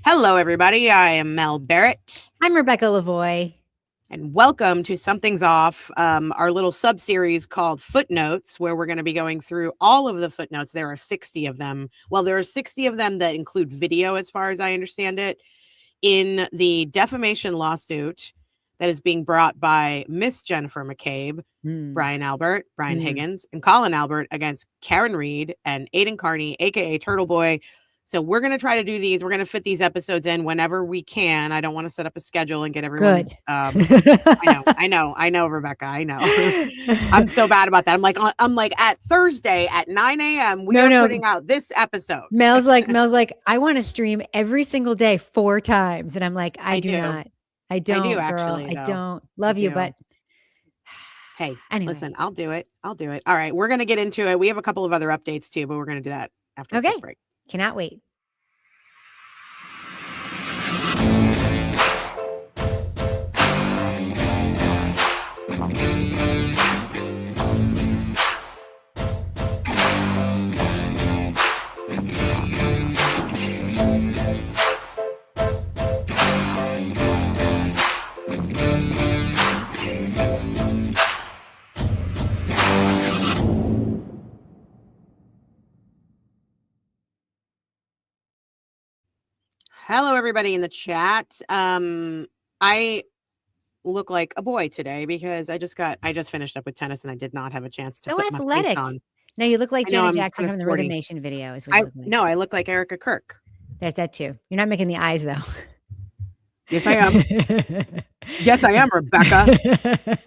Hello, everybody. I am Mel Barrett. I'm Rebecca Lavoie. And welcome to Something's Off, our little sub-series called Footnotes, where we're going to be going through all of the footnotes. There are 60 of them. Well, there are 60 of them that include video, as far as I understand it, in the defamation lawsuit that is being brought by Miss Jennifer McCabe, Brian Albert, Brian Higgins, and Colin Albert against Karen Reed and Aidan Kearney, a.k.a. Turtleboy. So we're going to try to do these. We're going to fit these episodes in whenever we can. I don't want to set up a schedule and get everyone. I know, Rebecca. I know. I'm so bad about that. I'm like at Thursday at 9 a.m. We are putting out this episode. Mel's like, I want to stream every single day 4 times. And I'm like, I do not. I don't, girl. Actually, I don't. Love you, but hey, anyway. Listen, I'll do it. All right. We're going to get into it. We have a couple of other updates too, but we're going to do that after a quick break. Cannot wait. Hello, everybody in the chat. I look like a boy today because I just finished up with tennis and I did not have a chance to put my face on. No, you look like Janet Jackson from the Rhythm Nation video. Is what you look like. No, I look like Erica Kirk. There's that too. You're not making the eyes though. Yes, I am. Yes, I am, Rebecca.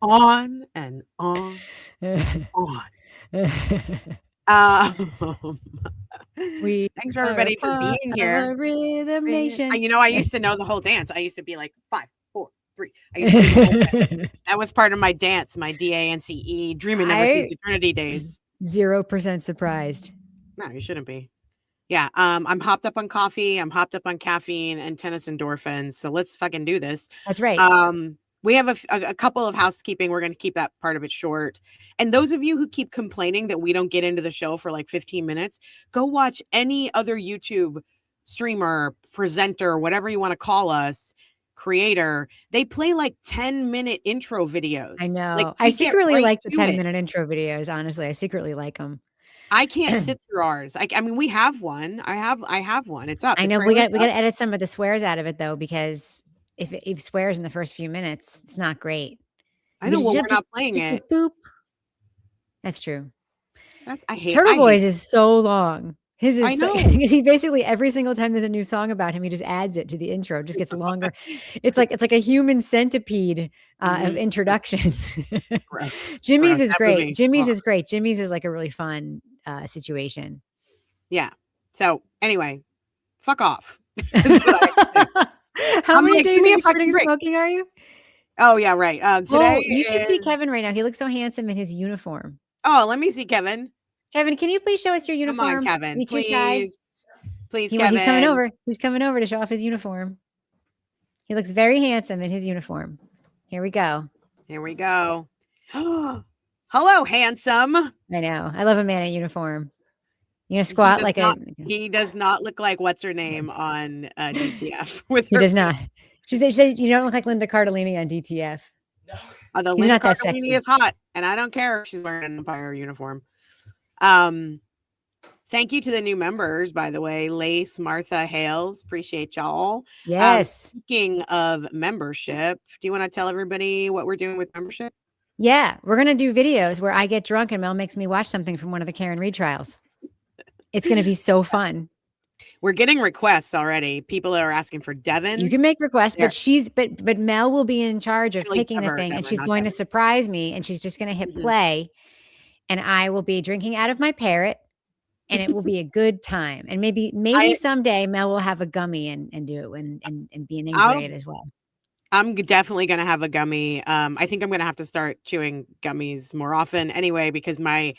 On and on and on. Thanks for everybody for being here. Rhythm Nation. I used to know the whole dance. I used to be like 5, 4, 3. I used to that was part of my dance, my DANCE Dreaming Never Cease Eternity days. 0% surprised. No, you shouldn't be. Yeah, I'm hopped up on coffee. I'm hopped up on caffeine and tennis endorphins. So let's fucking do this. That's right. We have a couple of housekeeping. We're going to keep that part of it short. And those of you who keep complaining that we don't get into the show for like 15 minutes, go watch any other YouTube streamer, presenter, whatever you want to call us, creator. They play like 10-minute intro videos. I know. I secretly like the 10-minute intro videos. Honestly, I secretly like them. I can't sit through ours. I mean, we have one. I have one. It's up. I know we got to edit some of the swears out of it though, because if it swears in the first few minutes, it's not great. I know. Well, we're not playing it. Boop. That's true. I hate Turtleboy's is so long. His is he basically every single time there's a new song about him, he just adds it to the intro. It just gets longer. It's like a human centipede of introductions. Jimmy's is great. Jimmy's is great. Jimmy's is like a really fun situation. Yeah. So anyway, fuck off. How many days of quitting smoking are you? Oh yeah, right. Today you should see Kevin right now. He looks so handsome in his uniform. Oh, let me see Kevin. Kevin, can you please show us your uniform? Come on, Kevin. Please, Kevin. He's coming over. He's coming over to show off his uniform. He looks very handsome in his uniform. Here we go. Hello, handsome. I know. I love a man in uniform. You know, squat like he does not look like what's her name on DTF. He does not. She said you don't look like Linda Cardellini on DTF. No. Although Linda Cardellini is hot, and I don't care if she's wearing an Empire uniform. Thank you to the new members, by the way. Lace, Martha, Hales, appreciate y'all. Yes. Speaking of membership, do you want to tell everybody what we're doing with membership? Yeah, we're gonna do videos where I get drunk and Mel makes me watch something from one of the Karen Reed trials. It's going to be so fun. We're getting requests already. People are asking for Devin. You can make requests, but Mel will be in charge of picking the thing, and she's going to surprise me, and she's just going to hit play, and I will be drinking out of my parrot, and it will be a good time. And maybe someday Mel will have a gummy and do it and be inebriated as well. I'm definitely going to have a gummy. I think I'm going to have to start chewing gummies more often anyway, because my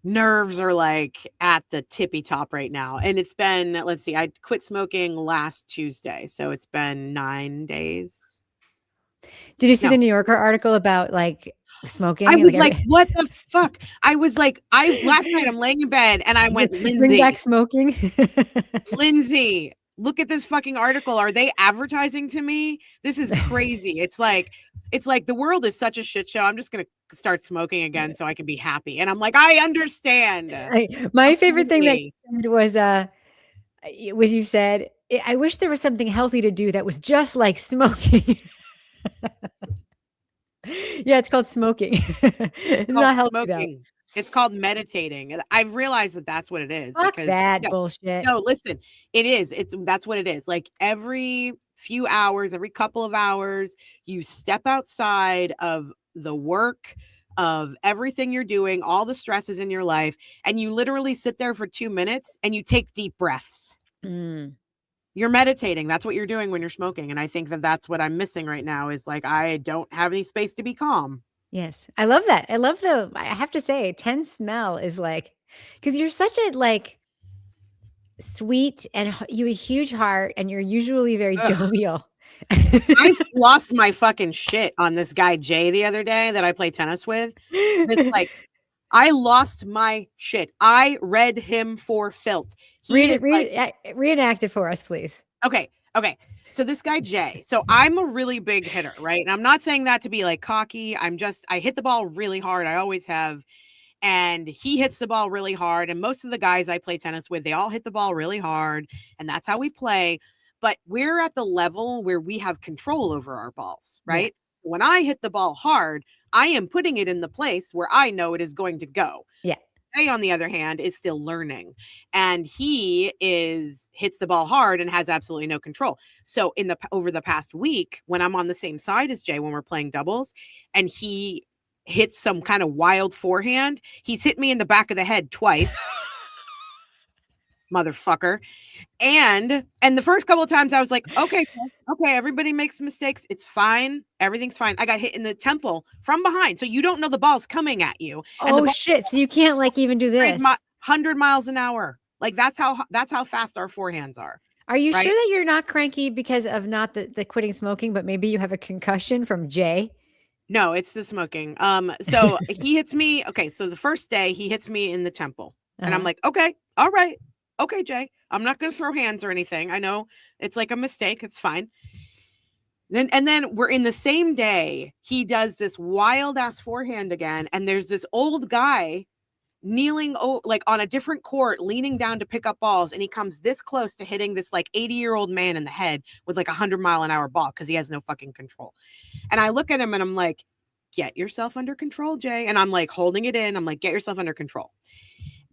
nerves are like at the tippy top right now. And it's been, let's see, I quit smoking last Tuesday. So it's been 9 days. Did you see the New Yorker article about like smoking? I was like, what the fuck? I was like, last night I'm laying in bed and I went, Lindsay. Bring back smoking. Lindsay, look at this fucking article. Are they advertising to me? This is crazy. It's like the world is such a shit show. I'm just going to start smoking again so I can be happy. And I'm like, I understand. My favorite thing that you said was you said, I wish there was something healthy to do that was just like smoking. Yeah, it's called smoking. It's not healthy smoking. Though. It's called meditating. I've realized that that's what it is. Fuck that bullshit. No, listen, it is. That's what it is. Like every few hours, every couple of hours, you step outside of the work, of everything you're doing, all the stresses in your life, and you literally sit there for 2 minutes and you take deep breaths. You're meditating. That's what you're doing when you're smoking. And I think that that's what I'm missing right now is like, I don't have any space to be calm. Yes. I love that. I have to say, tense smell is like, because you're such a like sweet and you have a huge heart and you're usually very jovial. I lost my fucking shit on this guy, Jay, the other day that I play tennis with. It's like, I lost my shit. I read him for filth. Reenact it for us, please. Okay. So this guy, Jay, so I'm a really big hitter, right? And I'm not saying that to be like cocky. I hit the ball really hard. I always have. And he hits the ball really hard. And most of the guys I play tennis with, they all hit the ball really hard. And that's how we play. But we're at the level where we have control over our balls, right? Yeah. When I hit the ball hard, I am putting it in the place where I know it is going to go. Yeah. Jay, on the other hand, is still learning, and he hits the ball hard and has absolutely no control. So over the past week, when I'm on the same side as Jay, when we're playing doubles, and he hits some kind of wild forehand, he's hit me in the back of the head twice. Motherfucker. And the first couple of times I was like, okay, everybody makes mistakes. It's fine. Everything's fine. I got hit in the temple from behind. So you don't know the ball's coming at you. Oh shit. So you can't like even do this. 100 miles an hour. Like that's how fast our forehands are. Are you sure that you're not cranky because of not the quitting smoking, but maybe you have a concussion from Jay? No, it's the smoking. So he hits me. Okay. So the first day he hits me in the temple and I'm like, okay, all right. Okay, Jay, I'm not going to throw hands or anything. I know it's like a mistake. It's fine. Then we're in the same day. He does this wild ass forehand again. And there's this old guy kneeling like on a different court, leaning down to pick up balls. And he comes this close to hitting this like 80-year-old man in the head with like 100-mile-an-hour ball because he has no fucking control. And I look at him and I'm like, get yourself under control, Jay. And I'm like holding it in. I'm like, get yourself under control.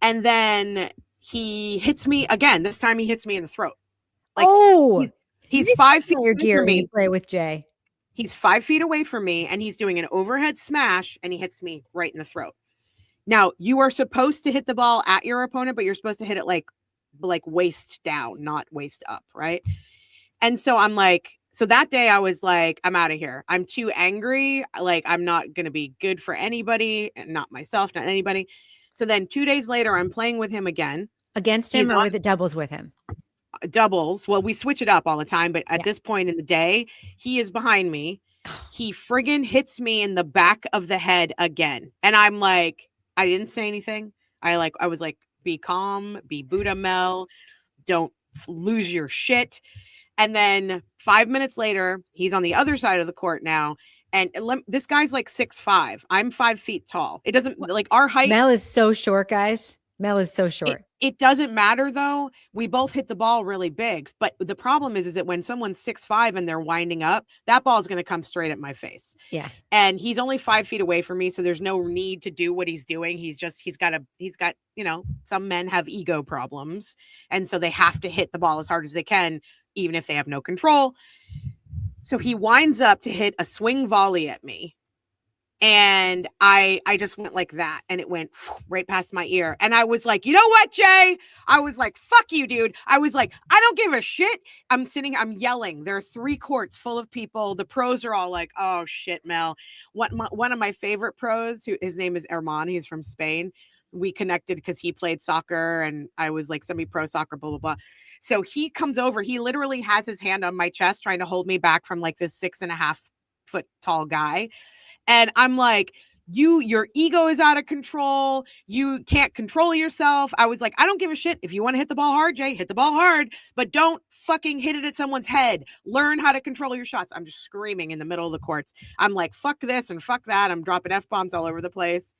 And then he hits me again. This time he hits me in the throat. Like, he's 5 feet away from me. Play with Jay. He's 5 feet away from me and he's doing an overhead smash and he hits me right in the throat. Now you are supposed to hit the ball at your opponent, but you're supposed to hit it like waist down, not waist up. Right. And so I'm like, so that day I was like, I'm out of here. I'm too angry. Like, I'm not going to be good for anybody and not myself, not anybody. So then 2 days later, I'm playing with him again. Against him or with the doubles with him? Doubles. Well, we switch it up all the time. But at this point in the day, he is behind me. He friggin' hits me in the back of the head again. And I'm like, I didn't say anything. I was like, be calm, be Buddha, Mel. Don't lose your shit. And then 5 minutes later, he's on the other side of the court now. And this guy's like 6'5". I'm 5 feet tall. It doesn't like our height. Mel is so short, guys. Mel is so short. It doesn't matter though. We both hit the ball really big. But the problem is that when someone's 6'5" and they're winding up, that ball is going to come straight at my face. Yeah. And he's only 5 feet away from me. So there's no need to do what he's doing. He's got, some men have ego problems. And so they have to hit the ball as hard as they can, even if they have no control. So he winds up to hit a swing volley at me. And I just went like that and it went right past my ear. And I was like, you know what, Jay? I was like, fuck you, dude. I was like, I don't give a shit. I'm yelling. There are 3 courts full of people. The pros are all like, oh shit, Mel. One of my favorite pros, his name is Herman. He's from Spain. We connected because he played soccer and I was like semi-pro soccer, blah, blah, blah. So he comes over. He literally has his hand on my chest trying to hold me back from like this 6.5 foot tall guy. And I'm like, your ego is out of control. You can't control yourself. I was like, I don't give a shit. If you want to hit the ball hard, Jay, hit the ball hard, but don't fucking hit it at someone's head. Learn how to control your shots. I'm just screaming in the middle of the courts. I'm like, fuck this and fuck that. I'm dropping F-bombs all over the place.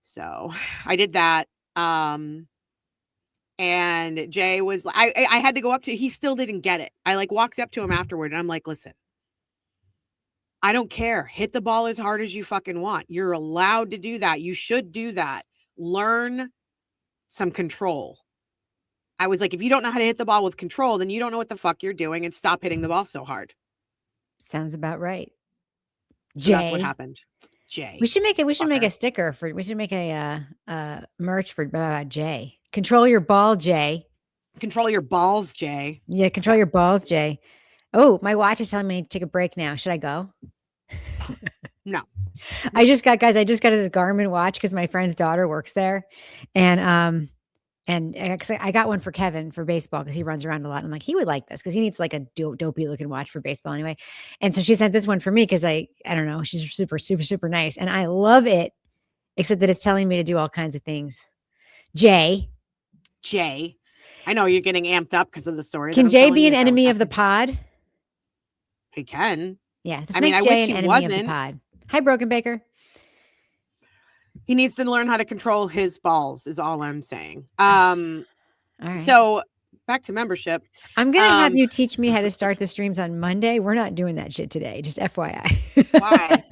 So I did that. And Jay was, I had to go up to, he still didn't get it. I like walked up to him afterward and I'm like, listen, I don't care. Hit the ball as hard as you fucking want. You're allowed to do that. You should do that. Learn some control. I was like, if you don't know how to hit the ball with control, then you don't know what the fuck you're doing, and stop hitting the ball so hard. Sounds about right. So that's what happened. Jay. We should make a sticker for, we should make a merch for Jay. Control your ball, Jay. Control your balls, Jay. Yeah, control your balls, Jay. Oh, my watch is telling me to take a break now. Should I go? No. I just got this Garmin watch because my friend's daughter works there. And I got one for Kevin for baseball because he runs around a lot. And I'm like, he would like this because he needs like a dopey looking watch for baseball anyway. And so she sent this one for me because I don't know, she's super, super, super nice. And I love it, except that it's telling me to do all kinds of things. Jay. I know you're getting amped up because of the story. Can Jay be an enemy of the pod? He can. Yeah. I mean, I wish he wasn't. Of the pod. Hi, Broken Baker. He needs to learn how to control his balls is all I'm saying. All right. So back to membership. I'm going to have you teach me how to start the streams on Monday. We're not doing that shit today. Just FYI. Why?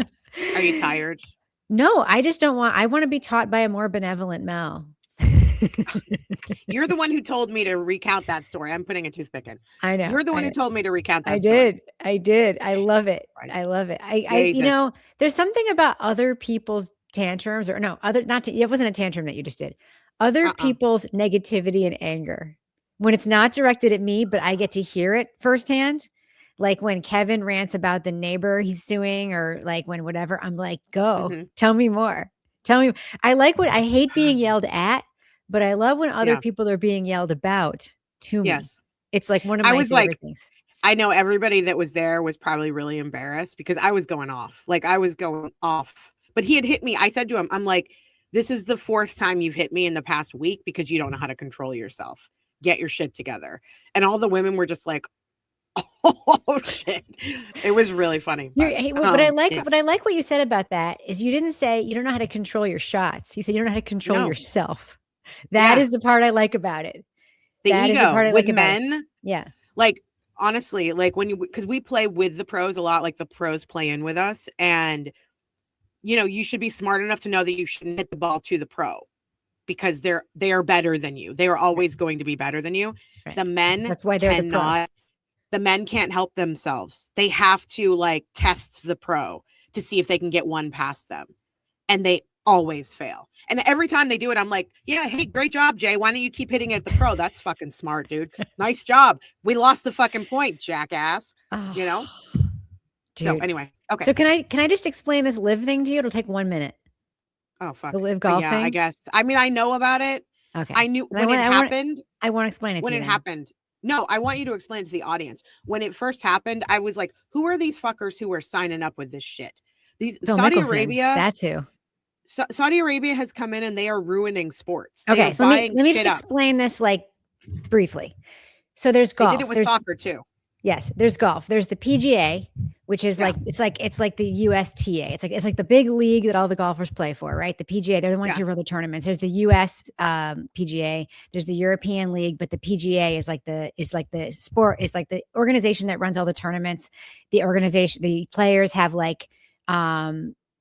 Are you tired? No, I just don't want, I want to be taught by a more benevolent Mel. You're the one who told me to recount that story. I'm putting a toothpick in. I know. You're the one who told me to recount that story. I did. I love it. Right. I love it. You know, there's something about other people's tantrums it wasn't a tantrum that you just did. Other people's negativity and anger. When it's not directed at me, but I get to hear it firsthand. Like when Kevin rants about the neighbor he's suing, or like when whatever, I'm like, go, tell me more. Tell me. I hate being yelled at. But I love when other people are being yelled about to me. Yes. It's like one of my favorite things. I know everybody that was there was probably really embarrassed because I was going off. Like I was going off. But he had hit me. I said to him, I'm like, this is the 4th time you've hit me in the past week because you don't know how to control yourself. Get your shit together. And all the women were just like, oh shit. It was really funny. But I like what you said about that is you didn't say you don't know how to control your shots. You said you don't know how to control yourself. That is the part I like about it. The ego with men. Yeah. Like, honestly, like because we play with the pros a lot, like the pros play in with us. And, you know, you should be smart enough to know that you shouldn't hit the ball to the pro because they are better than you. They are always going to be better than you. Right. The men, that's why they're the pro. The men can't help themselves. They have to like test the pro to see if they can get one past them. And they always fail. And every time they do it, I'm like, yeah, hey, great job, Jay. Why don't you keep hitting it at the pro? That's fucking smart, dude. Nice job. We lost the fucking point, jackass. You know? Dude. So anyway, okay. So can I just explain this live thing to you? It'll take 1 minute. Oh, fuck. The live golf thing? I guess. I mean, I know about it. Okay. I knew when it happened. I want to explain it to you. When it happened. No, I want you to explain it to the audience. When it first happened, I was like, who are these fuckers who are signing up with this shit? Saudi Arabia. That's who. Saudi Arabia has come in and they are ruining sports. Okay, so let me just explain this like briefly. So there's golf. They did it with soccer too. Yes, there's golf. There's the PGA, which is like it's like the USTA. It's like the big league that all the golfers play for, right? The PGA, they're the ones who run the tournaments. There's the US PGA. There's the European League, but the PGA is like the organization that runs all the tournaments. The players have like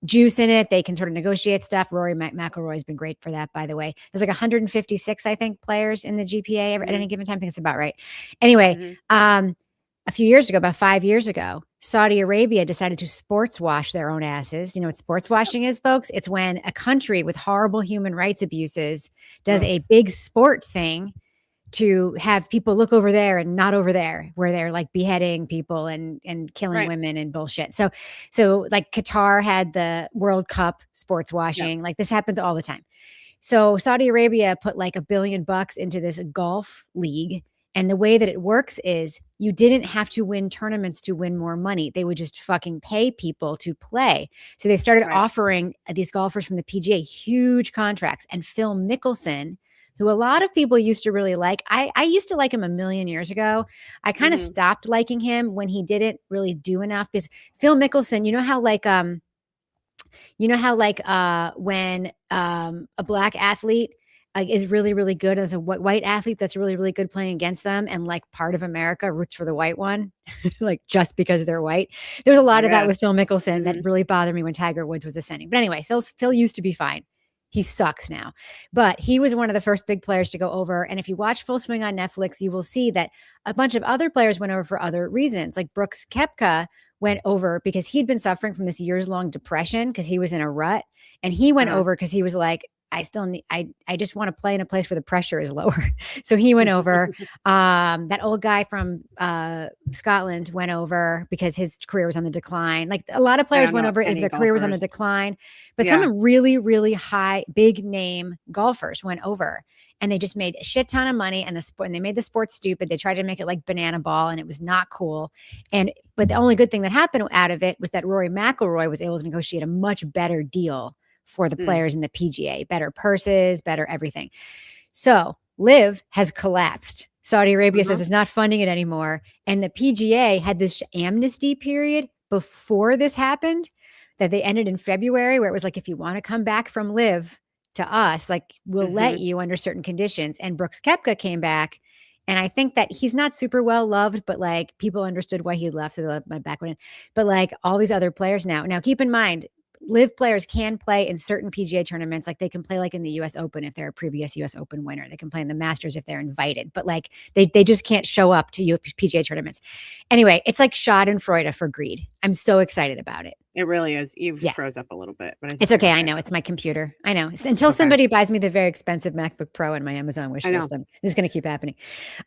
juice in it. They can sort of negotiate stuff. Rory McIlroy's been great for that, by the way. There's like 156, I think, players in the GPA at any given time. I think it's about right. Anyway, a few years ago, about 5 years ago, Saudi Arabia decided to sports wash their own asses. You know what sports washing is, folks? It's when a country with horrible human rights abuses does a big sport thing to have people look over there and not over there, where they're like beheading people and killing women and bullshit. So like Qatar had the World Cup sports washing. Like this happens all the time. So Saudi Arabia put like $1 billion into this golf league. And the way that it works is you didn't have to win tournaments to win more money. They would just fucking pay people to play. So they started offering these golfers from the PGA huge contracts. And Phil Mickelson, who a lot of people used to really like, I used to like him a million years ago. I kind of stopped liking him when he didn't really do enough, because Phil Mickelson, you know how when a black athlete is really, really good, and there's a white athlete that's really, really good playing against them, and like part of America roots for the white one, like just because they're white. There's a lot of that with Phil Mickelson that really bothered me when Tiger Woods was ascending. But anyway, Phil used to be fine. He sucks now, but he was one of the first big players to go over. And if you watch Full Swing on Netflix, you will see that a bunch of other players went over for other reasons. Like Brooks Koepka went over because he'd been suffering from this years-long depression because he was in a rut. And he went over because he was like, I just want to play in a place where the pressure is lower. So he went over. That old guy from Scotland went over because his career was on the decline. Like a lot of players went over if their career was on the decline. But some really, really high, big name golfers went over, and they just made a shit ton of money. And they made the sport stupid. They tried to make it like banana ball, and it was not cool. But the only good thing that happened out of it was that Rory McIlroy was able to negotiate a much better deal for the players in the PGA, better purses, better everything. So LIV has collapsed. Saudi Arabia says it's not funding it anymore. And the PGA had this amnesty period before this happened that they ended in February, where it was like, if you want to come back from LIV to us, like we'll let you under certain conditions. And Brooks Koepka came back. And I think that he's not super well loved, but like people understood why he left. So they let my back went in. But like all these other players now keep in mind, LIV players can play in certain PGA tournaments. Like they can play like in the US Open if they're a previous US Open winner. They can play in the Masters if they're invited, but like they just can't show up to PGA tournaments. Anyway, it's like Schadenfreude for greed. I'm so excited about it. It really is. You froze up a little bit, but it's okay. I know it's my computer. I know until somebody buys me the very expensive MacBook Pro in my Amazon wish list. This is going to keep happening.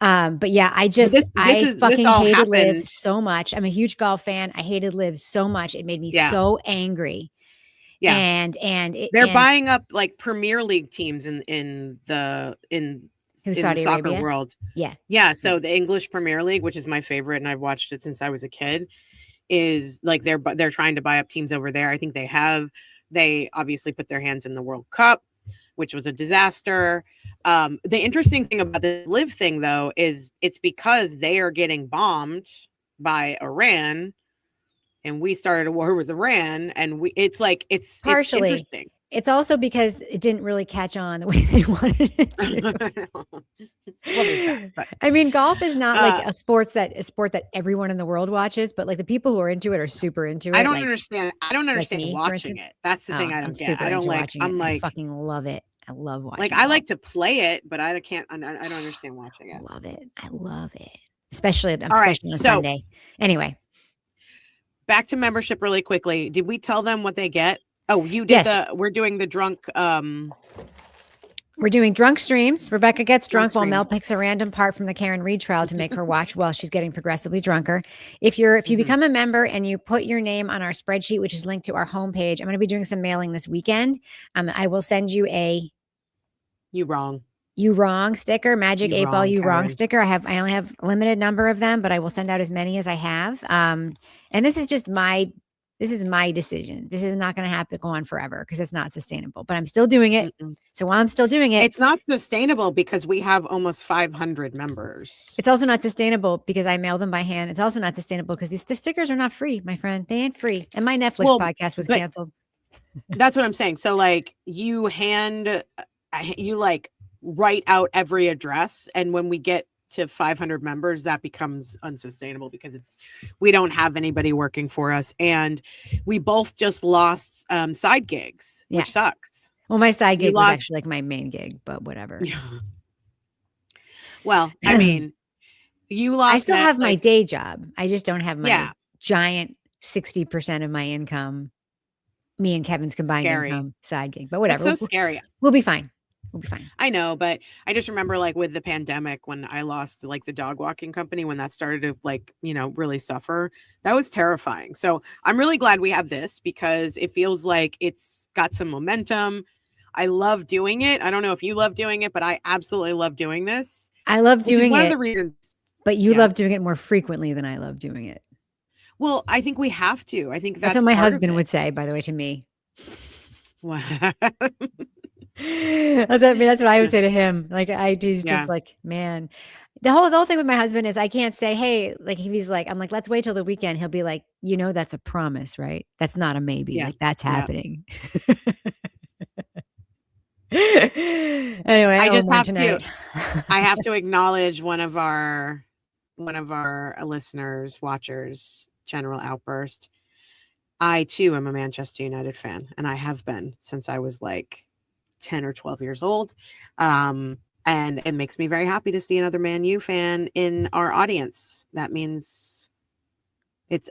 But yeah, I fucking hated LIV so much. I'm a huge golf fan. I hated LIV so much. It made me so angry. Yeah. And they're buying up like Premier League teams in the soccer world. Yeah. Yeah. So the English Premier League, which is my favorite, and I've watched it since I was a kid, is like they're trying to buy up teams over there. I think they obviously put their hands in the World Cup, which was a disaster. The interesting thing about the LIV thing though is it's because they are getting bombed by Iran. And we started a war with Iran, and it's partially interesting. It's also because it didn't really catch on the way they wanted it to. Well, there's that, but, I mean, golf is not like a sport that everyone in the world watches, but like the people who are into it are super into it. I don't understand watching it. That's the thing I don't get. I don't like. I fucking love it. I love watching. Like I like to play it, but I don't understand watching it. I love it. Especially on Sunday. Anyway. Back to membership really quickly. Did we tell them what they get? Oh, you did. We're doing the drunk. We're doing drunk streams. Rebecca gets drunk while Mel picks a random part from the Karen Reed trial to make her watch while she's getting progressively drunker. If you become a member and you put your name on our spreadsheet, which is linked to our homepage, I'm going to be doing some mailing this weekend. I will send you a You wrong sticker, Magic 8 Ball You Wrong sticker. I only have a limited number of them, but I will send out as many as I have. And this is just my decision. This is not going to go on forever because it's not sustainable, but I'm still doing it. So while I'm still doing it, it's not sustainable because we have almost 500 members. It's also not sustainable because I mail them by hand. It's also not sustainable because these stickers are not free, my friend. They ain't free. And my Netflix podcast was canceled. That's what I'm saying. So like you write out every address, and when we get to 500 members, that becomes unsustainable because we don't have anybody working for us, and we both just lost side gigs, which sucks. Well, my side gig was actually like my main gig, but whatever. Well, I mean, you lost. I still have my day job. I just don't have my giant 60% of my income, me and Kevin's combined income side gig. But whatever. That's so scary. We'll be fine. We'll be fine. I know, but I just remember like with the pandemic when I lost like the dog walking company, when that started to like, really suffer, that was terrifying. So I'm really glad we have this because it feels like it's got some momentum. I love doing it. I don't know if you love doing it, but I absolutely love doing this. I love doing it. One of the reasons. But you love doing it more frequently than I love doing it. Well, I think we have to. I think that's what my husband would say, by the way, to me. Wow. That's what I would say to him. Like he's just like, man. The whole thing with my husband is I can't say, hey, like if he's like, I'm like, let's wait till the weekend. He'll be like, that's a promise, right? That's not a maybe. Yeah. Like that's happening. Anyway, I just have tonight. I have to acknowledge one of our listeners, watchers, General Outburst. I too am a Manchester United fan, and I have been since I was like 10 or 12 years old. And it makes me very happy to see another Man U fan in our audience. That means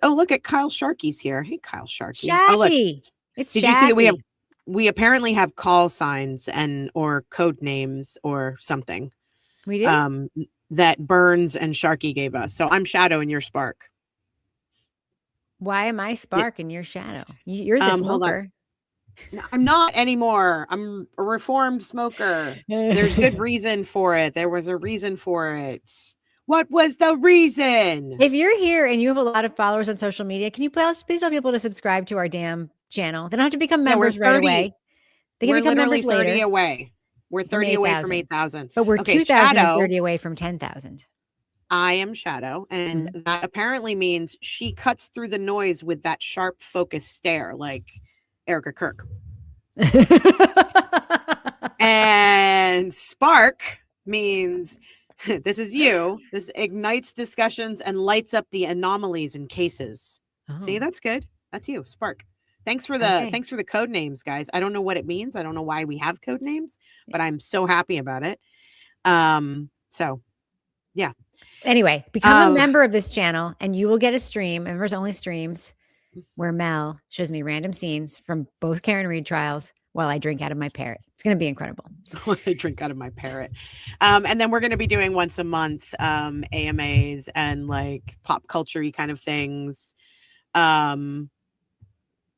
look at Kyle Sharkey's here. Hey, Kyle Sharkey. Shaggy. Oh, look. It's Did Shaggy. You see that we apparently have call signs or code names or something. We do? That Burns and Sharkey gave us. So I'm Shadow and you're Spark. Why am I Spark and you're Shadow? You're the smoker. No, I'm not anymore. I'm a reformed smoker. There's good reason for it. There was a reason for it. What was the reason? If you're here and you have a lot of followers on social media, can you please tell people to subscribe to our damn channel? They don't have to become members right away. They can become members later. 30 away. We're 30 away from 8,000. But we're 2,030 away from 10,000. I am Shadow, and that apparently means she cuts through the noise with that sharp, focused stare, like Erica Kirk. And Spark means this is you. This ignites discussions and lights up the anomalies in cases. Oh. See, that's good. That's you, Spark. Thanks for the code names, guys. I don't know what it means. I don't know why we have code names, but I'm so happy about it. So yeah. Anyway, become a member of this channel and you will get a stream, members only streams, where Mel shows me random scenes from both Karen Reed trials while I drink out of my parrot. It's going to be incredible. I drink out of my parrot. And then we're going to be doing once a month AMAs and like pop culture-y kind of things. And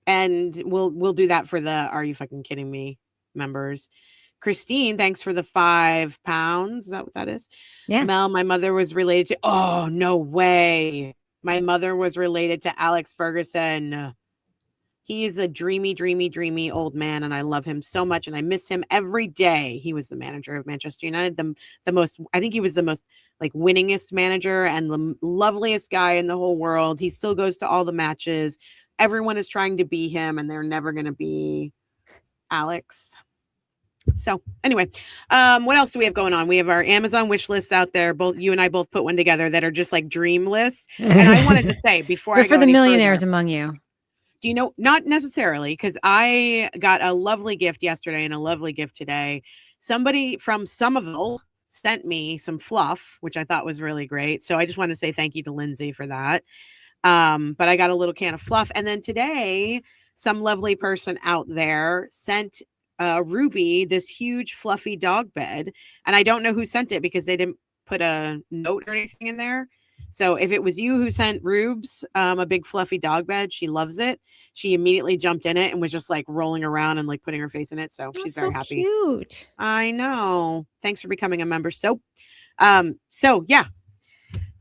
we'll do that for the Are You Fucking Kidding Me members. Christine, thanks for the £5. Is that what that is? Yeah. Mel, my mother was related to, oh, no way. My mother was related to Alex Ferguson. He is a dreamy, dreamy, dreamy old man, and I love him so much, and I miss him every day. He was the manager of Manchester United, the most, I think he was the most like winningest manager and the loveliest guy in the whole world. He still goes to all the matches. Everyone is trying to be him, and they're never going to be Alex. So anyway, what else do we have going on? We have our Amazon wish lists out there. Both you and I both put one together that are just like dream lists. And I wanted to say before I go for the millionaires further, among you. Do you know? Not necessarily, because I got a lovely gift yesterday and a lovely gift today. Somebody from Somerville sent me some fluff, which I thought was really great. So I just want to say thank you to Lindsay for that. But I got a little can of fluff. And then today, some lovely person out there sent Ruby this huge fluffy dog bed, and I don't know who sent it because they didn't put a note or anything in there. So if it was you who sent Rubes a big fluffy dog bed, she loves it. She immediately jumped in it and was just like rolling around and like putting her face in it. So she's very happy. Cute. I know. Thanks for becoming a member. So yeah.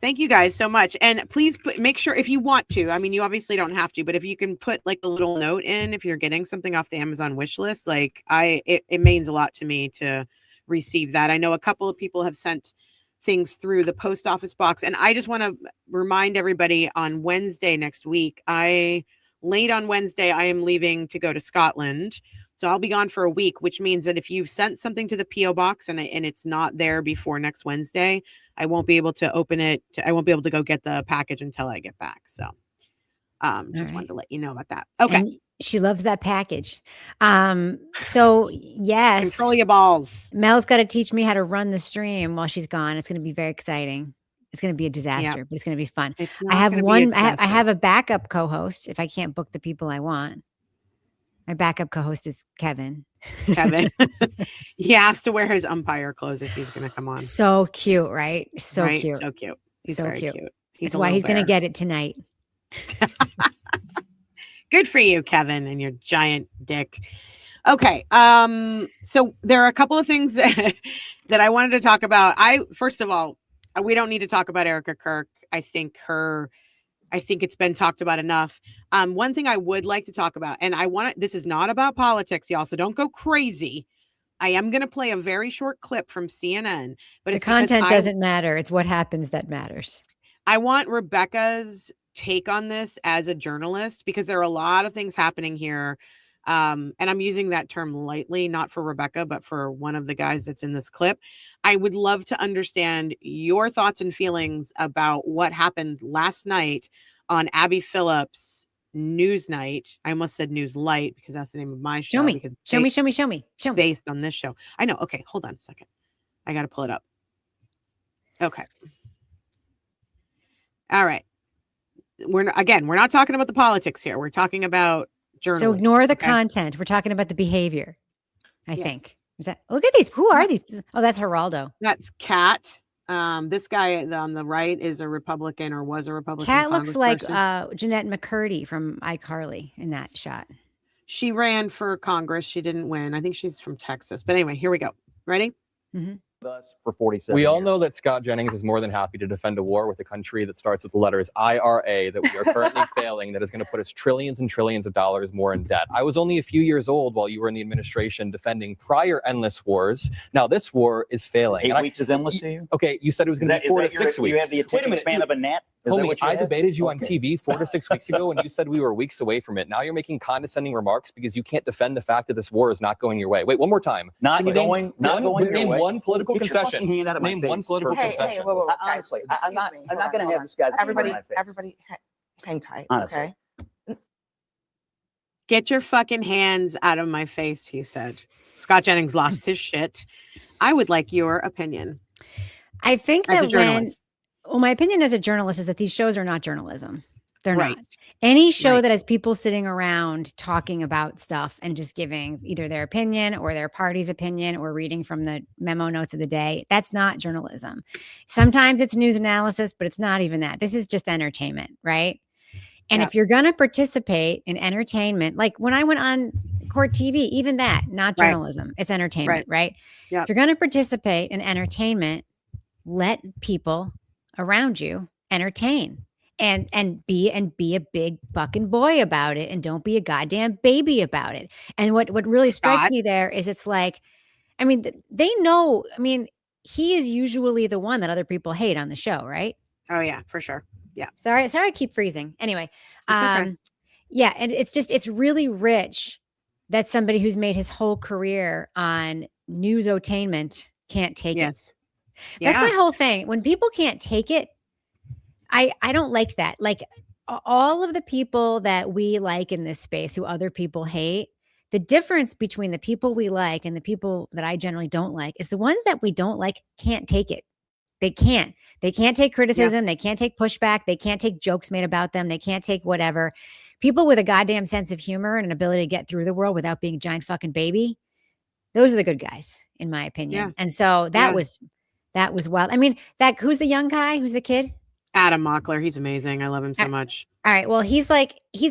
Thank you guys so much. And please make sure if you want to, I mean, you obviously don't have to, but if you can put like a little note in, if you're getting something off the Amazon wish list, like it means a lot to me to receive that. I know a couple of people have sent things through the post office box. And I just want to remind everybody on Wednesday next week, late on Wednesday, I am leaving to go to Scotland. So I'll be gone for a week, which means that if you've sent something to the P.O. box and it's not there before next Wednesday, I won't be able to open it. I won't be able to go get the package until I get back. So just wanted to let you know about that. Okay. And she loves that package. So yes. Control your balls. Mel's got to teach me how to run the stream while she's gone. It's going to be very exciting. It's going to be a disaster, but it's going to be fun. I have a backup co-host if I can't book the people I want. My backup co-host is Kevin. He has to wear his umpire clothes if he's going to come on. So cute, right? So cute. So cute. He's so very cute. That's why he's going to get it tonight. Good for you, Kevin, and your giant dick. Okay. So there are a couple of things that I wanted to talk about. First of all, we don't need to talk about Erica Kirk. I think it's been talked about enough. One thing I would like to talk about, and this is not about politics, y'all, so don't go crazy. I am going to play a very short clip from CNN, but the content doesn't matter. It's what happens that matters. I want Rebecca's take on this as a journalist, because there are a lot of things happening here. And I'm using that term lightly, not for Rebecca, but for one of the guys that's in this clip. I would love to understand your thoughts and feelings about what happened last night on Abby Phillips' NewsNight. I almost said Newslight because that's the name of my show. Show me. Show me. Based on this show. I know. Okay, hold on a second. I got to pull it up. Okay. All right. We're not talking about the politics here. We're talking about journalism. So ignore the content. We're talking about the behavior. I think. Look at these. Who are these? Oh, that's Geraldo. That's Kat. This guy on the right is a Republican, or was a Republican. Kat looks like Jeanette McCurdy from iCarly in that shot. She ran for Congress. She didn't win. I think she's from Texas. But anyway, here we go. Ready? Mm-hmm. Us for 47 We all years. know that Scott Jennings is more than happy to defend a war with a country that starts with the letters IRA that we are currently failing, that is going to put us trillions and trillions of dollars more in debt. I was only a few years old while you were in the administration defending prior endless wars. Now this war is failing. 8 weeks is endless to you? Okay, you said it was going to be 4 to 6 weeks. You have the attention span of a gnat? Homie, I debated you on TV 4 to 6 weeks ago, and you said we were weeks away from it. Now you're making condescending remarks because you can't defend the fact that this war is not going your way. Wait, one more time. Not going Name your way. one political concession. Name one political concession. Whoa, Honestly, I'm not going to have this guy's everybody hang tight. Honestly. Okay. Get your fucking hands out of my face, he said. Scott Jennings lost his shit. I would like your opinion. I think as a journalist. My opinion as a journalist is that these shows are not journalism. They're right. not. Any show that has people sitting around talking about stuff and just giving either their opinion or their party's opinion or reading from the memo notes of the day, that's not journalism. Sometimes it's news analysis, but it's not even that. This is just entertainment, right? And if you're going to participate in entertainment, like when I went on Court TV, even that, not journalism, it's entertainment, right? Yep. If you're going to participate in entertainment, let people around you entertain and be a big fucking boy about it, and don't be a goddamn baby about it. And what really strikes me there is it's like, I mean, they know, I mean, he is usually the one that other people hate on the show, right? Oh yeah, for sure. Yeah. Sorry, I keep freezing. Anyway, okay. Yeah, and it's really rich that somebody who's made his whole career on newsotainment can't take it. That's my whole thing. When people can't take it, I don't like that. Like all of the people that we like in this space who other people hate, the difference between the people we like and the people that I generally don't like is the ones that we don't like can't take it. They can't take criticism. They can't take pushback. They can't take jokes made about them. They can't take whatever. People with a goddamn sense of humor and an ability to get through the world without being a giant fucking baby. Those are the good guys, in my opinion. Yeah. And so that was wild. I mean, who's the young guy? Who's the kid? Adam Mockler. He's amazing. I love him so much. All right. Well, he's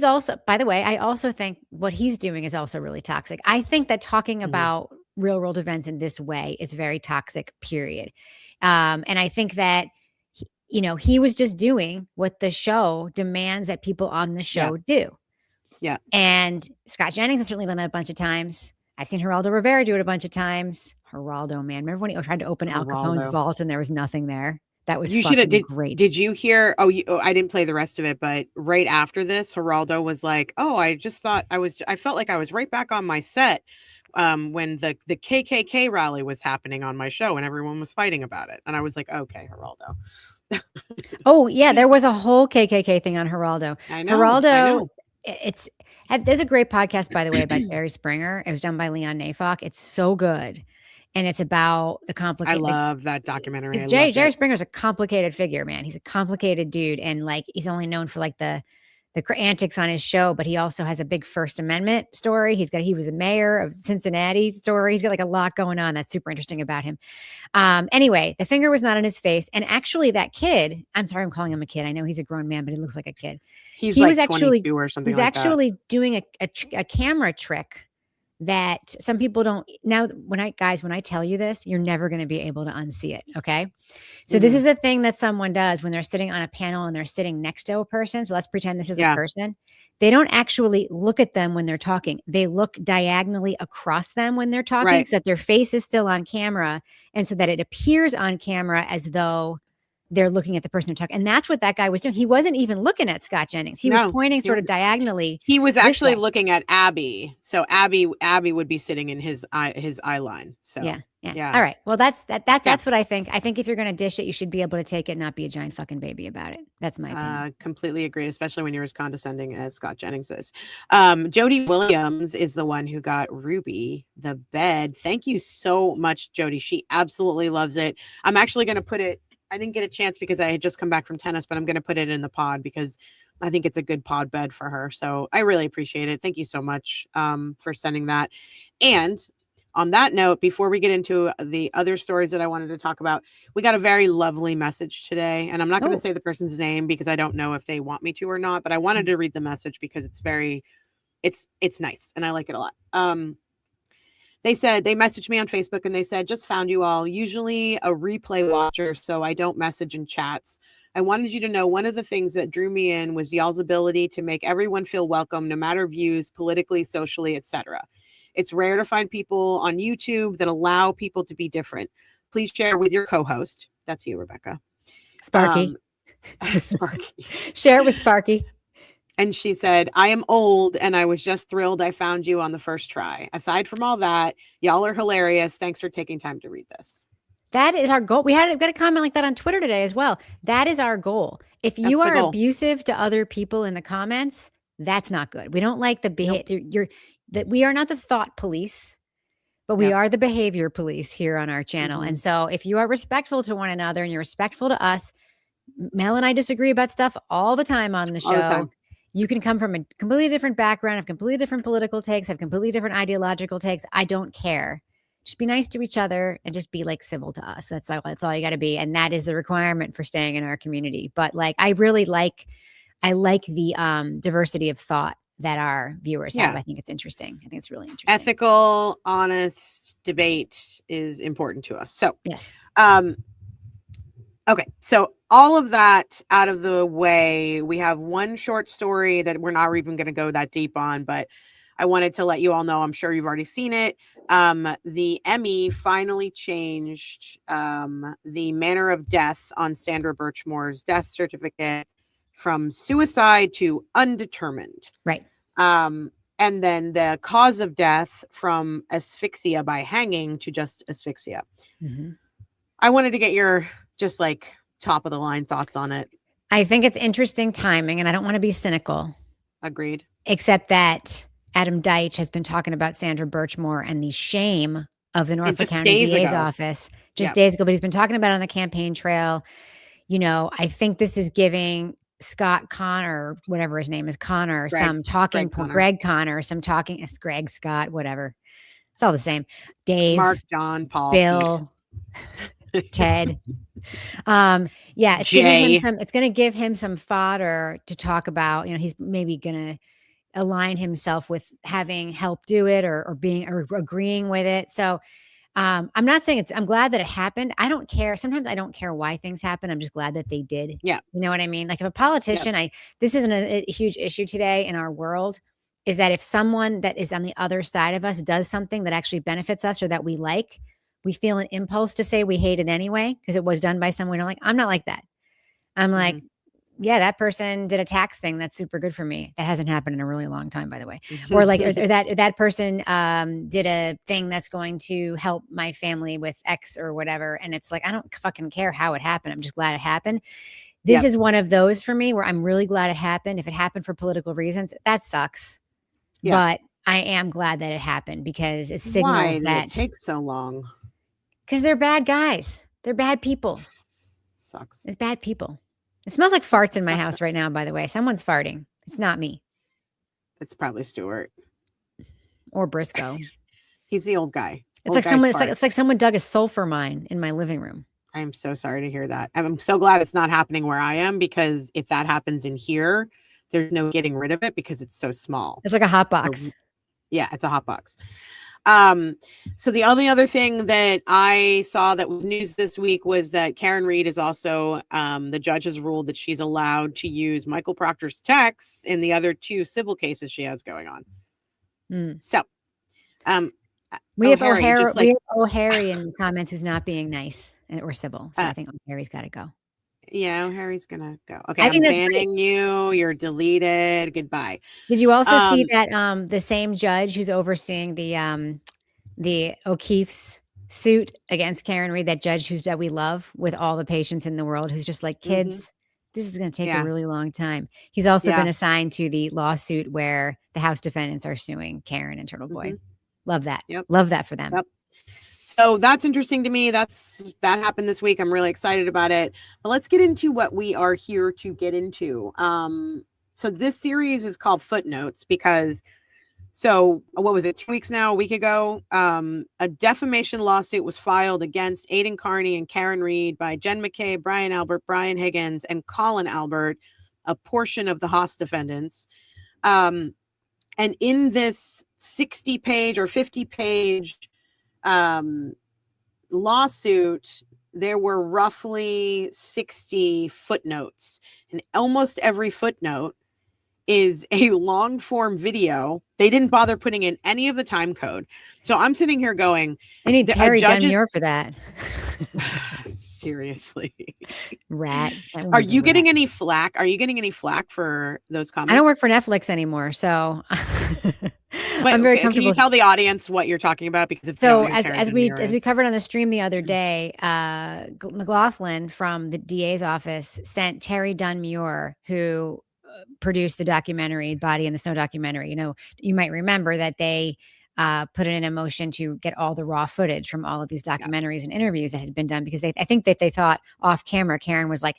also, by the way, I also think what he's doing is also really toxic. I think that talking about real world events in this way is very toxic, period. And I think that, he was just doing what the show demands that people on the show do. Yeah. And Scott Jennings has certainly done that a bunch of times. I've seen Geraldo Rivera do it a bunch of times. Geraldo, man. Remember when he tried to open Al Capone's vault and there was nothing there? That was great. Did you hear? I didn't play the rest of it, but right after this, Geraldo was like, I just thought I felt like I was right back on my set when the KKK rally was happening on my show and everyone was fighting about it. And I was like, okay, Geraldo. Oh yeah. There was a whole KKK thing on Geraldo. I know. Geraldo, there's a great podcast, by the way, about Jerry Springer. It was done by Leon Neyfakh. It's so good. And it's about the complicated. I love that documentary. Jerry Springer's a complicated figure, man. He's a complicated dude. And he's only known for the antics on his show, but he also has a big First Amendment story. He was a mayor of Cincinnati story. He's got a lot going on. That's super interesting about him. Anyway, the finger was not on his face. And actually that kid, I'm sorry, I'm calling him a kid. I know he's a grown man, but he looks like a kid. He was actually 22 or something. He's actually doing a camera trick that some people don't. Now, when I tell you this, you're never going to be able to unsee it. Okay. So this is a thing that someone does when they're sitting on a panel and they're sitting next to a person. So let's pretend this is a person. They don't actually look at them when they're talking. They look diagonally across them when they're talking so that their face is still on camera and so that it appears on camera as though they're looking at the person they're talking. And that's what that guy was doing. He wasn't even looking at Scott Jennings. He was pointing sort of diagonally. He was actually looking at Abby. So Abby would be sitting in his eye line. So yeah. All right. Well, that's what I think. I think if you're going to dish it, you should be able to take it and not be a giant fucking baby about it. That's my opinion. Completely agree, especially when you're as condescending as Scott Jennings is. Jody Williams is the one who got Ruby the bed. Thank you so much, Jody. She absolutely loves it. I'm actually going to put it. I didn't get a chance because I had just come back from tennis, but I'm going to put it in the pod because I think it's a good pod bed for her. So I really appreciate it. Thank you so much for sending that. And on that note, before we get into the other stories that I wanted to talk about, we got a very lovely message today. And I'm not going to say the person's name because I don't know if they want me to or not, but I wanted to read the message because it's nice and I like it a lot. They said, they messaged me on Facebook and they said, just found you all, usually a replay watcher, so I don't message in chats. I wanted you to know one of the things that drew me in was y'all's ability to make everyone feel welcome, no matter views, politically, socially, etc. It's rare to find people on YouTube that allow people to be different. Please share with your co-host. That's you, Rebecca. Sparky. Sparky. Share it with Sparky. And she said, I am old and I was just thrilled I found you on the first try. Aside from all that, y'all are hilarious. Thanks for taking time to read this. That is our goal. We got a comment like that on Twitter today as well. That is our goal. If you are abusive to other people in the comments, that's not good. We don't like the behavior. We are not the thought police, but we are the behavior police here on our channel. And so if you are respectful to one another and you're respectful to us, Mel and I disagree about stuff all the time on the show. You can come from a completely different background, have completely different political takes, have completely different ideological takes. I don't care. Just be nice to each other and just be like civil to us. That's all you got to be. And that is the requirement for staying in our community. But like, I like the diversity of thought that our viewers have. I think it's interesting. I think it's really interesting. Ethical, honest debate is important to us. So, yes. Okay, so all of that out of the way, we have one short story that we're not even going to go that deep on, but I wanted to let you all know, I'm sure you've already seen it. The Emmy finally changed the manner of death on Sandra Birchmore's death certificate from suicide to undetermined. Right. And then the cause of death from asphyxia by hanging to just asphyxia. Mm-hmm. I wanted to get your just like top of the line thoughts on it. I think it's interesting timing, and I don't want to be cynical. Agreed. Except that Adam Deitch has been talking about Sandra Birchmore and the shame of the Norfolk County DA's office just days ago, but he's been talking about it on the campaign trail. You know, I think this is giving Scott Connor, whatever his name is, Connor, Greg Connor, some talking, it's Greg, Scott, whatever. It's all the same. Dave, Mark, John, Paul, Bill, Ted. It's going to give him some fodder to talk about. You know, he's maybe going to align himself with having help do it or agreeing with it. So I'm not saying I'm glad that it happened. I don't care. Sometimes I don't care why things happen. I'm just glad that they did. Yeah. You know what I mean? Like if a politician, this isn't a huge issue today in our world, is that if someone that is on the other side of us does something that actually benefits us or that we like, we feel an impulse to say we hate it anyway because it was done by someone we don't like. I'm not like that. I'm like, yeah, that person did a tax thing that's super good for me. That hasn't happened in a really long time, by the way. Or like or that person did a thing that's going to help my family with X or whatever. And it's like, I don't fucking care how it happened. I'm just glad it happened. This is one of those for me where I'm really glad it happened. If it happened for political reasons, that sucks. Yeah. But I am glad that it happened because it signals that it takes so long. Because they're bad guys. They're bad people. Sucks. It's bad people. It smells like farts in my house right now, by the way. Someone's farting. It's not me. It's probably Stuart. Or Briscoe. He's the old guy. It's like someone dug a sulfur mine in my living room. I'm so sorry to hear that. I'm so glad it's not happening where I am because if that happens in here, there's no getting rid of it because it's so small. It's like a hot box. Yeah, it's a hot box. So the only other thing that I saw that was news this week was that Karen Reed is also, the judge has ruled that she's allowed to use Michael Proctor's texts in the other 2 civil cases she has going on. So, we have O'Harry in the comments who's not being nice or civil. So I think O'Harry's got to go. Yeah, O'Harry's gonna go. Okay, I'm banning you. You're deleted. Goodbye. Did you also see that the same judge who's overseeing the O'Keefe's suit against Karen Reed, that judge that we love with all the patience in the world, who's just like, kids, this is going to take a really long time. He's also been assigned to the lawsuit where the House defendants are suing Karen and Turtleboy. Love that. Love that for them. So that's interesting to me. That happened this week. I'm really excited about it. But let's get into what we are here to get into. So this series is called Footnotes because, so what was it, 2 weeks now, a week ago, a defamation lawsuit was filed against Aidan, Kearney, and Karen Reed by Jen McCabe, Brian Albert, Brian Higgins, and Colin Albert, a portion of the Haas defendants. And in this 60-page or 50-page lawsuit, there were roughly 60 footnotes, and almost every footnote is a long form video. They didn't bother putting in any of the time code. So I'm sitting here going, I need Terry Dunn for that. Seriously. Rat. Are you getting any flack? Are you getting any flack for those comments? I don't work for Netflix anymore, so but I'm very comfortable. Can you tell the audience what you're talking about? Because as we covered on the stream the other day, McLaughlin from the DA's office sent Terry Dunn, who produced the documentary Body in the Snow documentary. You know, you might remember that they put in a motion to get all the raw footage from all of these documentaries and interviews that had been done, because I think that they thought off camera, Karen was like,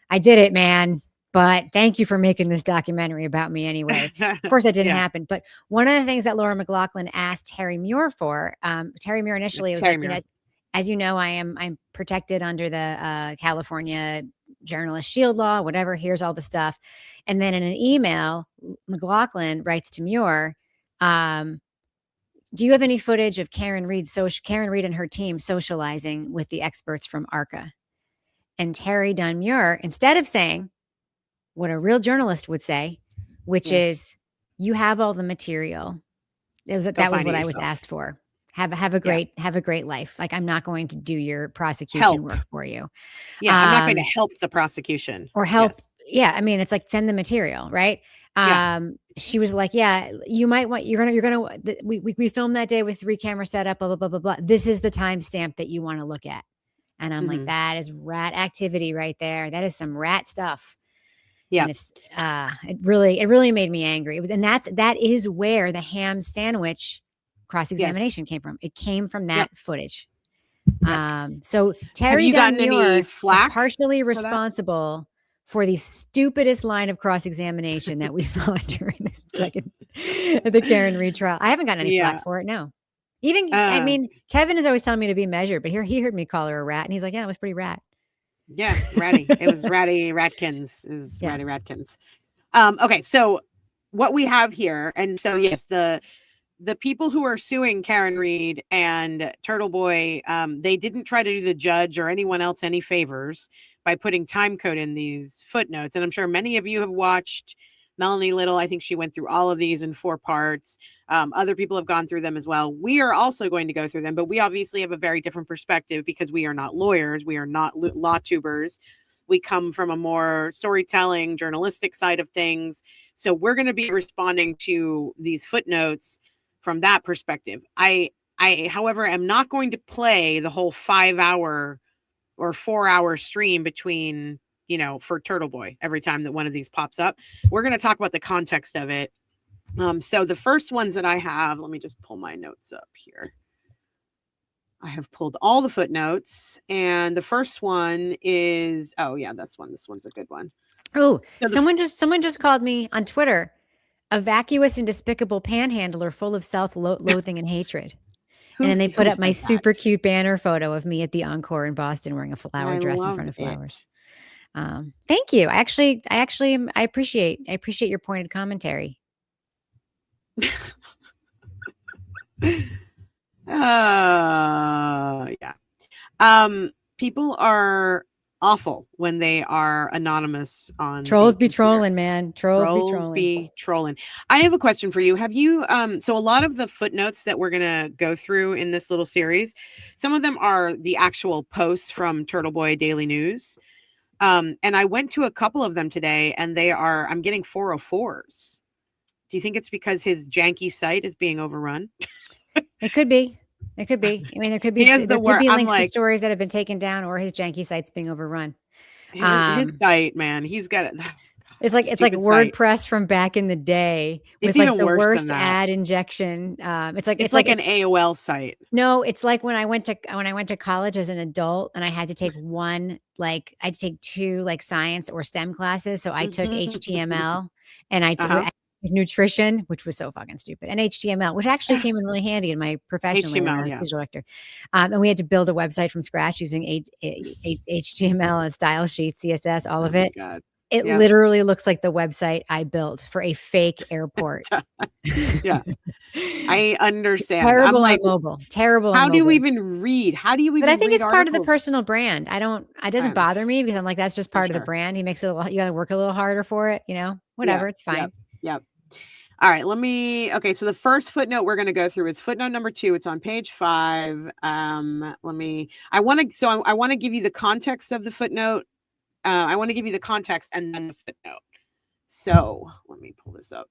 I did it, man, but thank you for making this documentary about me anyway. Of course that didn't happen. But one of the things that Laura McLaughlin asked Terry Muir for, Terry Muir initially was like, as you know, I'm protected under the California journalist shield law, whatever, here's all the stuff. And then in an email, McLaughlin writes to Muir, do you have any footage of Karen Reed and her team socializing with the experts from ARCA? And Terry Dunn Muir, instead of saying what a real journalist would say, which is, you have all the material. That was what I was asked for. Have a great life. Like, I'm not going to do your prosecution work for you. Yeah, I'm not going to help the prosecution or help. Yes. Yeah, I mean, it's like, send the material, right? She was like, yeah, you might want. We filmed that day with 3 camera setup. Blah blah blah blah blah. This is the timestamp that you want to look at. And I'm like, that is rat activity right there. That is some rat stuff. Yeah, and it's it really made me angry. And that is where the ham sandwich cross-examination came from. It came from that footage. So Terry Dunn Muir is partially responsible for the stupidest line of cross-examination that we saw during this the Karen Reed trial. I haven't gotten any flack for it. No. Even, I mean, Kevin is always telling me to be measured, but he heard me call her a rat, and he's like, yeah, it was pretty rat. Yeah, ratty. It was ratty ratkins. Ratty ratkins. Okay, so what we have here, and so yes, the people who are suing Karen Reed and Turtleboy, they didn't try to do the judge or anyone else any favors by putting time code in these footnotes. And I'm sure many of you have watched Melanie Little. I think she went through all of these in 4 parts. Other people have gone through them as well. We are also going to go through them, but we obviously have a very different perspective because we are not lawyers. We are not law tubers. We come from a more storytelling, journalistic side of things. So we're going to be responding to these footnotes from that perspective. I, however, am not going to play the whole 5-hour or 4-hour stream between, for Turtleboy every time that one of these pops up. We're going to talk about the context of it. So the first ones that I have, let me just pull my notes up here. I have pulled all the footnotes, and the first one is, this one's a good one. Oh, so someone just called me on Twitter a vacuous and despicable panhandler full of self-loathing and hatred. And then they put up my super cute banner photo of me at the Encore in Boston wearing a flower dress in front of flowers. Thank you. I appreciate your pointed commentary. Yeah. People are awful when they are anonymous on trolls. Be computer. trolling, man. Trolls be trolling. I have a question for you. Have you so a lot of the footnotes that we're gonna go through in this little series, some of them are the actual posts from Turtleboy Daily News. And I went to a couple of them today, and I'm getting 404s. Do you think it's because his janky site is being overrun? It could be. It could be. I mean, there could be links to stories that have been taken down, or his janky site's being overrun. His site, man, he's got it. It's like WordPress from back in the day. It's with even the worse worst than that. Ad injection. It's like an AOL site. No, it's like when I went to college as an adult, and I had to take two like science or STEM classes. So I took HTML and I took nutrition, which was so fucking stupid, and HTML, which actually came in really handy in my professional when I was visual director. And we had to build a website from scratch using HTML and style sheets, CSS, all of it. God. It literally looks like the website I built for a fake airport. Yeah. I understand. Terrible I'm like, mobile. Terrible. How do you even read? How do you even But I think it's articles? part of the personal brand. It doesn't bother me because I'm like, that's just part of the brand. He makes it you got to work a little harder for it, whatever. It's fine. Yep. All right, okay, so the first footnote we're going to go through is footnote number 2. It's on page 5. I want to give you the context of the footnote. I want to give you the context and then the footnote. So let me pull this up.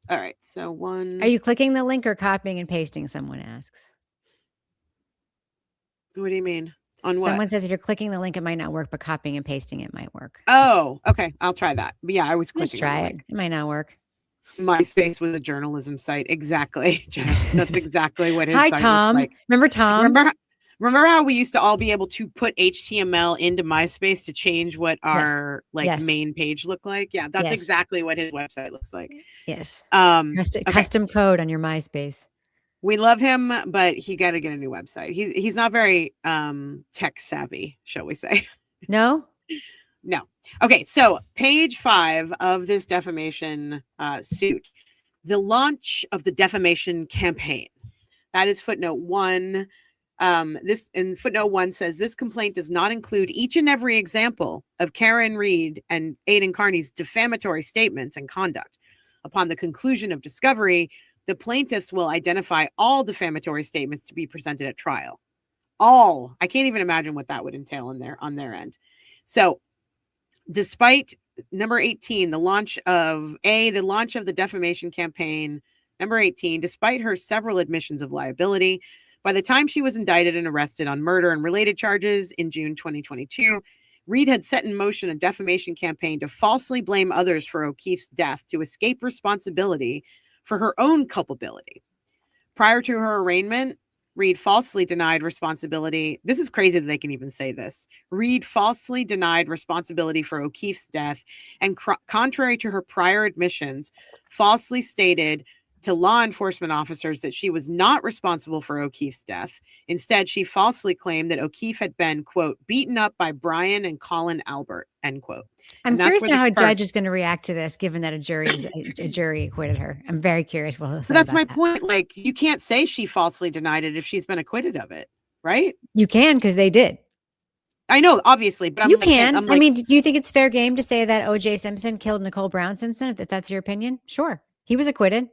All right, so one. Are you clicking the link or copying and pasting? Someone asks. What do you mean? On what? Someone says if you're clicking the link, it might not work, but copying and pasting it might work. Oh, okay. I'll try that. But yeah, I was clicking. Just try it. It might not work. MySpace was a journalism site. Exactly, Jess. That's exactly what his Hi, site Tom. like. Remember Tom? Remember how we used to all be able to put HTML into MySpace to change what our main page looked like? Yeah, that's exactly what his website looks like. Yes. Custom code on your MySpace. We love him, but he got to get a new website. He's not very tech savvy, shall we say? No. No. Okay, so page 5 of this defamation suit, the launch of the defamation campaign. That is footnote 1. Footnote 1 says this complaint does not include each and every example of Karen Reed and Aidan Kearney's defamatory statements and conduct. Upon the conclusion of discovery, the plaintiffs will identify all defamatory statements to be presented at trial. All. I can't even imagine what that would entail on their end. So, despite number 18, the launch of the defamation campaign, number 18, despite her several admissions of liability, by the time she was indicted and arrested on murder and related charges in June 2022, Reed had set in motion a defamation campaign to falsely blame others for O'Keefe's death to escape responsibility for her own culpability. Prior to her arraignment, Reed falsely denied responsibility. This is crazy that they can even say this. Reed falsely denied responsibility for O'Keefe's death and, contrary to her prior admissions, falsely stated to law enforcement officers that she was not responsible for O'Keefe's death. Instead, she falsely claimed that O'Keefe had been, quote, beaten up by Brian+Colin Albert, end quote. I'm curious to know how a judge is going to react to this, given that a jury acquitted her. I'm very curious what he'll say. That's my point. Like, you can't say she falsely denied it if she's been acquitted of it, right? You can, because they did. I know, obviously, but you can. I mean, do you think it's fair game to say that O.J. Simpson killed Nicole Brown Simpson? If that's your opinion, sure, he was acquitted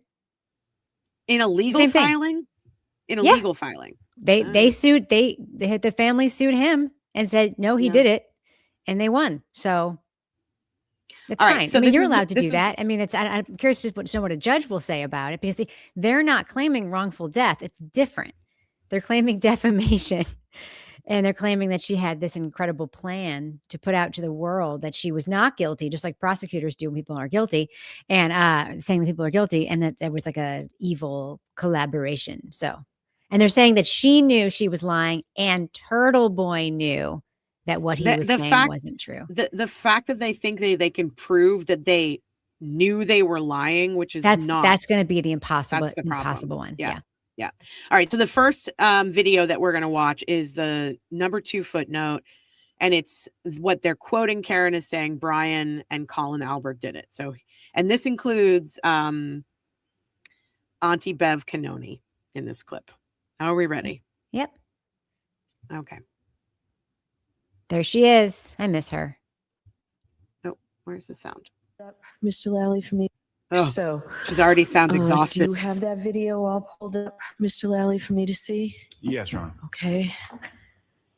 in a legal filing. In a legal filing, they sued. The family sued him and said no, he did it, and they won. So. It's fine. Right, so I mean, you're allowed to do that. I mean, I'm curious to know what a judge will say about it, because they're not claiming wrongful death. It's different. They're claiming defamation, and they're claiming that she had this incredible plan to put out to the world that she was not guilty, just like prosecutors do when people are guilty, and saying that people are guilty, and that there was like a evil collaboration. So, and they're saying that she knew she was lying, and Turtleboy knew that what he was saying wasn't true. The fact that they think they can prove that they knew they were lying, which is that's going to be the impossible one. Yeah. All right. So the first video that we're going to watch is the number 2 footnote, and it's what they're quoting. Karen is saying Brian+Colin Albert did it. So, and this includes Auntie Bev Canoni. in this clip. Are we ready? Yep. Okay. There she is. I miss her. Oh, where's the sound? Mr. Lally for me. Oh, So she's already sounds exhausted. do you have that video all pulled up, Mr. Lally, for me to see? Yes, Your Honor. Okay.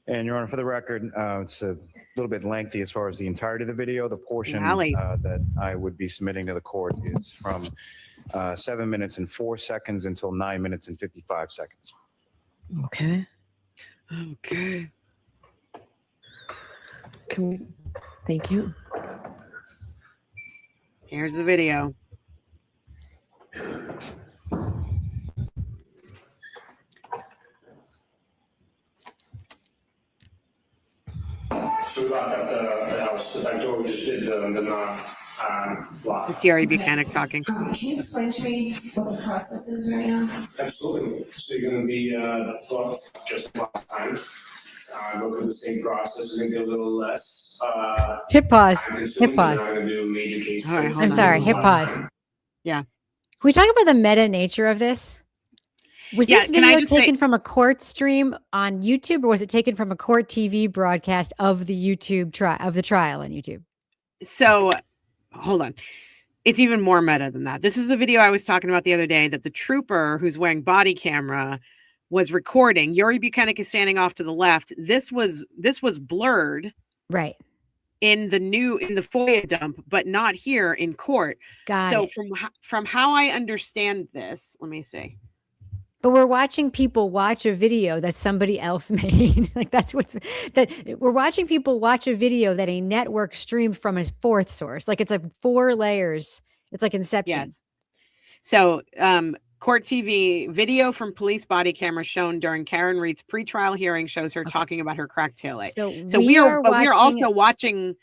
And Your Honor, for the record, it's a little bit lengthy as far as the entirety of the video. The portion Lally. that I would be submitting to the court is from 7 minutes and 4 seconds until 9 minutes and 55 seconds. Okay. Okay. Can we? Thank you. Here's the video. So we locked up the house. The back door, we just did the lock. It's Yuri Buchanan talking. Can you explain to me what the process is right now? Absolutely. So you're going to be booked just last time. Go through the same process. It's going to be a little less. Hit pause. time-consuming. Hit pause. You're not going to do major cases. All right, hold I'm on. sorry. Hit pause. Yeah. Can we talk about the meta nature of this? Was Yeah, this can I video just say- taken from a court stream on YouTube, or was it taken from a court TV broadcast of the YouTube of the trial on YouTube? So, hold on. It's even more meta than that. This is the video I was talking about the other day that the trooper who's wearing body camera was recording. Yuri Buchanan is standing off to the left. This was blurred Right. in the FOIA dump, but not here in court. Got So it. from how I understand this, let me see. But we're watching people watch a video that somebody else made. Like we're watching people watch a video that a network streamed from a fourth source. Like it's like 4 layers. It's like Inception. Yes. So, court TV video from police body camera shown during Karen Reed's pretrial hearing shows her talking about her cracked taillight. So we are also watching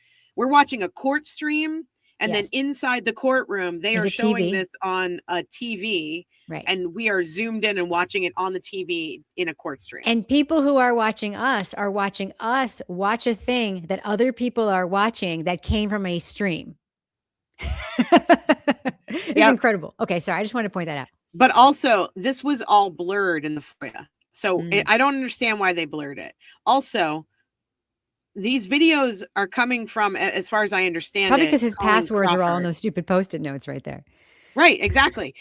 a court stream, and Yes. then inside the courtroom they There's are a showing TV. this on a TV, Right. and we are zoomed in and watching it on the TV in a court stream. And people who are watching us watch a thing that other people are watching that came from a stream. It's Yep. incredible. Okay, sorry. I just wanted to point that out. But also, this was all blurred in the FOIA. So Mm. I don't understand why they blurred it. Also, these videos are coming from, as far as I understand Probably it, because his Colin passwords are all in Crawford. those stupid Post-it notes right there. Right, exactly.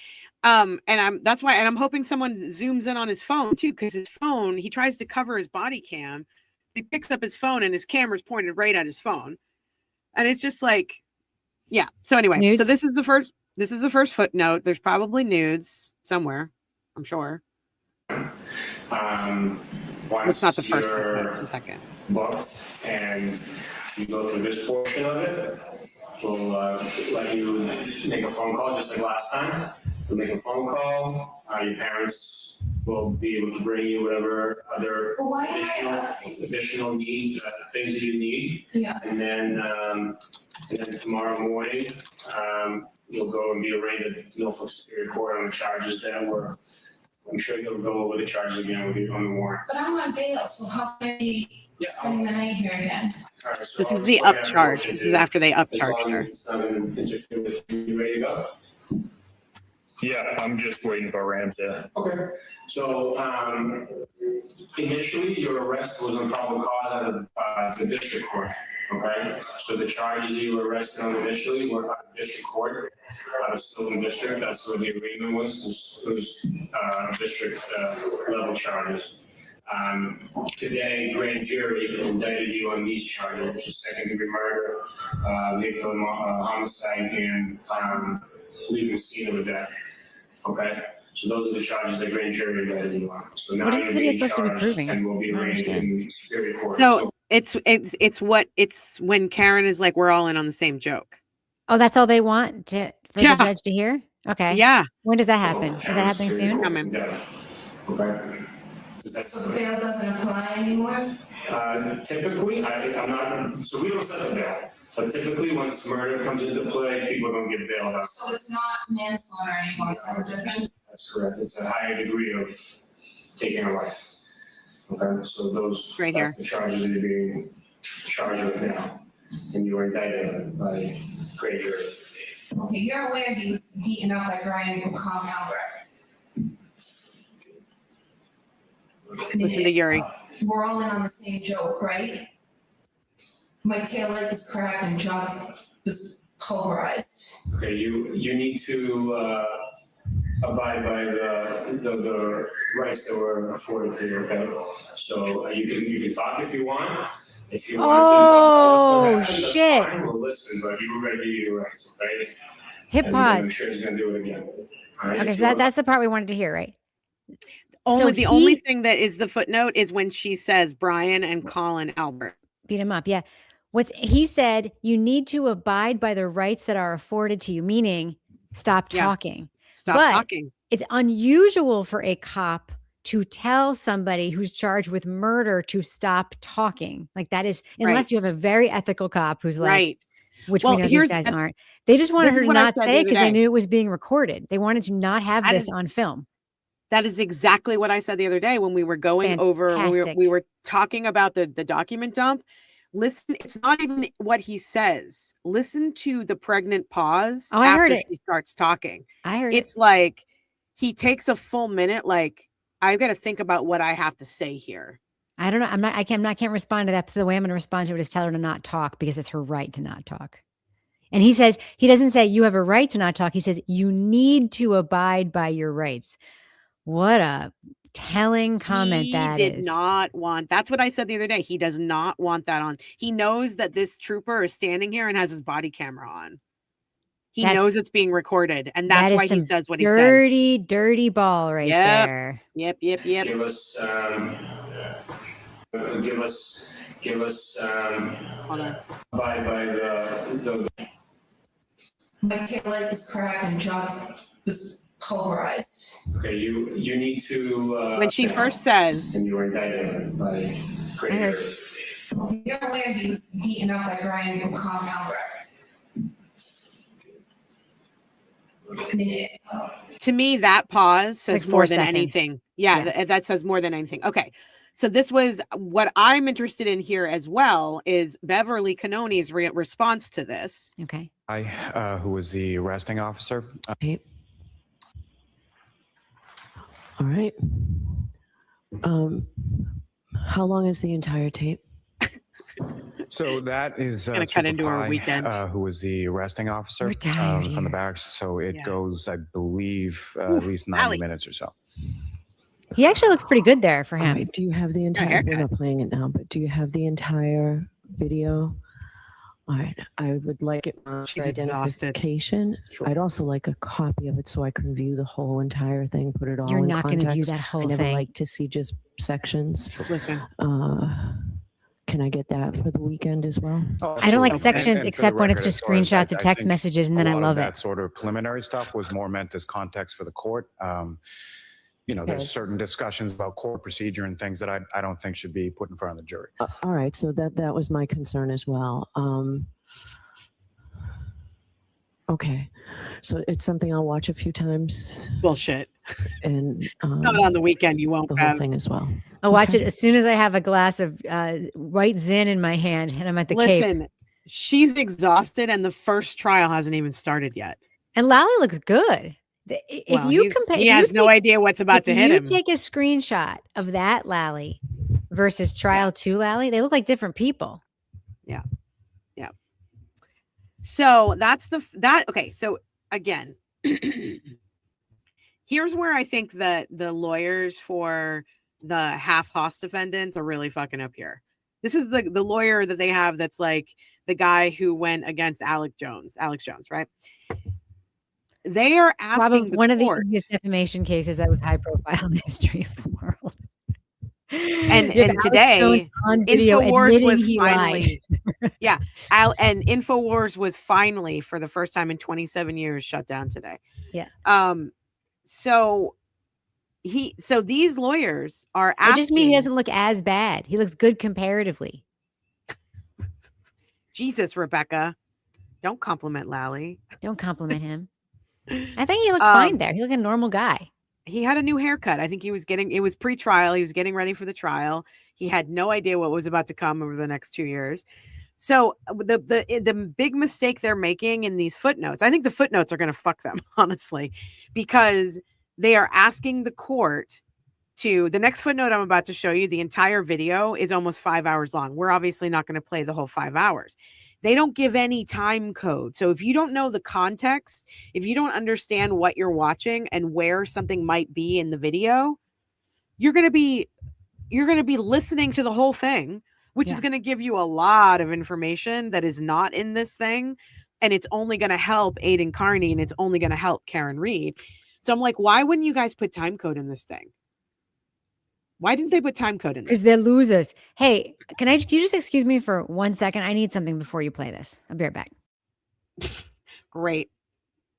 And I'm hoping someone zooms in on his phone too, because his phone, he tries to cover his body cam. He picks up his phone and his camera's pointed right at his phone. And it's just like, yeah. So anyway, Nudes? so this is the first footnote. There's probably nudes somewhere, I'm sure. It's not the first footnote, it's the second. Booked and you go through this portion of it. We'll let you make a phone call just like last time. We'll make a phone call. Your parents will be able to bring you whatever other additional need, things that you need. Yeah. And then tomorrow morning, you'll go and be arraigned at Norfolk Superior Court on the charges that were. I'm sure you'll go over the charges again with you on the warrant. But I'm on bail, so how can I be spending the night here again? All right, so This I'll is the just put up you on charge. motion This to- is after they up as charged long her. as it's not gonna interfere with you. You ready to go? Yeah, I'm just waiting for Ram to. Okay. So, initially, your arrest was on probable cause out of the district court, okay? So the charges that you were arrested on initially were out of district court, out of Stoughton District. That's where the arraignment was district level charges. Today, grand jury indicted you on these charges, which is second-degree murder, vehicular homicide, and leaving the scene of a death. Okay, so those are the charges that grand jury indicted you on. So now What is you're this video being supposed to be charged proving? and will be I don't arraigned understand. in Superior Court. So it's when Karen is like, we're all in on the same joke. Oh, that's all they want for Yeah. the judge to hear? Okay. Yeah. When does that happen? Is that happening soon? coming. Okay. That's So bail doesn't apply anymore? typically, I'm not, so we don't set the bail. So typically, once murder comes into play, people don't get bailed out. So it's not manslaughter anymore, is that the difference? That's correct. It's a higher degree of taking a life. Okay, so those, Right that's the charges that you're being charged with now. And you were indicted by grand jury. Okay, you're aware he was beaten up by Brian+Colin Albert? Listen to Yuri. We're all in on the same joke, right? My taillight is cracked and jaw is pulverized. Okay, you need to abide by the rights that were afforded to you, okay? So you can talk if you want. If you want to talk to us, shit. Fine, we'll listen, but you were ready to give you your rights, okay? Hit And pause. I'm sure he's gonna do it again. All right? Okay, so that's the part we wanted to hear, right? Only thing that is the footnote is when she says Brian+Colin Albert. Beat him up, yeah. He said, you need to abide by the rights that are afforded to you, meaning stop talking. Stop talking. It's unusual for a cop to tell somebody who's charged with murder to stop talking. Like that is, unless you have a very ethical cop who's like, which we know these guys aren't. They just wanted her to not say it because they knew it was being recorded. They wanted to not have this on film. That is exactly what I said the other day when we were going over, we were talking about the document dump. Listen, it's not even what he says. Listen to the pregnant pause after she starts talking. I heard it's like he takes a full minute, like, I've got to think about what I have to say here. I don't know. I can't respond to that. So the way I'm going to respond to it is tell her to not talk because it's her right to not talk. And he doesn't say you have a right to not talk. He says you need to abide by your rights. What a telling comment that is. He did not want, that's what I said the other day. He does not want that on. He knows that this trooper is standing here and has his body camera on. He knows it's being recorded, and that's why he says what he says. Dirty ball there. Yep. Give us Hold on. by the My taillight is cracked and jaw is pulverized. Okay, you need to when she first says, and you were indicted by greater. You're aware he was beaten up by Brian+Colin Albert. To me, that pause says like more than seconds. anything. Yeah. That says more than anything. Okay. So this was what I'm interested in here as well is Beverly Cannoni's response to this. Okay. Who was the arresting officer? All right. How long is the entire tape? So that is going to cut into our weekend. Who was the arresting officer from the barracks. So it goes, I believe, at least 90 Lally. minutes or so. He actually looks pretty good there for him. Right. Do you have the entire, we're not playing it now, but do you have the entire video? All right. I would like it for identification. Sure. I'd also like a copy of it so I can view the whole entire thing, put it all You're in not going to view context. that whole I never thing. like to see just sections. Listen. Can I get that for the weekend as well? I don't like sections And except when it's just screenshots of text think messages, and then I love that it. sort of preliminary stuff was more meant as context for the court. There's certain discussions about court procedure and things that I don't think should be put in front of the jury. All right. So that was my concern as well. Okay. So it's something I'll watch a few times. Bullshit. And not on the weekend. You won't the whole thing as well. I'll watch it as soon as I have a glass of white Zin in my hand and I'm at the Cape. Listen, she's exhausted and the first trial hasn't even started yet. And Lally looks good. If you compare, he has no idea what's about to hit him. If you take a screenshot of that Lally versus trial 2 Lally, they look like different people. Yeah. So that's okay. So again, here's where I think that the lawyers for the half Haas defendants are really fucking up here. This is the lawyer that they have that's like the guy who went against Alex Jones, right? They are asking probably one court, of the easiest defamation cases that was high profile in the history of the world. And today, on video InfoWars was he finally, and InfoWars was finally, for the first time in 27 years, shut down today. Yeah. So these lawyers are asking. It just means he doesn't look as bad. He looks good comparatively. Jesus, Rebecca, don't compliment Lally. Don't compliment him. I think he looked fine there. He looked like a normal guy. He had a new haircut. I think it was pre-trial. He was getting ready for the trial. He had no idea what was about to come over the next 2 years. So the big mistake they're making in these footnotes, I think the footnotes are going to fuck them, honestly, because they are asking the court to the next footnote I'm about to show you. The entire video is almost 5 hours long. We're obviously not going to play the whole 5 hours. They don't give any time code. So if you don't know the context, if you don't understand what you're watching and where something might be in the video, you're going to be listening to the whole thing, which is going to give you a lot of information that is not in this thing. And it's only going to help Aidan Kearney, and it's only going to help Karen Reed. So I'm like, why wouldn't you guys put time code in this thing? Why didn't they put time code in this? Because they're losers. Hey, can you just excuse me for 1 second? I need something before you play this. I'll be right back. Great.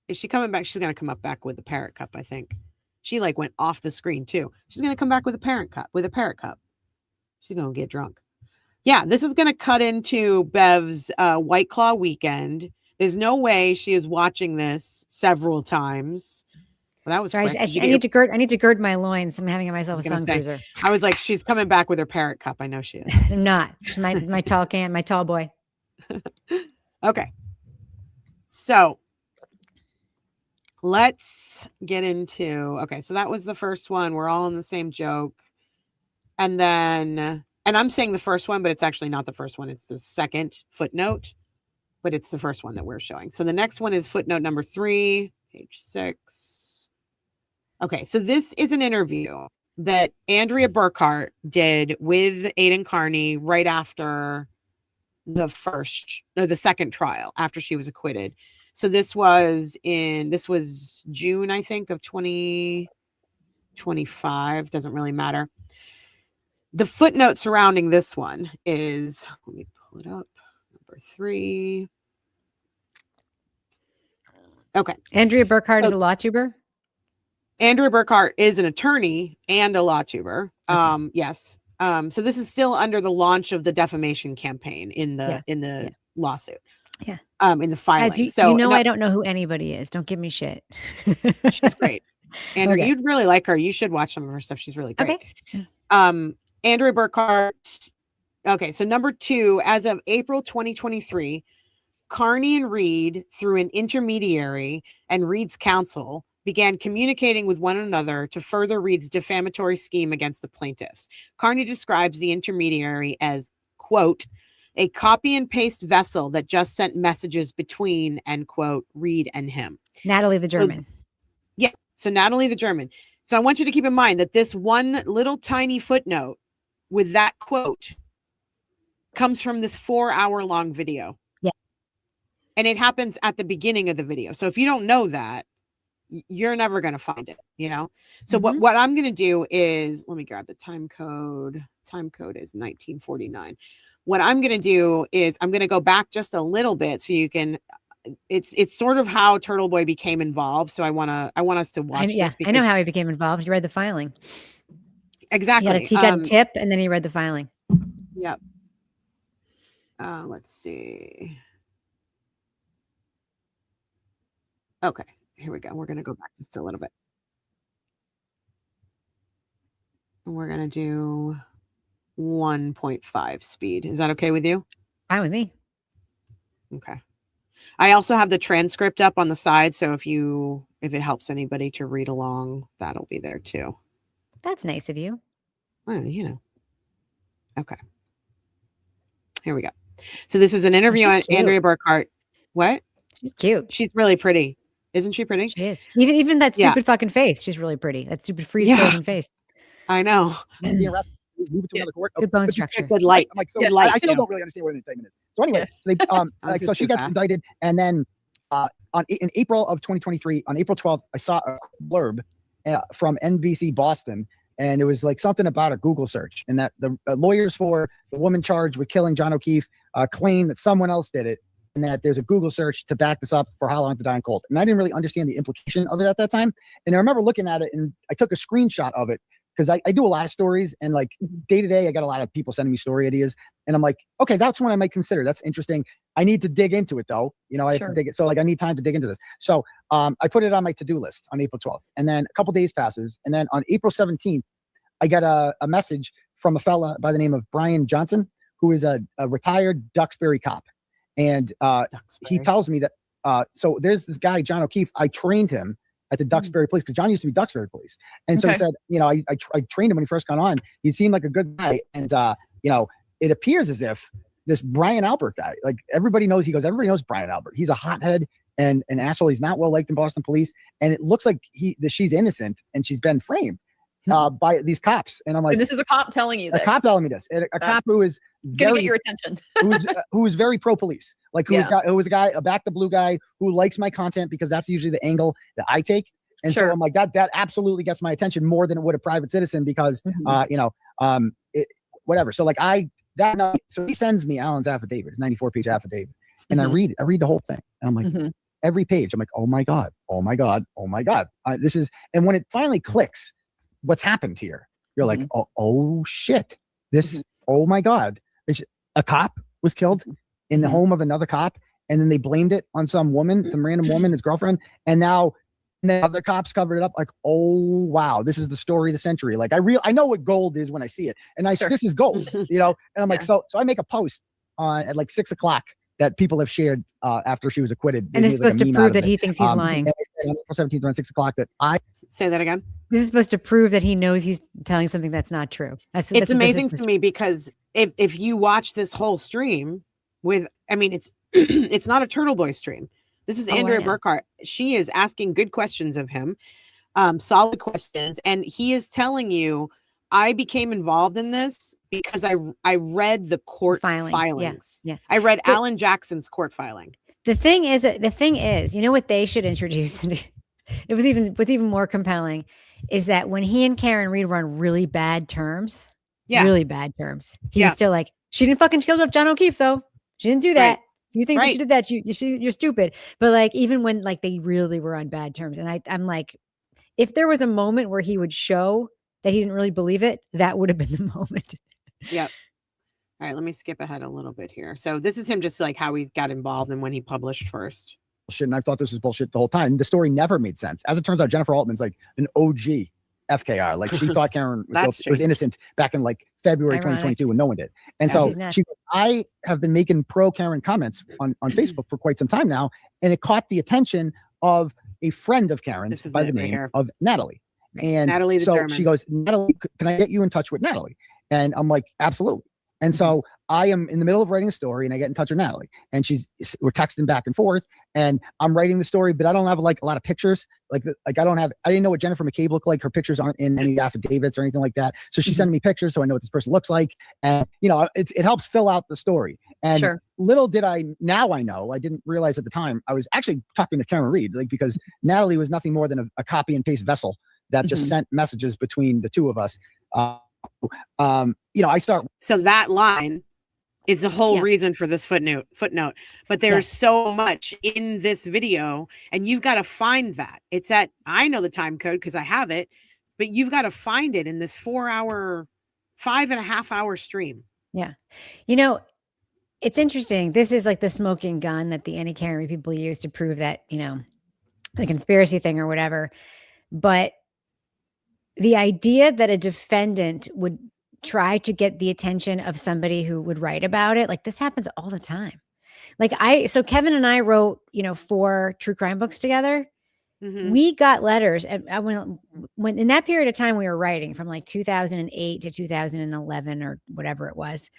Is she coming back? She's going to come up back with the parrot cup, I think. She like went off the screen too. She's going to come back with a parrot cup. She's going to get drunk. Yeah, this is going to cut into Bev's White Claw weekend. There's no way she is watching this several times. Well, that was sorry. I need to gird my loins. I'm having myself a sun cruiser. I was like, she's coming back with her parrot cup. I know she is. I'm not. She's my tall can, my tall boy. Okay. So let's get into, okay. So that was the first one. We're all in the same joke. And then, and I'm saying the first one, but it's actually not the first one. It's the second footnote, but it's the first one that we're showing. So the next one is footnote number 3, page 6. Okay, so this is an interview that Andrea Burkhart did with Aidan Kearney right after the second trial, after she was acquitted. So this was June, I think, of 2025. Doesn't really matter. The footnote surrounding this one is, let me pull it up, number 3. Okay. Andrea Burkhart is a law tuber? Andrea Burkhart is an attorney and a law tuber. Okay. Yes. So this is still under the launch of the defamation campaign in the lawsuit. Yeah. In the filing. I don't know who anybody is. Don't give me shit. She's great. Andrea, Okay. you'd really like her. You should watch some of her stuff. She's really great. Okay. Andrea Burkhart. Okay. So number 2, as of April 2023, Kearney and Reed, through an intermediary and Reed's counsel, began communicating with one another to further Reed's defamatory scheme against the plaintiffs. Kearney describes the intermediary as, quote, a copy and paste vessel that just sent messages between, end quote, Reed and him. Natalie the German. So Natalie the German. So I want you to keep in mind that this one little tiny footnote with that quote comes from this 4-hour-long video. Yeah. And it happens at the beginning of the video. So if you don't know that, you're never going to find it, So what I'm going to do is, let me grab the time code. Time code is 1949. What I'm going to do is I'm going to go back just a little bit so you can, it's sort of how Turtleboy became involved. So I want us to watch this. I know how he became involved. He read the filing. Exactly. He got a tip and then he read the filing. Yep. Let's see. Okay. Here we go. We're going to go back just a little bit. And we're going to do 1.5 speed. Is that okay with you? Fine with me. Okay. I also have the transcript up on the side. So if it helps anybody to read along, that'll be there too. That's nice of you. Well, Okay. Here we go. So this is an interview on Andrea Burkhart. What? She's cute. She's really pretty. Isn't she pretty? She is. Even that stupid fucking face. She's really pretty. That stupid freeze-frozen face. I know. The arrest, move it to another court. Good bone structure. Good light. I'm like, so good light. I still don't really understand what the indictment is. So anyway, so she gets indicted, and then in April of 2023, on April 12th, I saw a blurb from NBC Boston, and it was like something about a Google search, and that the lawyers for the woman charged with killing John O'Keefe claim that someone else did it, and that there's a Google search to back this up for how long to die in cold. And I didn't really understand the implication of it at that time. And I remember looking at it, and I took a screenshot of it because I do a lot of stories, and like day to day, I got a lot of people sending me story ideas, and I'm like, okay, that's one I might consider. That's interesting. I need to dig into it though. I have to dig it. So like, I need time to dig into this. So I put it on my to-do list on April 12th, and then a couple days passes, and then on April 17th, I got a message from a fella by the name of Brian Johnson, who is a retired Duxbury cop. And he tells me that, so there's this guy, John O'Keefe. I trained him at the Duxbury Police, because John used to be Duxbury Police. And so he said, you know, I trained him when he first got on. He seemed like a good guy. And, you know, it appears as if this Brian Albert guy, like everybody knows, everybody knows Brian Albert. He's a hothead and an asshole. He's not well liked in Boston police. And it looks like that she's innocent and she's been framed by these cops. And I'm like, and this is a cop telling you this. A cop telling me this. A cop who is gonna get your attention. who is very pro-police. Like who was a back the blue guy who likes my content because that's usually the angle that I take. And so I'm like, that absolutely gets my attention more than it would a private citizen because, you know, whatever. So like so he sends me Alan's affidavit, his 94-page affidavit. And I read the whole thing. And I'm like, every page, I'm like, oh my God. This is, and when it finally clicks, what's happened here? You're like, oh shit. Oh my God. A cop was killed in the home of another cop. And then they blamed it on some random woman, his girlfriend. And now the other cops covered it up. Like, oh wow, this is the story of the century. Like I know what gold is when I see it. And this is gold, you know? And I'm like, so I make a post at like 6 o'clock that people have shared after she was acquitted. And it's supposed to prove that he thinks he's lying. On April 17th around 6 o'clock that say that again. This is supposed to prove that he knows he's telling something that's not true. That's amazing to me because if you watch this whole stream it's it's not a Turtleboy stream. This is Andrea Burkhart. She is asking good questions of him, solid questions, and he is telling you, I became involved in this because I read the court filings. Yeah. I read Alan Jackson's court filing. The thing is, you know what they should introduce? What's even more compelling is that when he and Karen Reed were on really bad terms, he was still like, she didn't fucking kill up John O'Keefe though. She didn't do that. Right. You think she did that? You're stupid. But like, even when like they really were on bad terms, and I'm like, if there was a moment where he would show that he didn't really believe it, that would have been the moment. Yep. All right, let me skip ahead a little bit here. So this is him just like how he got involved and when he published first. Bullshit, and I thought this was bullshit the whole time. The story never made sense. As it turns out, Jennifer Altman's like an OG FKR. Like she thought Karen was innocent back in like February 2022 when no one did. And so I have been making pro Karen comments on Facebook for quite some time now, and it caught the attention of a friend of Karen's by the name of Natalie. And Natalie so she goes, Natalie, can I get you in touch with Natalie? And I'm like, absolutely. And so I am in the middle of writing a story and I get in touch with Natalie and we're texting back and forth and I'm writing the story, but I don't have like a lot of pictures. I didn't know what Jennifer McCabe looked like. Her pictures aren't in any affidavits or anything like that. So she sent me pictures so I know what this person looks like. And, you know, it helps fill out the story. And little did I know, I didn't realize at the time, I was actually talking to Karen Reed, like, because Natalie was nothing more than a copy and paste vessel that just sent messages between the two of us. You know, so that line is the whole reason for this footnote, but there's so much in this video and you've got to find that. I know the time code because I have it, but you've got to find it in this 5.5 hour stream. Yeah. You know, it's interesting. This is like the smoking gun that the anti-Karen Reed people use to prove that, you know, the conspiracy thing or whatever. But the idea that a defendant would try to get the attention of somebody who would write about it, like this happens all the time. So Kevin and I wrote, you know, 4 true crime books together. We got letters when in that period of time we were writing from like 2008 to 2011 or whatever it was.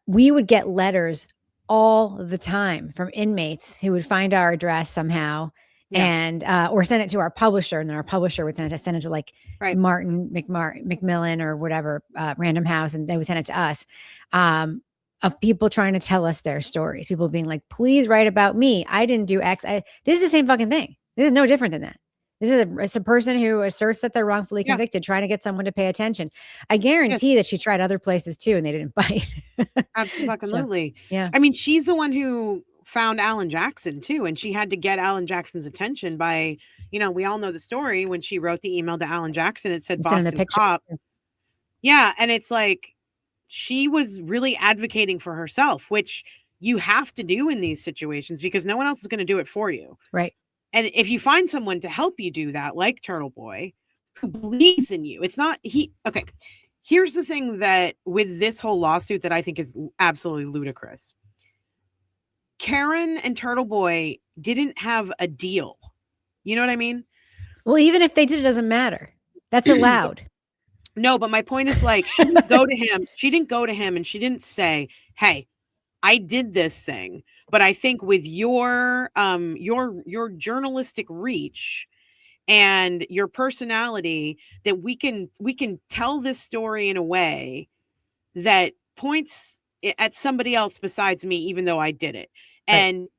We would get letters all the time from inmates who would find our address somehow. And or send it to our publisher, and then our publisher would send it to like Martin McMillan or whatever Random House, and they would send it to us. Of people trying to tell us their stories, people being like, "Please write about me. I didn't do X." This is the same fucking thing. This is no different than that. It's a person who asserts that they're wrongfully convicted, trying to get someone to pay attention. I guarantee that she tried other places too, and they didn't bite. Absolutely. Yeah. I mean, she's the one who found Alan Jackson too, and she had to get Alan Jackson's attention by, you know, we all know the story when she wrote the email to Alan Jackson. It said Boston cop. Yeah, and it's like she was really advocating for herself, which you have to do in these situations because no one else is going to do it for you. Right. And if you find someone to help you do that, like Turtleboy, who believes in you, okay. Here's the thing that with this whole lawsuit that I think is absolutely ludicrous. Karen and Turtleboy didn't have a deal. You know what I mean? Well, even if they did, it doesn't matter. That's allowed. No, but my point is like, she didn't go to him. She didn't go to him and she didn't say, hey, I did this thing. But I think with your journalistic reach and your personality, that we can tell this story in a way that points at somebody else besides me, even though I did it. Right. And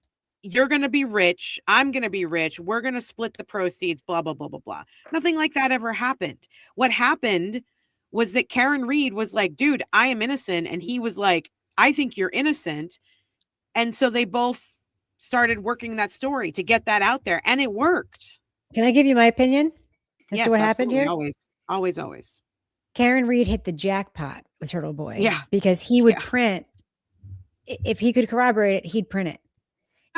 you're going to be rich. I'm going to be rich. We're going to split the proceeds, blah, blah, blah, blah, blah. Nothing like that ever happened. What happened was that Karen Reed was like, dude, I am innocent. And he was like, I think you're innocent. And so they both started working that story to get that out there. And it worked. Can I give you my opinion as to what happened here? Always. Karen Reed hit the jackpot with Turtleboy. Yeah. Because he would print, if he could corroborate it, he'd print it.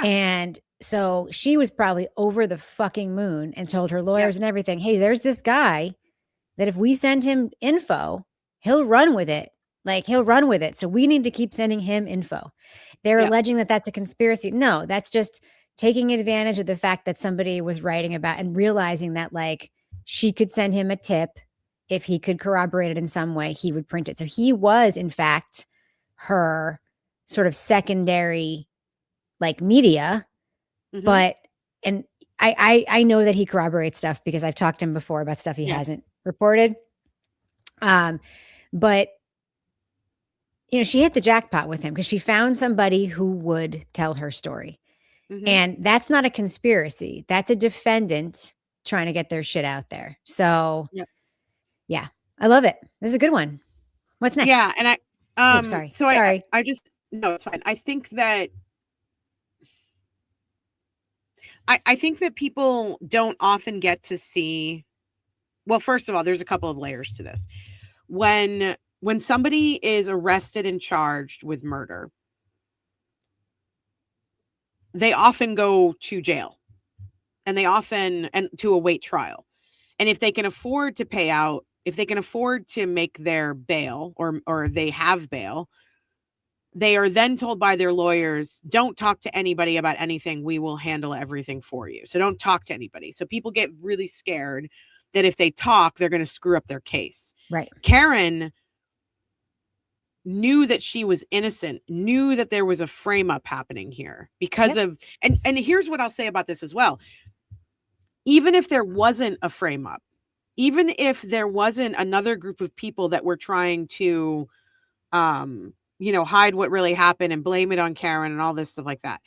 And so she was probably over the fucking moon and told her lawyers and everything, hey, there's this guy that if we send him info, he'll run with it. Like he'll run with it. So we need to keep sending him info. They're alleging that that's a conspiracy. No, that's just taking advantage of the fact that somebody was writing about and realizing that like she could send him a tip. If he could corroborate it in some way, he would print it. So he was, in fact, her sort of secondary like media. But, and I know that he corroborates stuff because I've talked to him before about stuff he hasn't reported. But, you know, she hit the jackpot with him because she found somebody who would tell her story. And that's not a conspiracy. That's a defendant trying to get their shit out there. So yeah, I love it. This is a good one. What's next? Yeah. And sorry. So sorry. I just, no, it's fine. I think that people don't often get to see, well, first of all, there's a couple of layers to this. When somebody is arrested and charged with murder, they often go to jail and to await trial. And if they can afford to pay out, if they can afford to make their bail or they have bail, they are then told by their lawyers, don't talk to anybody about anything. We will handle everything for you. So don't talk to anybody. So people get really scared that if they talk, they're going to screw up their case. Right. Karen knew that she was innocent, knew that there was a frame up happening here because of, and here's what I'll say about this as well. Even if there wasn't a frame up, even if there wasn't another group of people that were trying to, hide what really happened and blame it on Karen and all this stuff like that.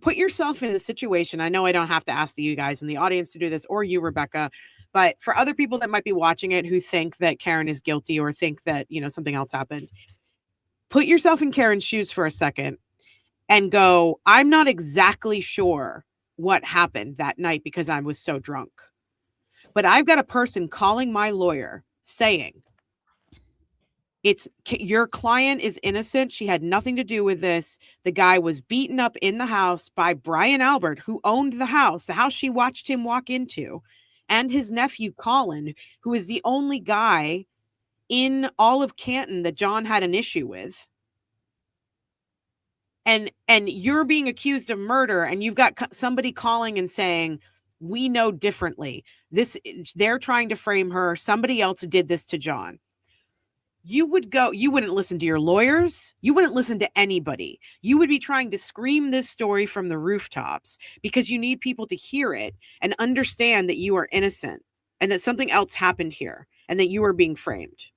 Put yourself in the situation. I know I don't have to ask you guys in the audience to do this or you, Rebecca, but for other people that might be watching it who think that Karen is guilty or think that, something else happened, put yourself in Karen's shoes for a second and go, I'm not exactly sure what happened that night because I was so drunk. But I've got a person calling my lawyer saying, your client is innocent. She had nothing to do with this. The guy was beaten up in the house by Brian Albert, who owned the house she watched him walk into, and his nephew, Colin, who is the only guy in all of Canton that John had an issue with. And you're being accused of murder and you've got somebody calling and saying, we know differently. They're trying to frame her. Somebody else did this to John. You wouldn't listen to your lawyers. You wouldn't listen to anybody. You would be trying to scream this story from the rooftops because you need people to hear it and understand that you are innocent and that something else happened here and that you are being framed.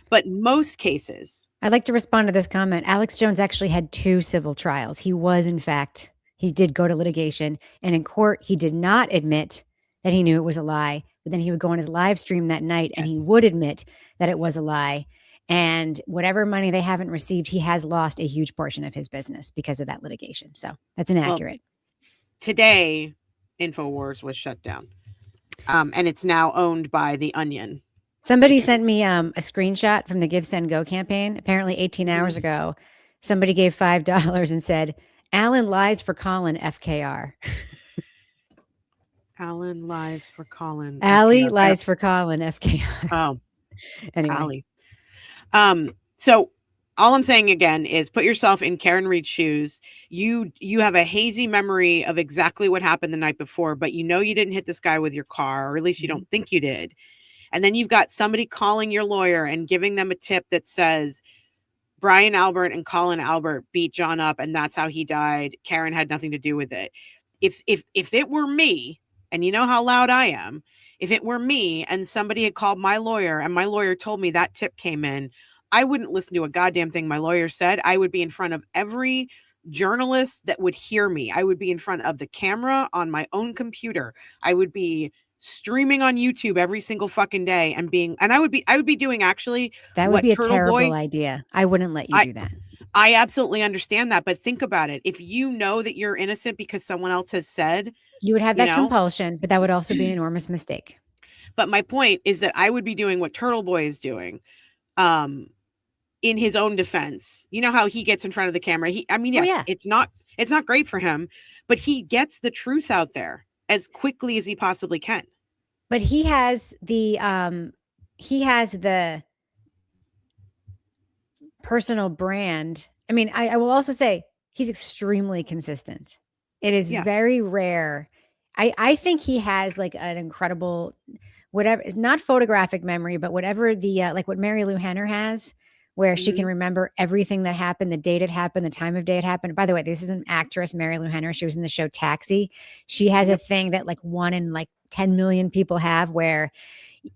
But most cases. I'd like to respond to this comment. Alex Jones actually had 2 civil trials. He did go to litigation, and in court, he did not admit that he knew it was a lie, but then he would go on his live stream that night and he would admit that it was a lie. And whatever money they haven't received, he has lost a huge portion of his business because of that litigation. So that's inaccurate. Well, today, InfoWars was shut down. And it's now owned by The Onion. Somebody sent me a screenshot from the Give, Send, Go campaign. Apparently 18 hours ago, somebody gave $5 and said, Alan lies for Colin FKR. Alan lies for Colin. Allie lies for Colin FKR. Oh, anyway. Allie. So all I'm saying again is put yourself in Karen Reed's shoes. You have a hazy memory of exactly what happened the night before, but you know you didn't hit this guy with your car, or at least you don't think you did. And then you've got somebody calling your lawyer and giving them a tip that says Brian Albert and Colin Albert beat John up and that's how he died. Karen had nothing to do with it. If it were me, and you know how loud I am, if it were me and somebody had called my lawyer and my lawyer told me that tip came in, I wouldn't listen to a goddamn thing my lawyer said. I would be in front of every journalist that would hear me. I would be in front of the camera on my own computer. I would be streaming on YouTube every single fucking day and I would be doing actually that would be a terrible idea. I wouldn't let you do that. I absolutely understand that, but think about it. If you know that you're innocent because someone else has said, you would have that compulsion, but that would also be an enormous mistake. But my point is that I would be doing what Turtleboy is doing, in his own defense. You know how he gets in front of the camera. It's not great for him, but he gets the truth out there as quickly as he possibly can. But he has the personal brand. I mean, I will also say he's extremely consistent. It is very rare. I think he has like an incredible, whatever, not photographic memory, but whatever the, like what Mary Lou Henner has, where she can remember everything that happened, the date it happened, the time of day it happened. By the way, this is an actress, Mary Lou Henner. She was in the show Taxi. She has a thing that like 1 in like 10 million people have, where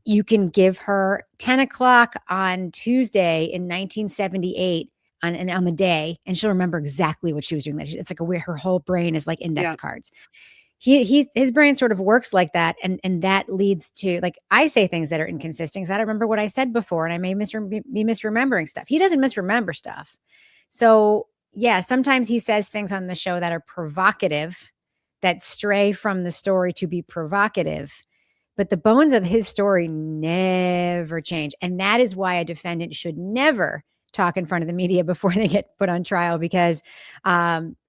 you can give her 10 o'clock on Tuesday in 1978 on the day, and she'll remember exactly what she was doing. It's like her whole brain is like index cards. His brain sort of works like that, and that leads to, like, I say things that are inconsistent because I don't remember what I said before, and I may be misremembering stuff. He doesn't misremember stuff. So yeah, sometimes he says things on the show that are provocative, that stray from the story to be provocative, but the bones of his story never change. And that is why a defendant should never talk in front of the media before they get put on trial, because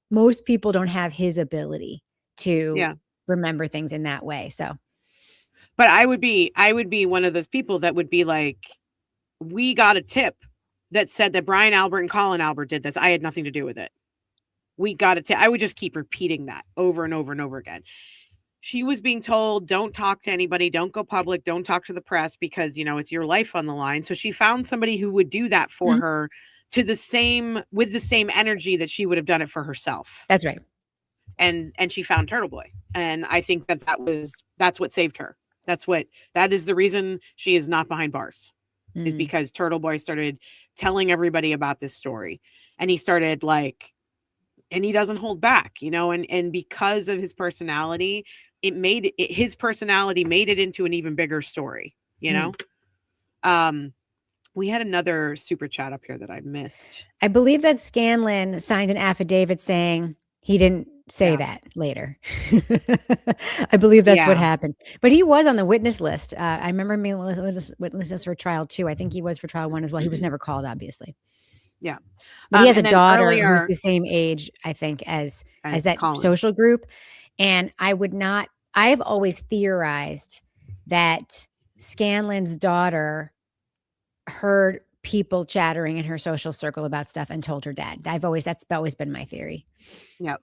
most people don't have his ability to remember things in that way. So, but I would be one of those people that would be like, we got a tip that said that Brian Albert and Colin Albert did this. I had nothing to do with it. We got a tip. I would just keep repeating that over and over and over again. She was being told, don't talk to anybody, don't go public, don't talk to the press, because, it's your life on the line. So she found somebody who would do that for her with the same energy that she would have done it for herself. That's right. And she found Turtleboy. And I think that's what saved her. That is the reason she is not behind bars, is because Turtleboy started telling everybody about this story. And he started and he doesn't hold back, and because of his personality, his personality made it into an even bigger story, We had another super chat up here that I missed. I believe that Scanlon signed an affidavit saying he didn't say that later. I believe that's what happened. But he was on the witness list. I remember him being witness list for trial 2. I think he was for trial 1 as well. He was never called, obviously. Yeah. But he has a daughter who's the same age, I think, as that Colin. Social group. And I've always theorized that Scanlon's daughter heard people chattering in her social circle about stuff and told her dad. That's always been my theory. Yep.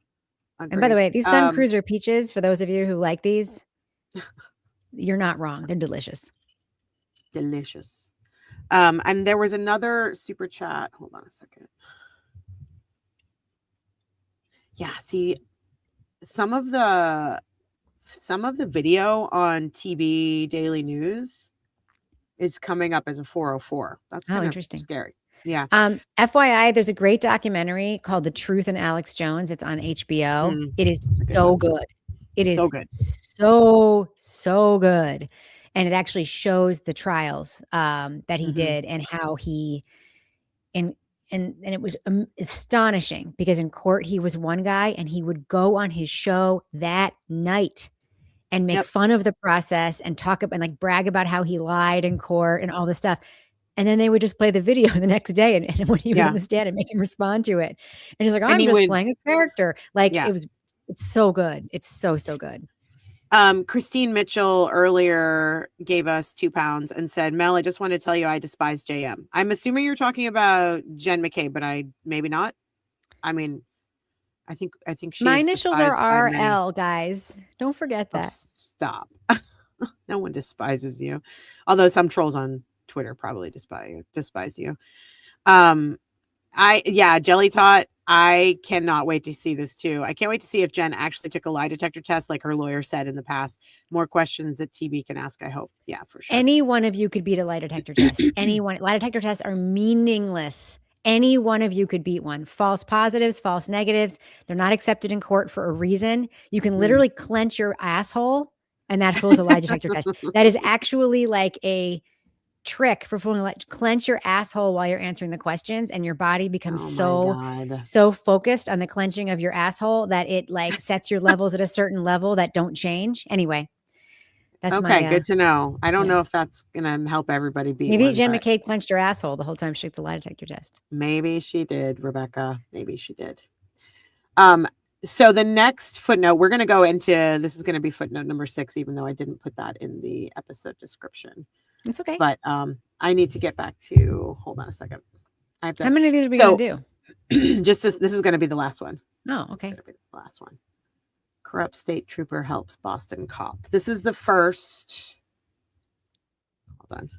Agreed. And by the way, these Sun Cruiser peaches, for those of you who like these, you're not wrong. They're delicious. Delicious. And there was another super chat. Hold on a second. Yeah, see, some of the video on TB Daily News is coming up as a 404. That's kind of interesting. Scary. Yeah. FYI, there's a great documentary called The Truth and Alex Jones. It's on HBO. It is so good. It is so good. So good. And it actually shows the trials that he did and how he and it was astonishing, because in court he was one guy and he would go on his show that night and make fun of the process and talk about and like brag about how he lied in court and all this stuff. And then they would just play the video the next day and when he was on the stand and make him respond to it. And he's like, I'm just playing a character. Like it's so good. It's so good. Christine Mitchell earlier gave us £2 and said, Mel, I just want to tell you I despise JM. I'm assuming you're talking about Jen McCabe, but maybe not. I mean, I think she. My initials are RL, guys. Don't forget that. Stop. No one despises you. Although some trolls on Twitter probably despise you. Jelly Tot, I cannot wait to see this too. I can't wait to see if Jen actually took a lie detector test like her lawyer said in the past. More questions that TB can ask, I hope. Yeah, for sure. Any one of you could beat a lie detector test. Anyone. Lie detector tests are meaningless. Any one of you could beat one. False positives, false negatives. They're not accepted in court for a reason. You can literally clench your asshole and that fools a lie detector test. That is actually like a trick for fooling. Clench your asshole while you're answering the questions, and your body becomes so focused on the clenching of your asshole that it like sets your levels at a certain level that don't change. Anyway, that's okay. Good to know. I don't know if that's gonna help everybody beat. Maybe Jen McCabe clenched her asshole the whole time she took the lie detector test. Maybe she did, Rebecca. Maybe she did. So the next footnote we're gonna go into. This is gonna be footnote number 6, even though I didn't put that in the episode description. It's okay. But I need to get back to. Hold on a second. I have to. How many of these are we gonna do? This is going to be the last one. Oh, okay. It's going to be the last one. Corrupt state trooper helps Boston cop. This is the first. Hold on.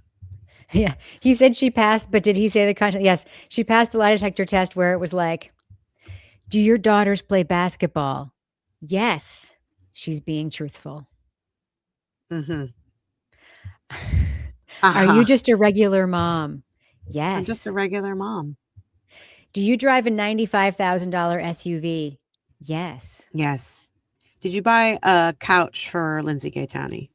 Yeah, he said she passed, but did he say the content? Yes, she passed the lie detector test where it was like, "Do your daughters play basketball?" Yes, she's being truthful. Mm-hmm. Are you just a regular mom? Yes. I'm just a regular mom. Do you drive a $95,000 SUV? Yes. Yes. Did you buy a couch for Lindsay Gaetani?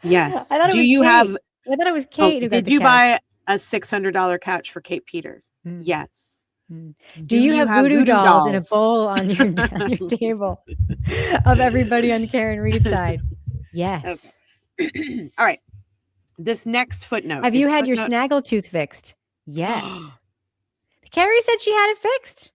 Yes. I thought it was Kate. I thought it was Kate. Did you buy a $600 couch for Kate Peters? Yes. Do you have voodoo dolls in a bowl on your table of everybody on Karen Reed's side? Yes. Okay. All right. This next footnote. Have you had your snaggletooth fixed? Yes. Carrie said she had it fixed.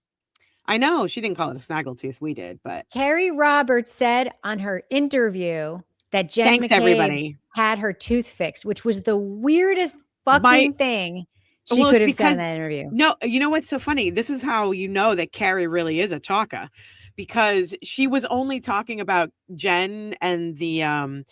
I know. She didn't call it a snaggletooth. We did, but Carrie Roberts said on her interview that Jen McCabe had her tooth fixed, which was the weirdest fucking thing she could have said in that interview. No, you know what's so funny? This is how you know that Carrie really is a chalka, because she was only talking about Jen and the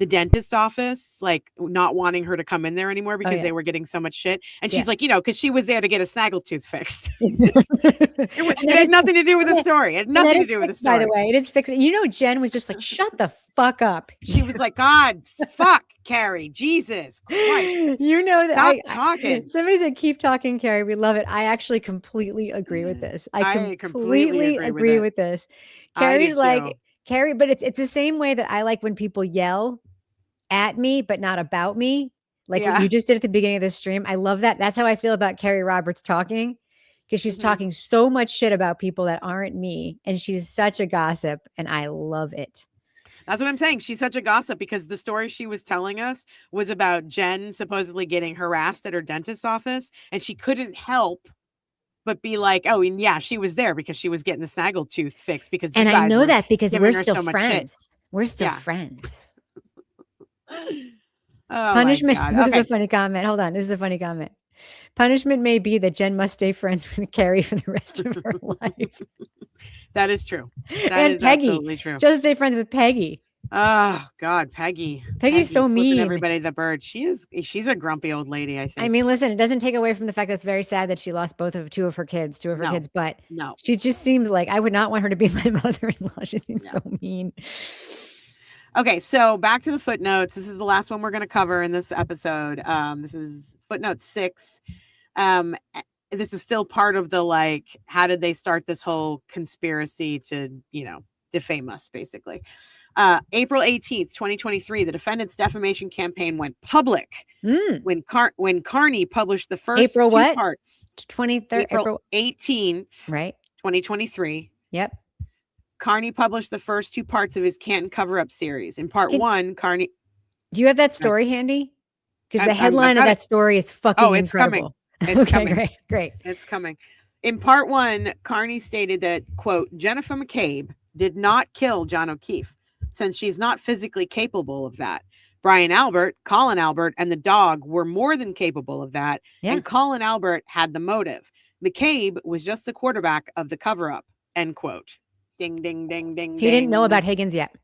dentist office, like not wanting her to come in there anymore because they were getting so much shit. And she's like, because she was there to get a snaggletooth fixed. It has nothing to do with the story. It had nothing to do with the story. By the way, it is fixed. Jen was just like, shut the fuck up. She was like, God, fuck, Carrie. Jesus Christ. Stop talking. Somebody said, keep talking, Carrie. We love it. I actually completely agree with this. I completely agree with this. Carrie's like, Carrie, but it's the same way that I like when people yell at me, but not about me. Like what you just did at the beginning of the stream. I love that. That's how I feel about Carrie Roberts talking, because she's talking so much shit about people that aren't me. And she's such a gossip, and I love it. That's what I'm saying. She's such a gossip because the story she was telling us was about Jen supposedly getting harassed at her dentist's office, and she couldn't help but be like, oh, and yeah, she was there because she was getting the snaggletooth fixed because and I know that because we're still friends. We're still friends. Punishment. This is a funny comment. Hold on. This is a funny comment. Punishment may be that Jen must stay friends with Carrie for the rest of her life. That is true. That is Peggy. Absolutely true. Just stay friends with Peggy. Oh God, Peggy. Peggy's so mean. Everybody the bird. She's a grumpy old lady, I think. I mean, listen, it doesn't take away from the fact that it's very sad that she lost two of her kids, but she just seems like I would not want her to be my mother-in-law. She seems so mean. Okay, so back to the footnotes. This is the last one we're going to cover in this episode. This is footnote 6. This is still part of the how did they start this whole conspiracy to, defame us, basically. April 18th, 2023, the defendant's defamation campaign went public when Kearney published the first April two parts. 23rd, April 18th, right? 2023. Yep. Kearney published the first 2 parts of his Canton cover-up series. In part 1, Kearney. Do you have that story handy? Because the headline of that story is fucking incredible. Coming. It's coming. Great. It's coming. In part 1, Kearney stated that, quote, Jennifer McCabe, did not kill John O'Keefe, since she's not physically capable of that. Brian Albert, Colin Albert, and the dog were more than capable of that, and Colin Albert had the motive. McCabe was just the quarterback of the cover-up, end quote. Ding, ding, ding, ding, He didn't know about Higgins yet.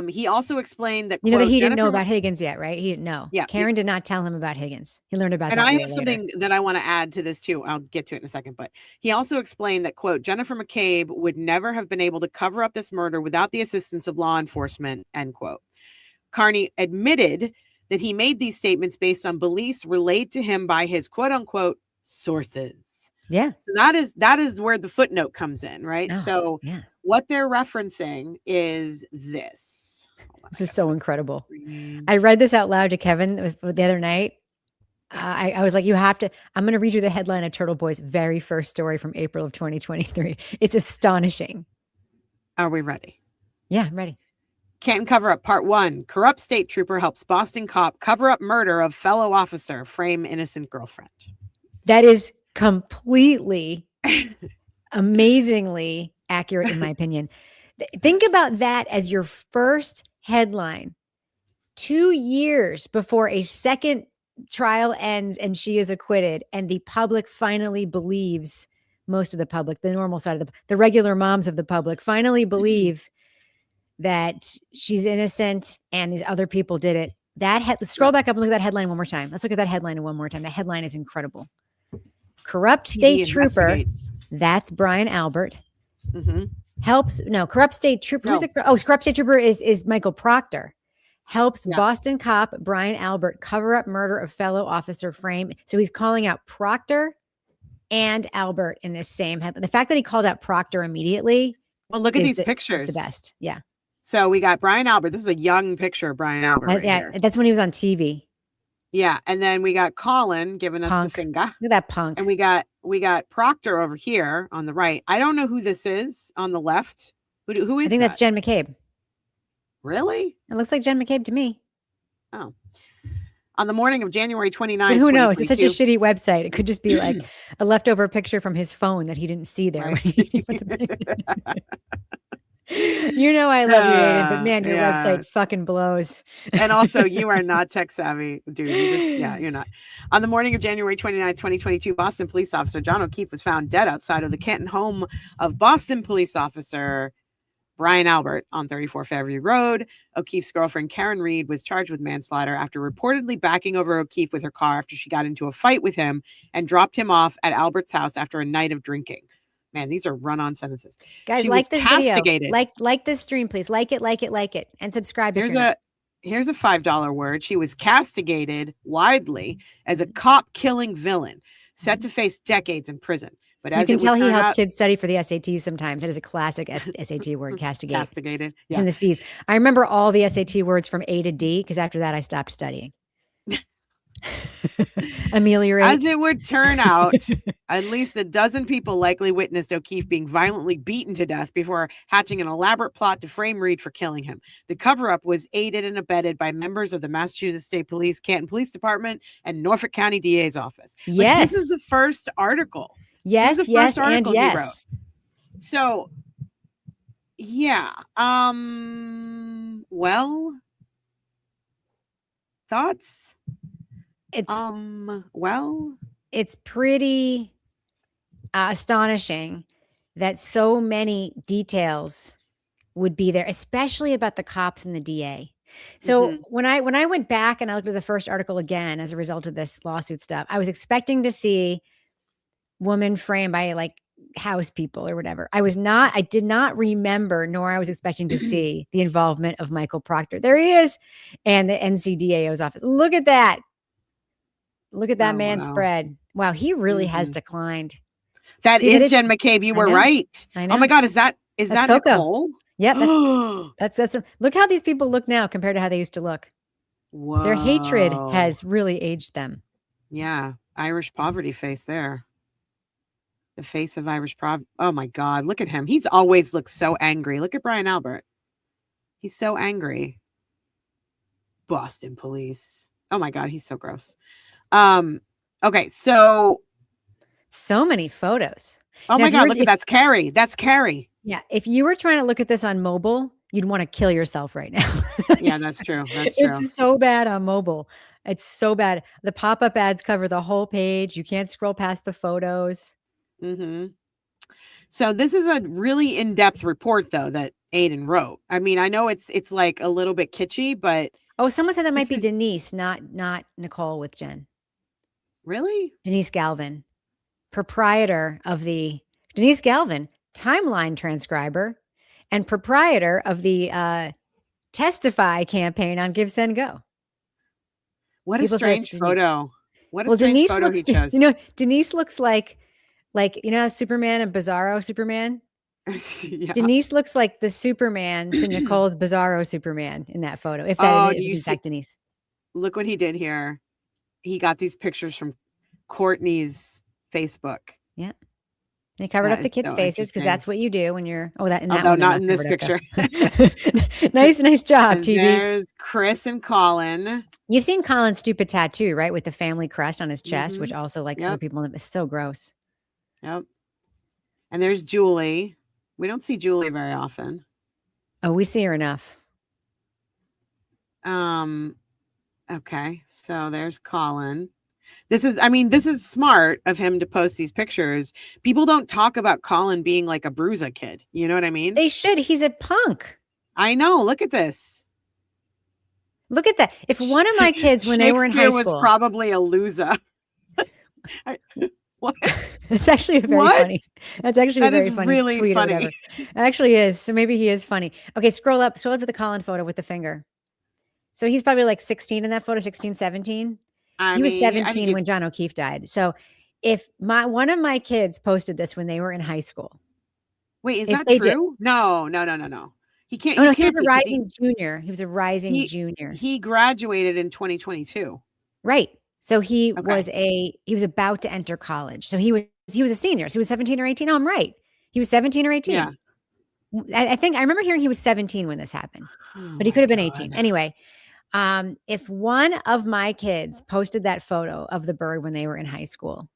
He also explained that, you know, quote, that he Jennifer didn't know about Higgins yet, right? He didn't know. Yeah. Karen did not tell him about Higgins. He learned about and that I year have later. something that I want to add to this too. I'll get to it in a second. But he also explained that, quote, Jennifer McCabe would never have been able to cover up this murder without the assistance of law enforcement, end quote. Kearney admitted that he made these statements based on beliefs relayed to him by his quote unquote sources. Yeah. So that is where the footnote comes in, right? So what they're referencing is this. This is so incredible. I read this out loud to Kevin the other night. I was like, you have to, I'm going to read you the headline of Turtleboy's very first story from April of 2023. It's astonishing. Are we ready? Yeah, I'm ready. Canton cover up part 1. Corrupt state trooper helps Boston cop cover up murder of fellow officer, frame innocent girlfriend. That is completely, amazingly accurate in my opinion. Think about that as your first headline 2 years before a second trial ends and she is acquitted and the public finally believes, most of the public, the normal side of the regular moms of the public finally believe that she's innocent and these other people did it. Scroll back up and look at that headline one more time. Let's look at that headline one more time. That headline is incredible. Corrupt state trooper. That's Brian Albert. Corrupt state trooper. Corrupt state trooper is Michael Proctor. Helps Boston cop Brian Albert cover up murder of fellow officer, frame. So he's calling out Proctor and Albert in this same headline. The fact that he called out Proctor immediately. Well, look at these pictures. The best. Yeah. So we got Brian Albert. This is a young picture of Brian Albert. Right here. That's when he was on TV. Yeah. And then we got Colin giving us the finger. Look at that punk. And we got Proctor over here on the right. I don't know who this is on the left. Who is I think that's Jen McCabe. Really? It looks like Jen McCabe to me. Oh. On the morning of January 29th. But who knows? It's such a shitty website. It could just be like a leftover picture from his phone that he didn't see there. Right. You know I love you, Aidan, but man, your website fucking blows. And also, you are not tech savvy, dude. You're not. On the morning of January 29, 2022, Boston police officer John O'Keefe was found dead outside of the Canton home of Boston police officer Brian Albert on 34 Fairview Road. O'Keefe's girlfriend, Karen Reed, was charged with manslaughter after reportedly backing over O'Keefe with her car after she got into a fight with him and dropped him off at Albert's house after a night of drinking. Man, these are run-on sentences. Guys, she like this castigated. Video. Like this stream, please. Like it, and subscribe. Here's a $5 word. She was castigated widely as a cop-killing villain, set to face decades in prison. But as you can tell, he helped kids study for the SATs sometimes. That is a classic SAT word, castigate. Castigated. Yeah. It's in the C's. I remember all the SAT words from A to D because after that I stopped studying. Ameliorate. As it would turn out, at least a dozen people likely witnessed O'Keefe being violently beaten to death before hatching an elaborate plot to frame Reed for killing him. The cover-up was aided and abetted by members of the Massachusetts State Police, Canton Police Department, and Norfolk County DA's office. Yes. This is the first article. Yes, this is the first article and yes. he wrote. So, yeah. Well, thoughts? It's pretty astonishing that so many details would be there, especially about the cops and the DA. So when I went back and I looked at the first article again as a result of this lawsuit stuff, I was expecting to see woman framed by like house people or whatever. I did not remember, nor I was expecting to see the involvement of Michael Proctor. There he is. And the NCDAO's office. Look at that. Look at that man spread. Wow, he really has declined. That is Jen McCabe. You were right. I know. Oh my God, is that Nicole? Yep. That's look how these people look now compared to how they used to look. Whoa. Their hatred has really aged them. Yeah. Irish poverty face there. The face of Irish poverty. Oh my God. Look at him. He's always looked so angry. Look at Brian Albert. He's so angry. Boston police. Oh my God. He's so gross. Okay. So many photos. Oh my God. Look at that's Carrie. That's Carrie. Yeah. If you were trying to look at this on mobile, you'd want to kill yourself right now. Yeah, that's true. That's true. It's so bad on mobile. It's so bad. The pop-up ads cover the whole page. You can't scroll past the photos. Mm-hmm. So this is a really in-depth report, though, that Aidan wrote. I mean, I know it's like a little bit kitschy, but someone said that might be Denise, not Nicole with Jen. Really? Denise Galvin, proprietor of the Denise Galvin timeline transcriber and proprietor of the Testify campaign on Give, Send, Go. What a strange photo. What a strange Denise photo he chose. Denise looks like Superman and Bizarro Superman. Yeah. Denise looks like the Superman to Nicole's Bizarro Superman in that photo. If that is in fact Denise. Look what he did here. He got these pictures from Courtney's Facebook. Yeah. And he covered up the kids' faces because that's what you do when you're not in this picture. Nice job, and TV. There's Chris and Colin. You've seen Colin's stupid tattoo, right? With the family crest on his chest, which also other people is so gross. Yep. And there's Julie. We don't see Julie very often. Oh, we see her enough. Okay. So there's Colin. This is smart of him to post these pictures. People don't talk about Colin being like a bruiser kid. You know what I mean? They should. He's a punk. I know. Look at this. Look at that. If one of my kids, when they were in high school, was probably a loser. What? It's actually very funny. That's actually a very funny really tweet funny. Or whatever. It actually is. So maybe he is funny. Okay, scroll up to the Colin photo with the finger. So he's probably like 16 in that photo, 16, 17. He was 17 when John O'Keefe died. So if one of my kids posted this when they were in high school. Wait, is that true? No. He can't. He was a rising junior. He was a rising junior. He graduated in 2022. Right. So he was about to enter college. So he was a senior. So he was 17 or 18. Oh, I'm right. He was 17 or 18. Yeah. I remember hearing he was 17 when this happened, but he could have been 18. Anyway, if one of my kids posted that photo of the bird when they were in high school,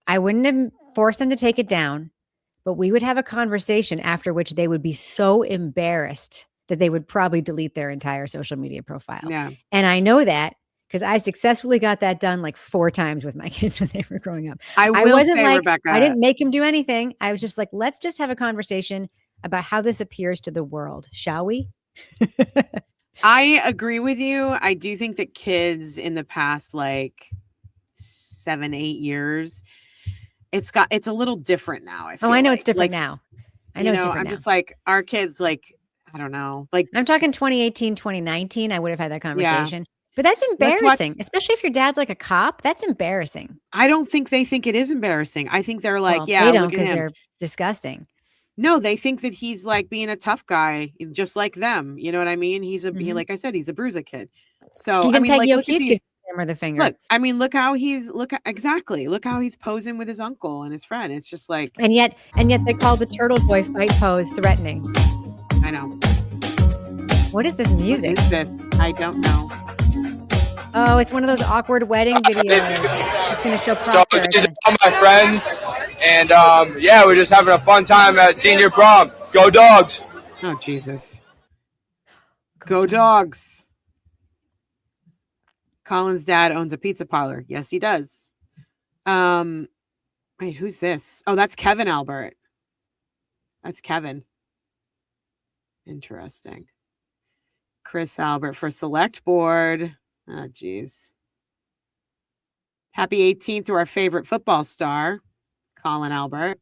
I wouldn't have forced them to take it down, but we would have a conversation after which they would be so embarrassed that they would probably delete their entire social media profile. Yeah. And I know that because I successfully got that done like 4 times with my kids when they were growing up. I wasn't say, Rebecca, I didn't make him do anything. I was just like, let's just have a conversation about how this appears to the world, shall we? I agree with you. I do think that kids in the past like 7-8 years, it's a little different now. I know it's different now. I know it's different now. Just like our kids, like, I don't know. Like I'm talking 2018, 2019. I would have had that conversation. Yeah. But that's embarrassing, especially if your dad's like a cop. That's embarrassing. I don't think they think it is embarrassing. I think they're like, they don't because they're disgusting. No, they think that he's like being a tough guy, just like them. You know what I mean? He's like I said, he's a bruiser kid. So even like, look at these. The finger. Look, look how he's posing with his uncle and his friend. It's just like, and yet they call the Turtleboy fight pose threatening. I know. What is this music? What is this? I don't know. Oh, it's one of those awkward wedding videos. It's going to show Proctor. So these are all my friends, and we're just having a fun time at senior prom. Go Dogs! Oh Jesus! Go Dogs! Colin's dad owns a pizza parlor. Yes, he does. Wait, who's this? Oh, that's Kevin Albert. That's Kevin. Interesting. Chris Albert for select board. Oh, geez. Happy 18th to our favorite football star, Colin Albert.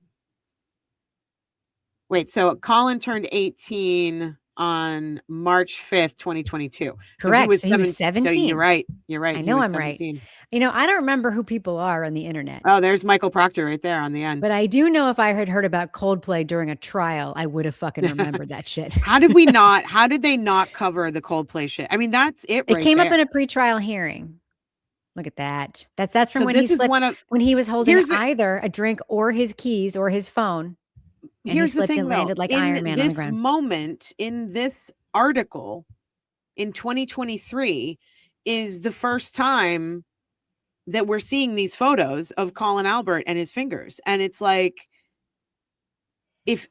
Wait, so Colin turned 18 on March 5th, 2022. Correct. So he was 17. So you're right. I know I'm right. I don't remember who people are on the internet. Oh, there's Michael Proctor right there on the end. But I do know if I had heard about Coldplay during a trial, I would have fucking remembered that shit. How did they not cover the Coldplay shit? I mean, that's it. It came up in a pretrial hearing. Look at that. That's from when he slipped, when he was holding either a drink or his keys or his phone. And here's the thing, and landed like Iron Man on the ground. Moment in this article in 2023 is the first time that we're seeing these photos of Colin Albert and his fingers. And it's like,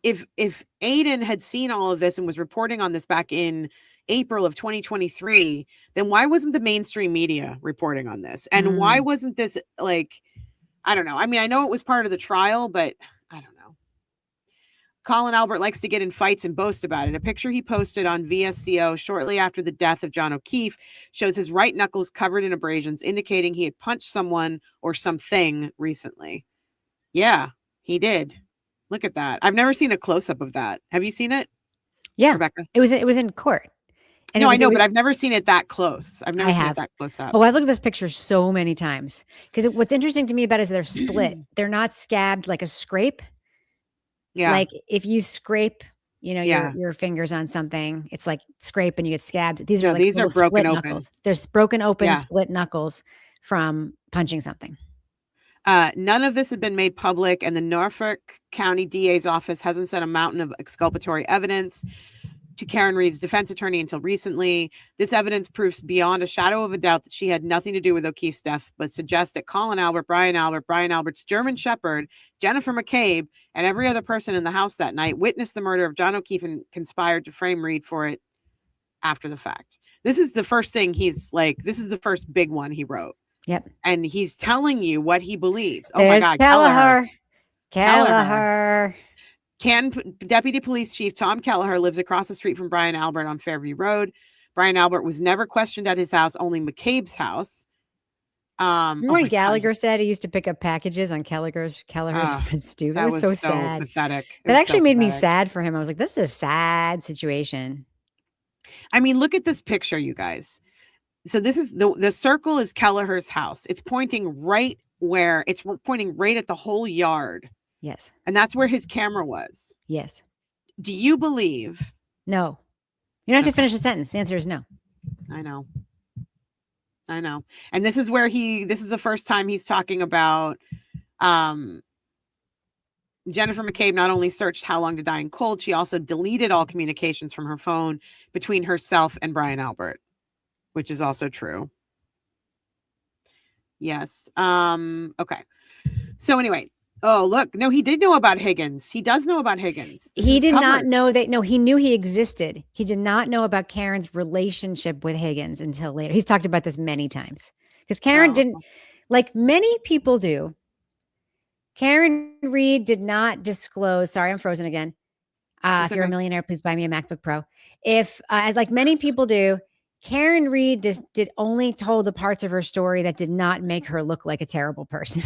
if Aidan had seen all of this and was reporting on this back in April of 2023, then why wasn't the mainstream media reporting on this? And why wasn't this like, I don't know. I mean, I know it was part of the trial, but I don't know. Colin Albert likes to get in fights and boast about it. A picture he posted on VSCO shortly after the death of John O'Keefe shows his right knuckles covered in abrasions, indicating he had punched someone or something recently. Yeah, he did. Look at that. I've never seen a close-up of that. Have you seen it? Yeah, Rebecca? It was in court. And no, I know, but I've never seen it that close. I've never seen it that close up. Oh, I've looked at this picture so many times because what's interesting to me about it is they're split. They're not scabbed like a scrape. Yeah. Like if you scrape, your fingers on something, it's like scrape and you get scabs. These are broken open. Knuckles. There's broken open, split knuckles from punching something. None of this had been made public, and the Norfolk County DA's office hasn't sent a mountain of exculpatory evidence to Karen Reed's defense attorney until recently. This evidence proves beyond a shadow of a doubt that she had nothing to do with O'Keefe's death, but suggests that Colin Albert, Brian Albert's German Shepherd, Jennifer McCabe, and every other person in the house that night witnessed the murder of John O'Keefe and conspired to frame Reed for it after the fact. This is the first thing this is the first big one he wrote. Yep. And he's telling you what he believes. There's oh my God. Kelleher. Deputy Police Chief Tom Kelleher lives across the street from Brian Albert on Fairview Road. Brian Albert was never questioned at his house, only McCabe's house. Remember when Gallagher said he used to pick up packages on Kelleher's stoop? That was so sad. Pathetic. That actually made me sad for him. I was like, this is a sad situation. I mean, look at this picture, you guys. So this is the circle is Kelleher's house. It's pointing right at the whole yard. Yes. And that's where his camera was. Yes. Do you believe? No. You don't have to finish a sentence. The answer is no. I know. And this is this is the first time he's talking about Jennifer McCabe not only searched how long to die in cold, she also deleted all communications from her phone between herself and Brian Albert, which is also true. Yes. Okay. So anyway, oh, look. No, he did know about Higgins. He does know about Higgins. He did not know that. No, he knew he existed. He did not know about Karen's relationship with Higgins until later. He's talked about this many times because Karen didn't, like many people do. Karen Reed did not disclose. Sorry, I'm frozen again. If you're a millionaire, please buy me a MacBook Pro. If, as like many people do, Karen Reed did only told the parts of her story that did not make her look like a terrible person.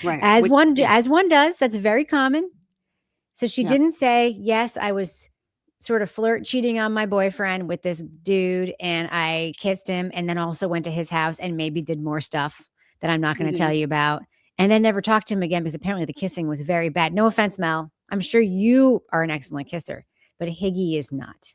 Right. As one does. That's very common. So she didn't say, yes, I was sort of cheating on my boyfriend with this dude and I kissed him and then also went to his house and maybe did more stuff that I'm not going to tell you about. And then never talked to him again because apparently the kissing was very bad. No offense, Mel. I'm sure you are an excellent kisser, but Higgy is not.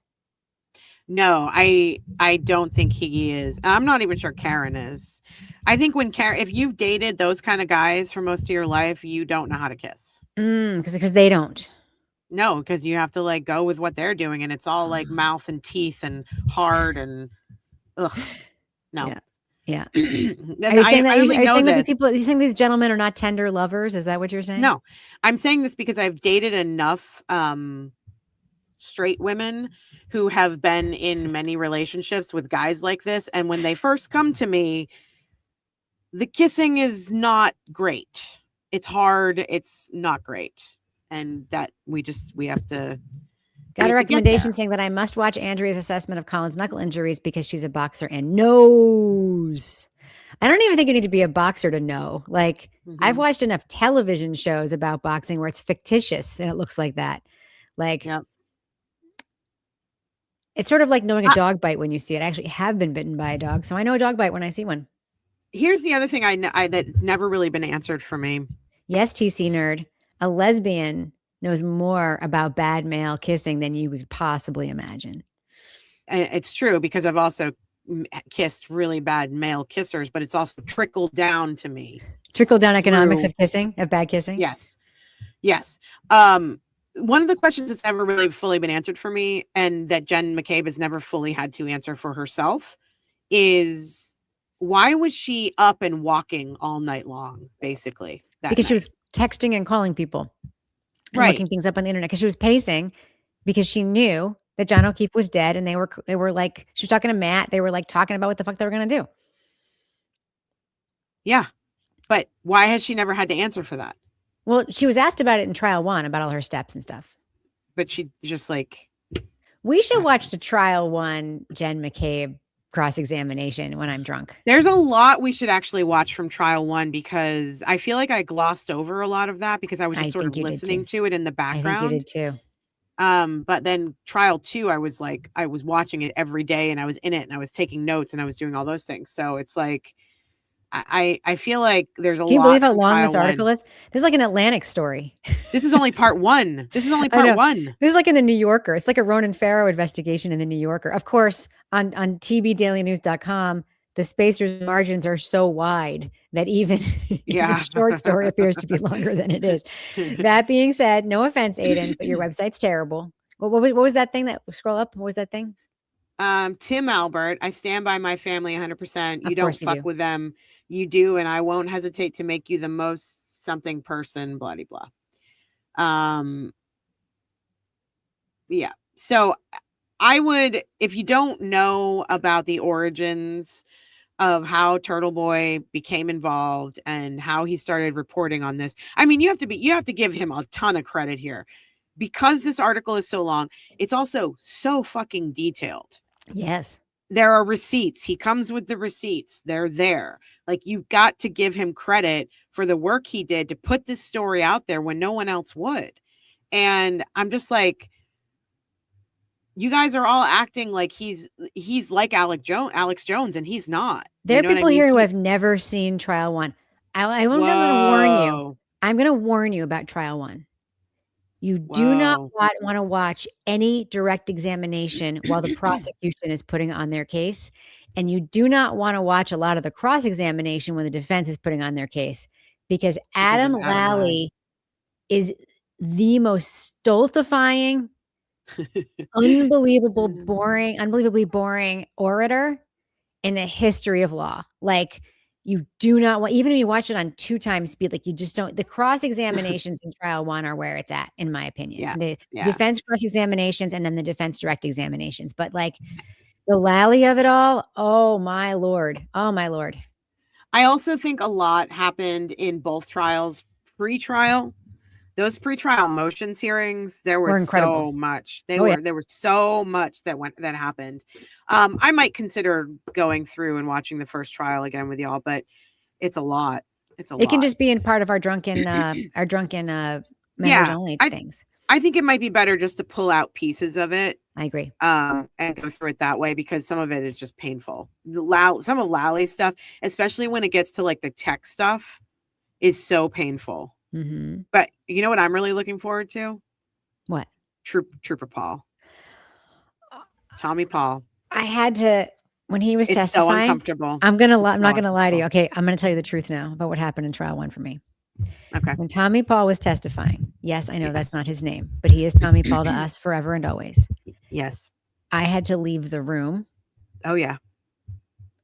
No, I don't think Higgy is. I'm not even sure Karen is. I think if you've dated those kind of guys for most of your life, you don't know how to kiss. Because they don't. No, because you have to like go with what they're doing, and it's all like mouth and teeth and hard and ugh. No. Yeah. Are you saying these gentlemen are not tender lovers? Is that what you're saying? No, I'm saying this because I've dated enough straight women who have been in many relationships with guys like this. And when they first come to me, the kissing is not great. It's hard. It's not great. And that we have to. Got a recommendation saying that I must watch Andrea's assessment of Colin's knuckle injuries because she's a boxer and knows. I don't even think you need to be a boxer to know. Like I've watched enough television shows about boxing where it's fictitious and it looks like that. Like it's sort of like knowing a dog bite when you see it. I actually have been bitten by a dog, so I know a dog bite when I see one. Here's the other thing I know that's never really been answered for me. Yes, TC nerd, a lesbian knows more about bad male kissing than you could possibly imagine. And it's true because I've also kissed really bad male kissers, but it's also trickled down to me. Trickle down economics of kissing, of bad kissing? Yes. One of the questions that's never really fully been answered for me and that Jen McCabe has never fully had to answer for herself is why was she up and walking all night long, basically? Because she was texting and calling people. and looking things up on the internet because she was pacing because she knew that John O'Keefe was dead, and they were like, she was talking to Matt. They were like talking about what the fuck they were going to do. Yeah. But why has she never had to answer for that? Well, she was asked about it in trial 1 about all her steps and stuff. But she just like. We should watch the trial 1 Jen McCabe cross-examination when I'm drunk. There's a lot we should actually watch from trial 1 because I feel like I glossed over a lot of that because I was just sort of listening to it in the background. I think you did too. But then trial 2, I was watching it every day and I was in it and I was taking notes and I was doing all those things. So it's like, I feel like there's a lot. Can you believe how long this article is? This is like an Atlantic story. This is only part 1. This is only part 1. This is like in the New Yorker. It's like a Ronan Farrow investigation in the New Yorker. Of course, on tbdailynews.com, the spacers margins are so wide that even the short story appears to be longer than it is. That being said, no offense, Aidan, but your website's terrible. What was that thing that scroll up? What was that thing? Tim Albert, I stand by my family 100%. You don't fuck with them. You do, and I won't hesitate to make you the most something person, blah, blah, blah. Yeah. So I would, if you don't know about the origins of how Turtleboy became involved and how he started reporting on this, I mean, you have to give him a ton of credit here because this article is so long. It's also so fucking detailed. Yes. There are receipts. He comes with the receipts. They're there. Like, you've got to give him credit for the work he did to put this story out there when no one else would. And I'm just like, you guys are all acting like he's like Alex Jones, and he's not. There are people here who have never seen trial 1. I'm going to warn you. I'm going to warn you about trial 1. You do not want to watch any direct examination while the prosecution is putting on their case. And you do not want to watch a lot of the cross-examination when the defense is putting on their case, because Adam Lally is the most stultifying, unbelievably boring orator in the history of law. Like, you do not want, even if you watch it on 2 times speed, like, you just don't, the cross-examinations in trial 1 are where it's at, in my opinion. The defense cross-examinations and then the defense direct examinations. But like the Lally of it all, oh my Lord. Oh my Lord. I also think a lot happened in both trials pre-trial. Those pre-trial motions hearings, there was so much. There was so much that happened. I might consider going through and watching the first trial again with y'all, but it's a lot. It can just be in part of our drunken members only things. I think it might be better just to pull out pieces of it. I agree. And go through it that way, because some of it is just painful. Some of Lally's stuff, especially when it gets to like the tech stuff, is so painful. Mm-hmm. But you know what I'm really looking forward to? What? Trooper Paul. Tommy Paul. I had to, when he was testifying. So uncomfortable. I'm not gonna lie to you. Okay, I'm gonna tell you the truth now about what happened in trial 1 for me. Okay. When Tommy Paul was testifying, yes, I know that's not his name, but he is Tommy Paul to us forever and always. Yes. I had to leave the room. Oh yeah.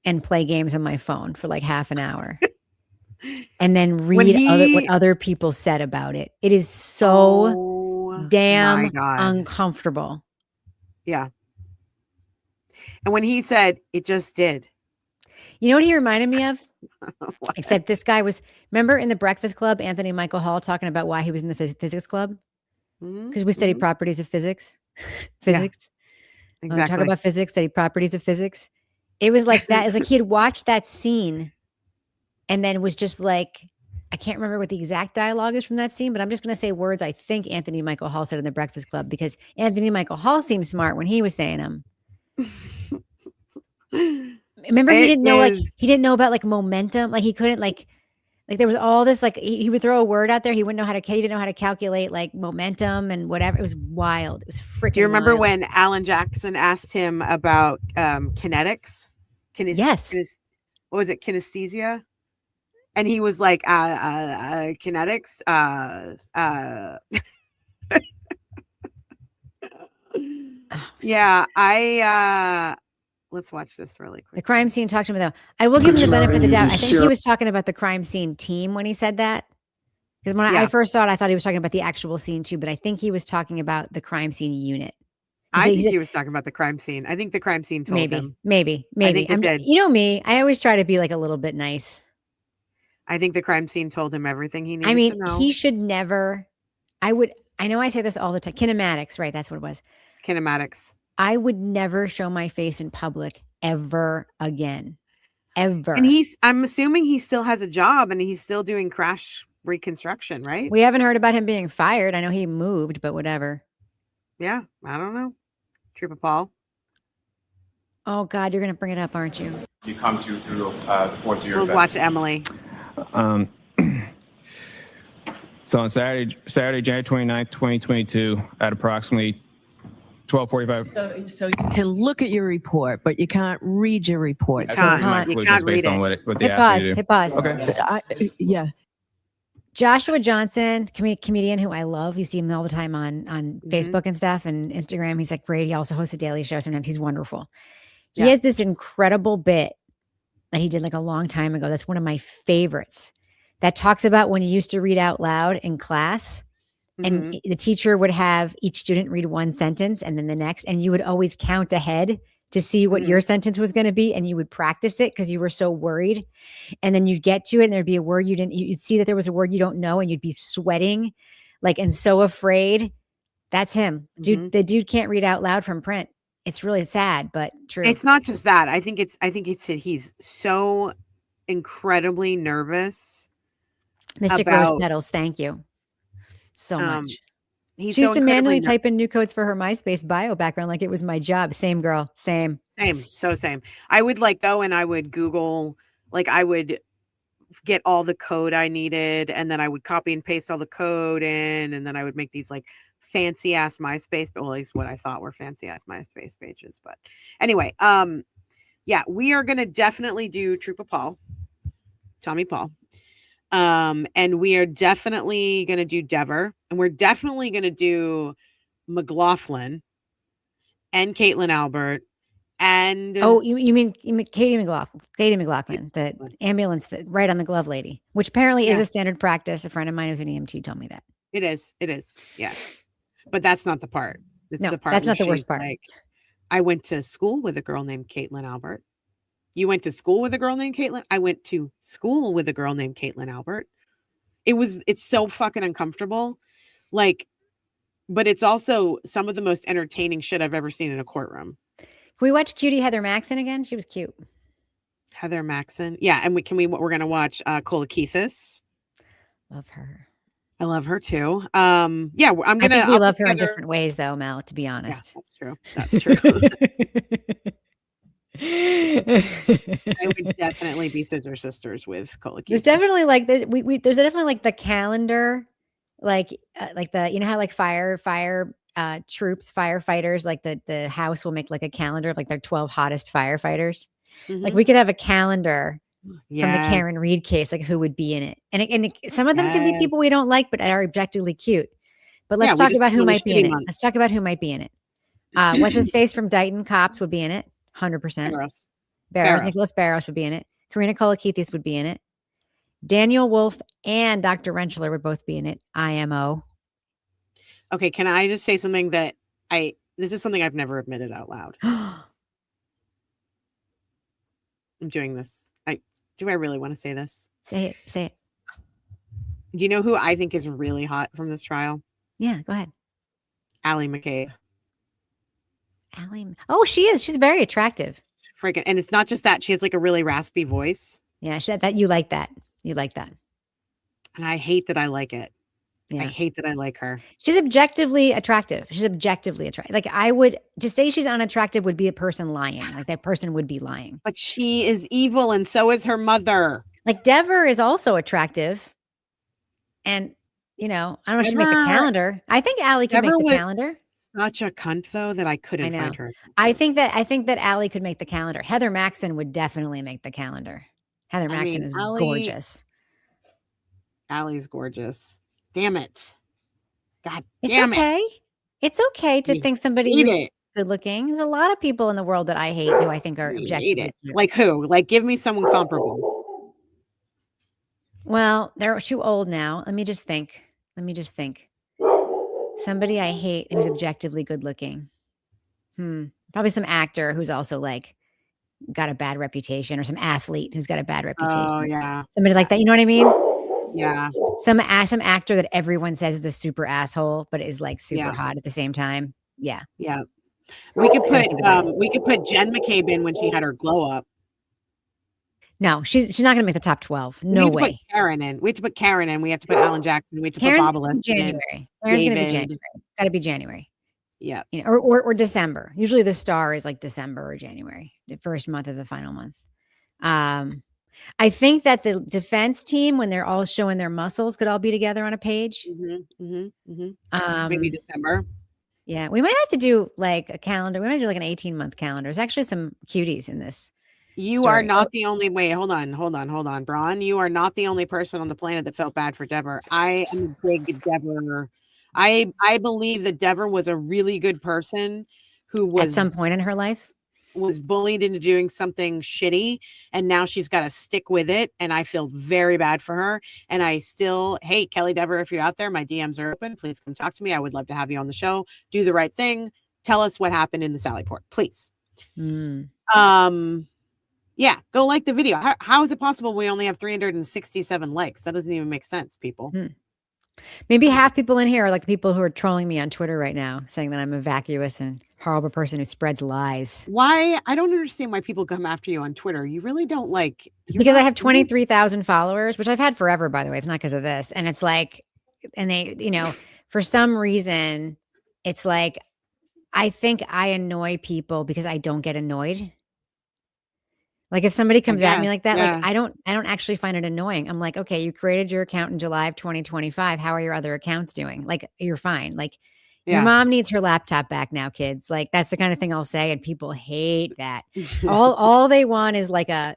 And play games on my phone for like half an hour. And then read what other people said about it. It is so damn uncomfortable. Yeah. And when he said, it just did. You know what he reminded me of? Except this guy was, remember in the Breakfast Club, Anthony Michael Hall talking about why he was in the physics club? Because we study properties of physics. Physics. Yeah, exactly. Talk about physics, study properties of physics. It was like that. It was like he had watched that scene and then was just like, I can't remember what the exact dialogue is from that scene, but I'm just going to say words I think Anthony Michael Hall said in the Breakfast Club, because Anthony Michael Hall seemed smart when he was saying them. Remember, he didn't know about like momentum. Like he couldn't like there was all this, like he would throw a word out there. He didn't know how to calculate like momentum and whatever. It was wild. It was freaking. Do you remember wild. when Alan Jackson asked him about kinetics? Yes. What was it? Kinesthesia? And he was like, kinetics. Yeah, let's watch this really quick. The crime scene talked to him though. I will give him the benefit of the doubt. I think he was talking about the crime scene team when he said that. Because when I first saw it, I thought he was talking about the actual scene too, but I think he was talking about the crime scene unit. I think he was talking about the crime scene. I think the crime scene told him. Maybe. I think it did. You know me, I always try to be like a little bit nice. I think the crime scene told him everything he needed to know. He should never. I know I say this all the time. Kinematics, right? That's what it was. Kinematics. I would never show my face in public ever again. Ever. And I'm assuming he still has a job and he's still doing crash reconstruction, right? We haven't heard about him being fired. I know he moved, but whatever. Yeah, I don't know. Trooper Paul. Oh God, you're gonna bring it up, aren't you? You come to through the course of your We'll watch Emily. So on Saturday, January 29th, 2022, at approximately 12:45. So you can look at your report, but you can't read your report. You can't read based on what they Hit asked pause. me to do. Hit pause. Okay. Yeah. Joshua Johnson, comedian who I love. You see him all the time on Facebook and stuff and Instagram. He's like great. He also hosts a daily show. Sometimes he's wonderful. He has this incredible bit that he did like a long time ago. That's one of my favorites. That talks about when he used to read out loud in class. And the teacher would have each student read one sentence and then the next, and you would always count ahead to see what your sentence was going to be. And you would practice it because you were so worried. And then you'd get to it and there'd be a word you'd see that there was a word you don't know and you'd be sweating and so afraid. That's him. The dude can't read out loud from print. It's really sad, but true. It's not just that. I think it's he's so incredibly nervous. Mr. Rose Petals, thank you so much. She used to manually type in new codes for her MySpace bio background like it was my job. Same girl. Same. Same. I would go and I would Google, I would get all the code I needed and then I would copy and paste all the code in and then I would make these fancy ass MySpace, but at least what I thought were fancy ass MySpace pages. But anyway, we are going to definitely do Trooper Paul, Tommy Paul. And we are definitely going to do Dever, and we're definitely going to do McLaughlin and Caitlin Albert. And you mean Katie McLaughlin, the ambulance right on the glove lady, which apparently is a standard practice. A friend of mine who's an EMT told me that. It is. Yeah. But that's not the part. No, the part that's not the worst part. I went to school with a girl named Caitlin Albert. You went to school with a girl named Caitlin? I went to school with a girl named Caitlin Albert. It's so fucking uncomfortable. But it's also some of the most entertaining shit I've ever seen in a courtroom. Can we watch cutie Heather Maxon again? She was cute. Heather Maxon. Yeah. And we're going to watch Kolakithis. Love her. I love her too. I'm going to. I think we love her in different ways though, Mel, to be honest. Yeah, that's true. I would definitely be scissor sisters with Kolakithis. There's definitely there's definitely the calendar, the how fire troops, firefighters, the house will make a calendar of their 12 hottest firefighters. We could have a calendar from the Karen Reed case, who would be in it, and some of them can be people we don't like but are objectively cute. But let's talk about who might be in it. Let's talk about who might be in it. What's his face from Dighton Cops would be in it. 100%. Barrows. Nicholas Barrows would be in it. Karina Kolakithis would be in it. Daniel Wolf and Dr. Rentschler would both be in it. IMO. Okay, can I just say something that this is something I've never admitted out loud. I'm doing this. Do I really want to say this? Say it. Do you know who I think is really hot from this trial? Yeah, go ahead. Lally McCabe. Oh, she is. She's very attractive. Freaking, and it's not just that. She has a really raspy voice. Yeah, you like that. You like that. And I hate that I like it. Yeah. I hate that I like her. She's objectively attractive. I would, to say she's unattractive would be a person lying. That person would be lying. But she is evil and so is her mother. Dever is also attractive. And, I don't know if she'd make the calendar. I think Allie could make the calendar. Such a cunt though that I couldn't find her. I think that Allie could make the calendar. Heather Maxon would definitely make the calendar. Heather Maxon is gorgeous. Allie's gorgeous. Damn it. God damn it. It's okay to think somebody good looking. There's a lot of people in the world that I hate who I think are objectively cute. Who? Give me someone comparable. Well, they're too old now. Let me just think. Somebody I hate who's objectively good looking. Probably some actor who's also like got a bad reputation, or some athlete who's got a bad reputation. Oh yeah. Somebody like that. You know what I mean? Yeah. Some actor that everyone says is a super asshole, but is like super hot at the same time. Yeah. Yeah. We could put Jen McCabe in when she had her glow up. No, she's not going to make the top 12. No way. Put Karen in. We have to put Karen in. We have to put Alan Jackson. We have to Karen's put Bob January. Karen's going to be January. It's got to be January. Yeah. You know, or December. Usually the star is like December or January, the first month of the final month. I think that the defense team, when they're all showing their muscles, could all be together on a page. Maybe December. Yeah, we might have to do like a calendar. We might do like an 18-month calendar. There's actually some cuties in this. You are not the only way. Hold on, Braun. You are not the only person on the planet that felt bad for Deborah. I am a big Deborah. I believe that Deborah was a really good person who was at some point in her life was bullied into doing something shitty, and now she's got to stick with it. And I feel very bad for her. And I still, hey, Kelly Deborah, if you're out there, my DMs are open. Please come talk to me. I would love to have you on the show. Do the right thing. Tell us what happened in the Sally Port, please. Yeah, go like the video. How is it possible we only have 367 likes? That doesn't even make sense, people. Maybe half people in here are like the people who are trolling me on Twitter right now, saying that I'm a vacuous and horrible person who spreads lies. Why? I don't understand why people come after you on Twitter. You really don't like... Because I have 23,000 followers, which I've had forever, by the way. It's not because of this. And it's like, and they, you know, for some reason, it's like, I think I annoy people because I don't get annoyed. Like if somebody comes at me like that, like I don't actually find it annoying. I'm like, okay, you created your account in July of 2025. How are your other accounts doing? Like, you're fine. Like your mom needs her laptop back now, kids. Like that's the kind of thing I'll say. And people hate that. all they want is like a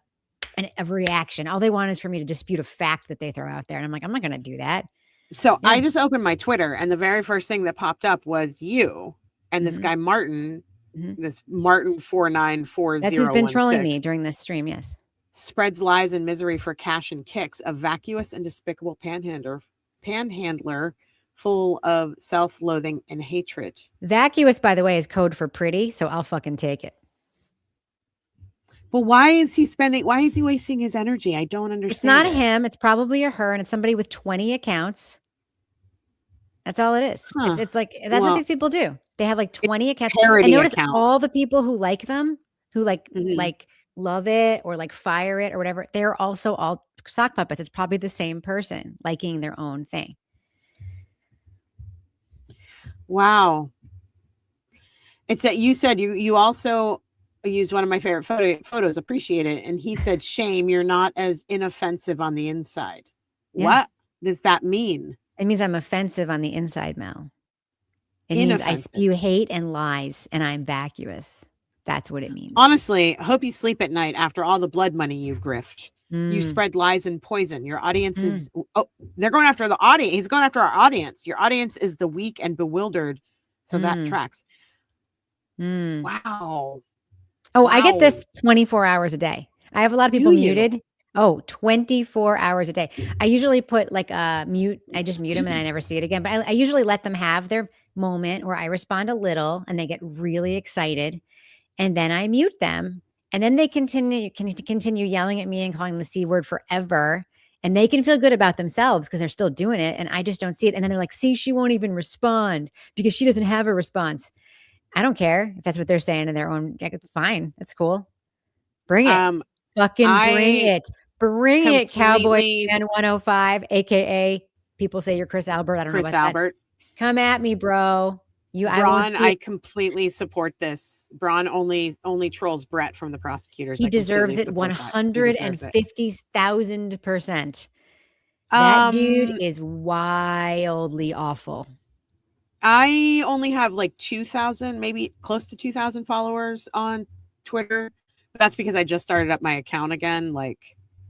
reaction. All they want is for me to dispute a fact that they throw out there. And I'm like, I'm not going to do that. So I just opened my Twitter and the very first thing that popped up was you and this guy, Martin. This Martin 494016. That's who's been trolling me during this stream. Yes. Spreads lies and misery for cash and kicks. A vacuous and despicable panhandler full of self-loathing and hatred. Vacuous, by the way, is code for pretty. So I'll fucking take it. But why is he wasting his energy? I don't understand. It's not him. It's probably a her, and it's somebody with 20 accounts. That's all it is. It's like, that's what these people do. They have like 20 accounts. And notice all the people who like them, who like love it or like fire it or whatever, they're also all sock puppets. It's probably the same person liking their own thing. Wow. It's that you said you also used one of my favorite photos, appreciate it. And he said, shame, you're not as inoffensive on the inside. Yeah. What does that mean? It means I'm offensive on the inside, Mel. It means I spew hate and lies and I'm vacuous. That's what it means. Honestly, I hope you sleep at night after all the blood money you grift. You spread lies and poison. Your audience is, they're going after the audience. He's going after our audience. Your audience is the weak and bewildered. So that tracks. Wow. Oh, I get this 24 hours a day. I have a lot of people muted. 24 hours a day. I usually put like a mute. I just mute them and I never see it again. But I usually let them have their moment where I respond a little and they get really excited. And then I mute them. And then they continue yelling at me and calling the C word forever. And they can feel good about themselves because they're still doing it. And I just don't see it. And then they're like, see, she won't even respond because she doesn't have a response. I don't care if that's what they're saying in their own. It's fine. That's cool. Bring it. Fucking bring it. Bring it, Cowboy 105, aka people say you're Chris Albert. I don't know about Albert. That. Come at me, bro. Braun, I completely support this. Braun only trolls Brett from the prosecutors. He deserves it 150,000%. That dude is wildly awful. I only have like 2,000, maybe close to 2,000 followers on Twitter. That's because I just started up my account again, like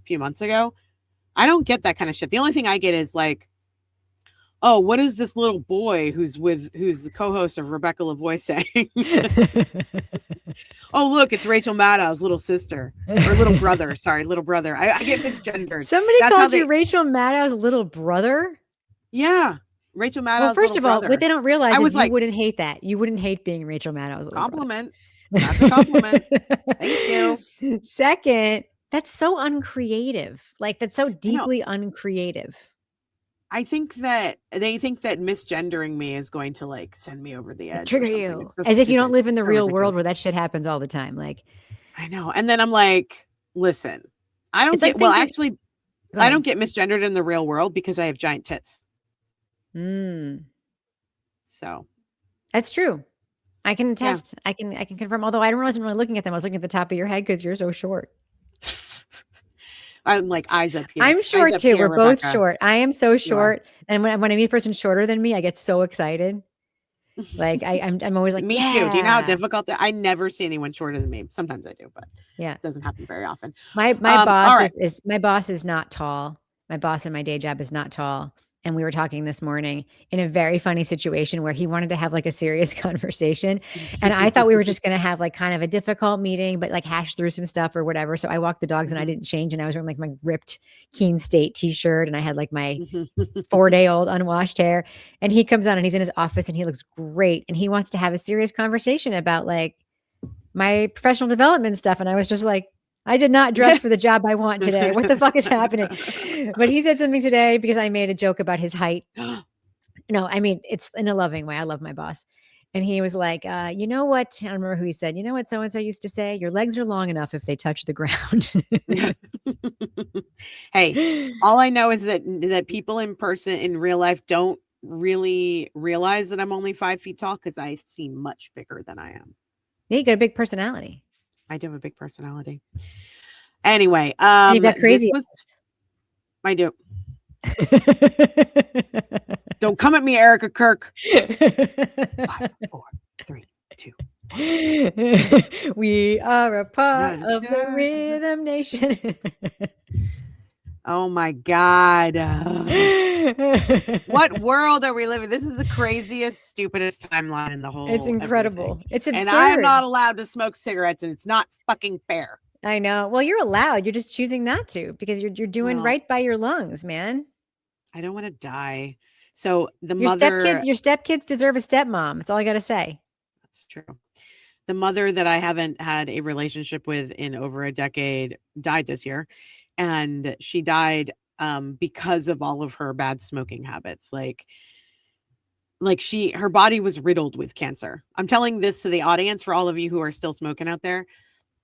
a few months ago. I don't get that kind of shit. The only thing I get is like, oh, what is this little boy who's the co-host of Rebecca Lavoie saying? Oh, look, it's Rachel Maddow's little sister or little brother. Sorry, little brother. I get misgendered. Somebody called you Rachel Maddow's little brother? Yeah. Rachel Maddow's Well, first little of all, brother. what they don't realize is you wouldn't hate that. You wouldn't hate being Rachel Maddow's little compliment. That's a compliment. Thank you. Second, that's so uncreative. Like, that's so deeply uncreative. I think that they think that misgendering me is going to like send me over the edge. Trigger you. So as if you don't live in the real world where that shit happens all the time. Like, I know. And then I'm like, listen, I don't get, well, actually, I don't get misgendered in the real world because I have giant tits. So that's true. I can attest. Yeah. I can confirm. Although I wasn't really looking at them. I was looking at the top of your head because you're so short. I'm like eyes up here. I'm short too. We're both short. I am so short. And when I meet a person shorter than me, I get so excited. Like I'm always like, me too. Do you know how difficult that? I never see anyone shorter than me. Sometimes I do, but yeah, it doesn't happen very often. My boss my boss is not tall. My boss in my day job is not tall. And we were talking this morning in a very funny situation where he wanted to have like a serious conversation. And I thought we were just going to have like kind of a difficult meeting, but like hash through some stuff or whatever. So I walked the dogs and I didn't change. And I was wearing like my ripped Keene State t-shirt. And I had like my 4-day-old unwashed hair. And he comes on and he's in his office and he looks great. And he wants to have a serious conversation about like my professional development stuff. And I was just like, I did not dress for the job I want today. What the fuck is happening? But he said something today because I made a joke about his height. No, I mean, it's in a loving way. I love my boss. And he was like, you know what? I don't remember who he said. You know what so-and-so used to say? Your legs are long enough if they touch the ground. Hey, all I know is that people in person, in real life, don't really realize that I'm only 5 feet tall because I seem much bigger than I am. Yeah, you got a big personality. I do have a big personality. Anyway, you've got crazy. I do. Don't come at me, Erica Kirk. 5, 4, 3, 2. We are a part of the Rhythm Nation. Oh my God. What world are we living? This is the craziest, stupidest timeline in the whole. It's incredible. Everything. It's absurd. And I am not allowed to smoke cigarettes and it's not fucking fair. I know. Well, you're allowed. You're just choosing not to because you're doing right by your lungs, man. I don't want to die. So your stepkids deserve a stepmom. That's all I got to say. That's true. The mother that I haven't had a relationship with in over a decade died this year. And she died because of all of her bad smoking habits. Like her body was riddled with cancer. I'm telling this to the audience for all of you who are still smoking out there.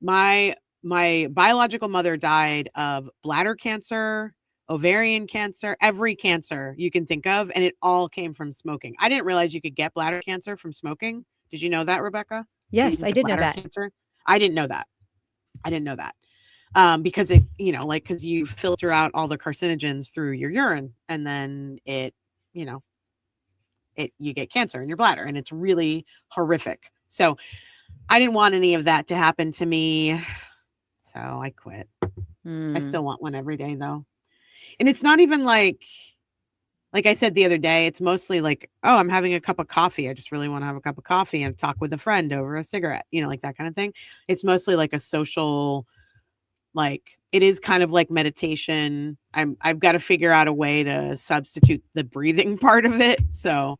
My biological mother died of bladder cancer, ovarian cancer, every cancer you can think of. And it all came from smoking. I didn't realize you could get bladder cancer from smoking. Did you know that, Rebecca? Yes, I did know that. Cancer? I didn't know that. Because it, because you filter out all the carcinogens through your urine and then you get cancer in your bladder and it's really horrific. So I didn't want any of that to happen to me. So I quit. I still want one every day though. And it's not even like I said the other day, it's mostly like, oh, I'm having a cup of coffee. I just really want to have a cup of coffee and talk with a friend over a cigarette, like that kind of thing. It's mostly like a social, like it is kind of like meditation. I've got to figure out a way to substitute the breathing part of it. So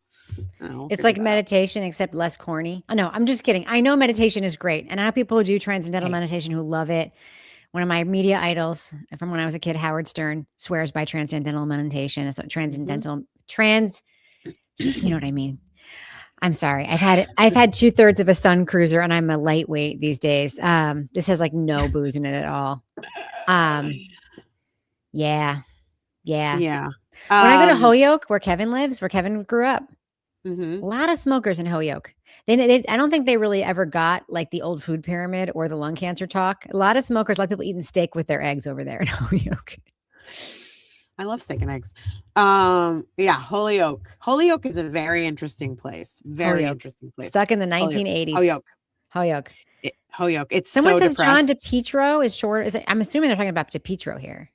it's like meditation, except less corny. Oh, no, I'm just kidding. I know meditation is great. And I know people who do transcendental meditation who love it. One of my media idols from when I was a kid, Howard Stern, swears by transcendental meditation. It's transcendental you know what I mean? I'm sorry. I've had 2/3 of a Sun Cruiser and I'm a lightweight these days. This has like no booze in it at all. Yeah. When I go to Holyoke, where Kevin lives, where Kevin grew up, a lot of smokers in Holyoke. I don't think they really ever got like the old food pyramid or the lung cancer talk. A lot of smokers, a lot of people eating steak with their eggs over there in Holyoke. I love steak and eggs. Holyoke. Holyoke is a very interesting place. Interesting place. Stuck in the 1980s. Holyoke. It's someone so says depressed. John DePietro is short. I'm assuming they're talking about DePietro here.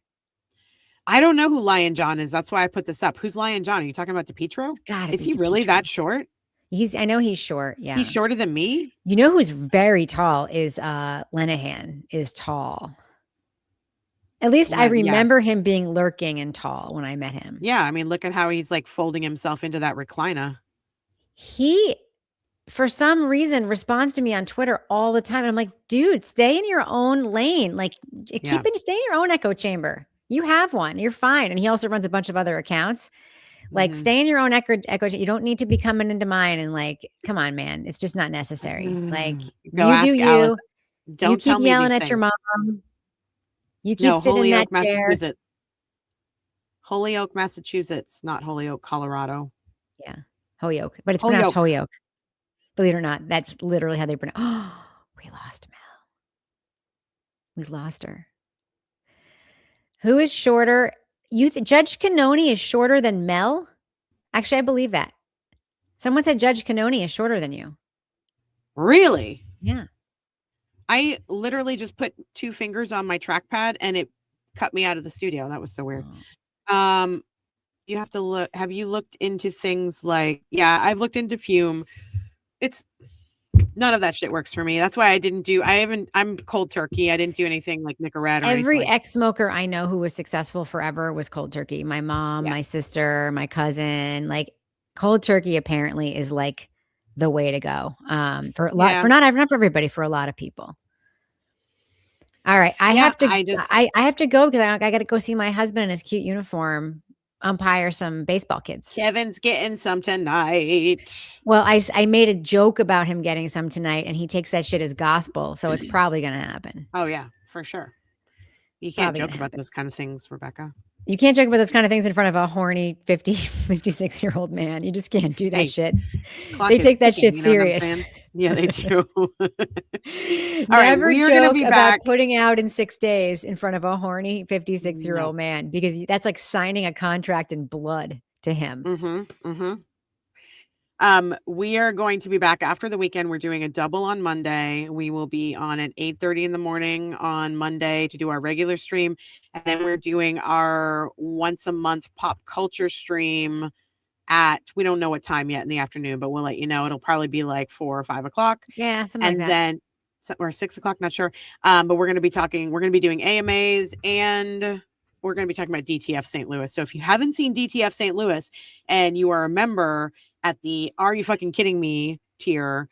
I don't know who Lion John is. That's why I put this up. Who's Lion John? Are you talking about DePietro? God, is he really that short? I know he's short. Yeah. He's shorter than me. You know who's very tall is Lenahan is tall. At least I remember him being lurking and tall when I met him. Yeah. I mean, look at how he's like folding himself into that recliner. He, for some reason, responds to me on Twitter all the time. And I'm like, dude, stay in your own lane. Like, stay in your own echo chamber. You have one. You're fine. And he also runs a bunch of other accounts. Like, stay in your own echo chamber. You don't need to be coming into mine. And like, come on, man. It's just not necessary. Like, Go you do you. Alice. Don't you tell keep me yelling these at your things. mom. You keep sitting in that chair. Massachusetts. Holyoke, Massachusetts, not Holyoke, Colorado. Yeah. Holyoke. But it's pronounced Holyoke. Believe it or not, that's literally how they pronounce. Oh, we lost Mel. We lost her. Who is shorter? Judge Cannoni is shorter than Mel? Actually, I believe that. Someone said Judge Cannoni is shorter than you. Really? Yeah. I literally just put 2 fingers on my trackpad and it cut me out of the studio. That was so weird. You have to look. Have you looked into things like, I've looked into Fume. It's none of that shit works for me. That's why I'm cold turkey. I didn't do anything like Nicorette or Every ex-smoker I know who was successful forever was cold turkey. My mom, my sister, my cousin, like cold turkey apparently is like the way to go. For a lot, for not for everybody, for a lot of people. All right. I have to go because I got to go see my husband in his cute uniform umpire some baseball kids. Kevin's getting some tonight. Well, I made a joke about him getting some tonight and he takes that shit as gospel. So it's probably going to happen. Oh yeah, for sure. You can't joke about those kind of things, Rebecca. You can't joke about those kind of things in front of a horny 56-year-old man. You just can't do that shit. They take that shit serious. Yeah, they do. Never joke about putting out in 6 days in front of a horny 56-year-old man, because that's like signing a contract in blood to him. We are going to be back after the weekend. We're doing a double on Monday. We will be on at 8:30 in the morning on Monday to do our regular stream. And then we're doing our once a month pop culture stream we don't know what time yet in the afternoon, but we'll let you know. It'll probably be like 4 or 5 o'clock. Yeah. Something like that. Or 6 o'clock, not sure. But we're going to be doing AMAs and we're going to be talking about DTF St. Louis. So if you haven't seen DTF St. Louis and you are a member at the Are You Fucking Kidding Me tier,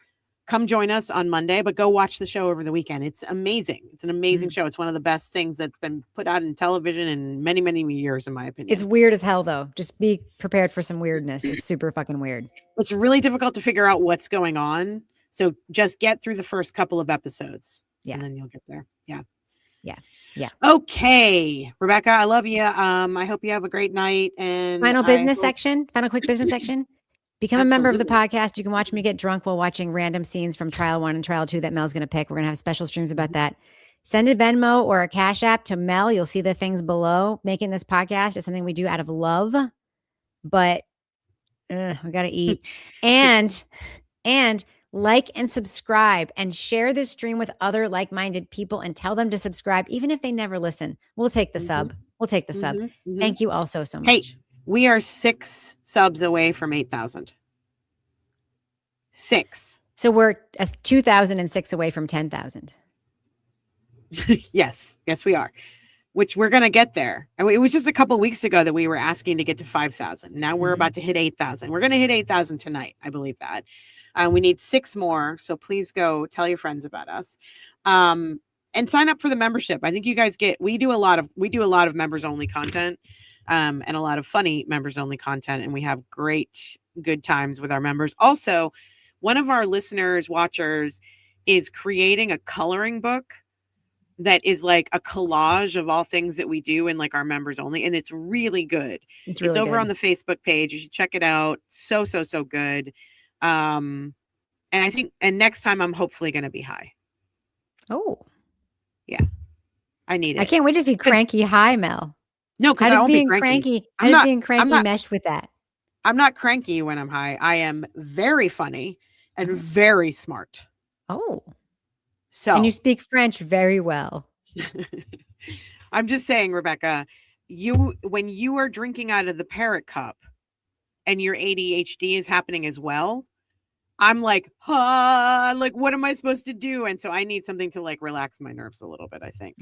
come join us on Monday, but go watch the show over the weekend. It's amazing. It's an amazing show. It's one of the best things that's been put out in television in many, many years, in my opinion. It's weird as hell, though. Just be prepared for some weirdness. It's super fucking weird. It's really difficult to figure out what's going on. So just get through the first couple of episodes. Yeah. And then you'll get there. Yeah. Yeah. Yeah. Okay. Rebecca, I love you. I hope you have a great night. And final quick business section. Become a member of the podcast. You can watch me get drunk while watching random scenes from Trial 1 and Trial 2 that Mel's going to pick. We're going to have special streams about that. Send a Venmo or a Cash App to Mel. You'll see the things below. Making this podcast is something we do out of love, but we got to eat. And like and subscribe and share this stream with other like-minded people and tell them to subscribe, even if they never listen. We'll take the sub. We'll take the sub. Thank you all so much. Hey, we are 6 subs away from 8,000. 6. So we're 2,006 away from 10,000. Yes, we are. Which we're going to get there. And it was just a couple weeks ago that we were asking to get to 5,000. Now we're about to hit 8,000. We're going to hit 8,000 tonight. I believe that. We need 6 more. So please go tell your friends about us. And sign up for the membership. I think you guys we do a lot of members only content. And a lot of funny members only content. And we have good times with our members. Also, one of our listeners, watchers, is creating a coloring book that is like a collage of all things that we do in like our members only. And it's really good. It's over on the Facebook page. You should check it out. So good. And next time I'm hopefully going to be high. Oh, yeah. I need it. I can't wait to see cranky high, Mel. No, because I won't be cranky. How does being cranky mesh with that? I'm not cranky when I'm high. I am very funny and very smart. Oh. And you speak French very well. I'm just saying, Rebecca, when you are drinking out of the parrot cup and your ADHD is happening as well, I'm like, what am I supposed to do? And so I need something to like relax my nerves a little bit, I think.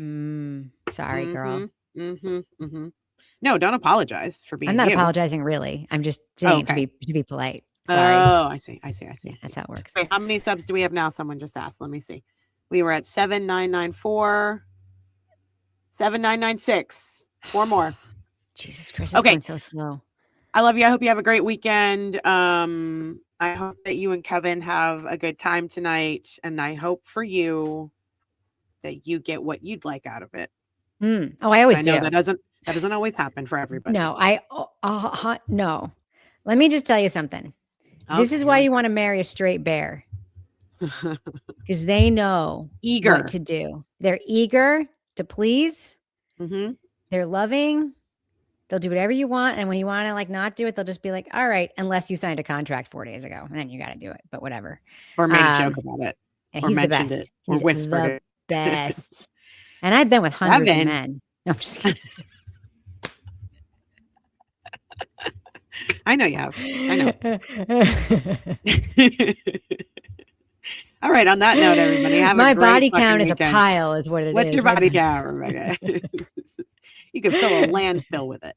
Sorry, girl. No, don't apologize for being I'm not you. apologizing, really. I'm just saying to be polite. Sorry. Oh, I see. Yeah, that's how it works. Wait, how many subs do we have now? Someone just asked. Let me see. We were at 7,994, 7,996. 4 more. Jesus Christ, it's going so slow. I love you. I hope you have a great weekend. I hope that you and Kevin have a good time tonight, and I hope for you that you get what you'd like out of it. Oh, I always do. That doesn't always happen for everybody. No, no. Let me just tell you something. Okay. This is why you want to marry a straight bear, because they know what to do. They're eager to please. They're loving. They'll do whatever you want. And when you want to like not do it, they'll just be like, all right, unless you signed a contract 4 days ago, and then you got to do it, but whatever. Or made a joke about it. Or mentioned it. Or whispered it. Best. And I've been with hundreds of men. No, I'm just kidding. I know you have. I know. All right. On that note, everybody, have my a great body count is weekend. a pile, is what it is. What's your body count, Rebecca? You can fill a landfill with it.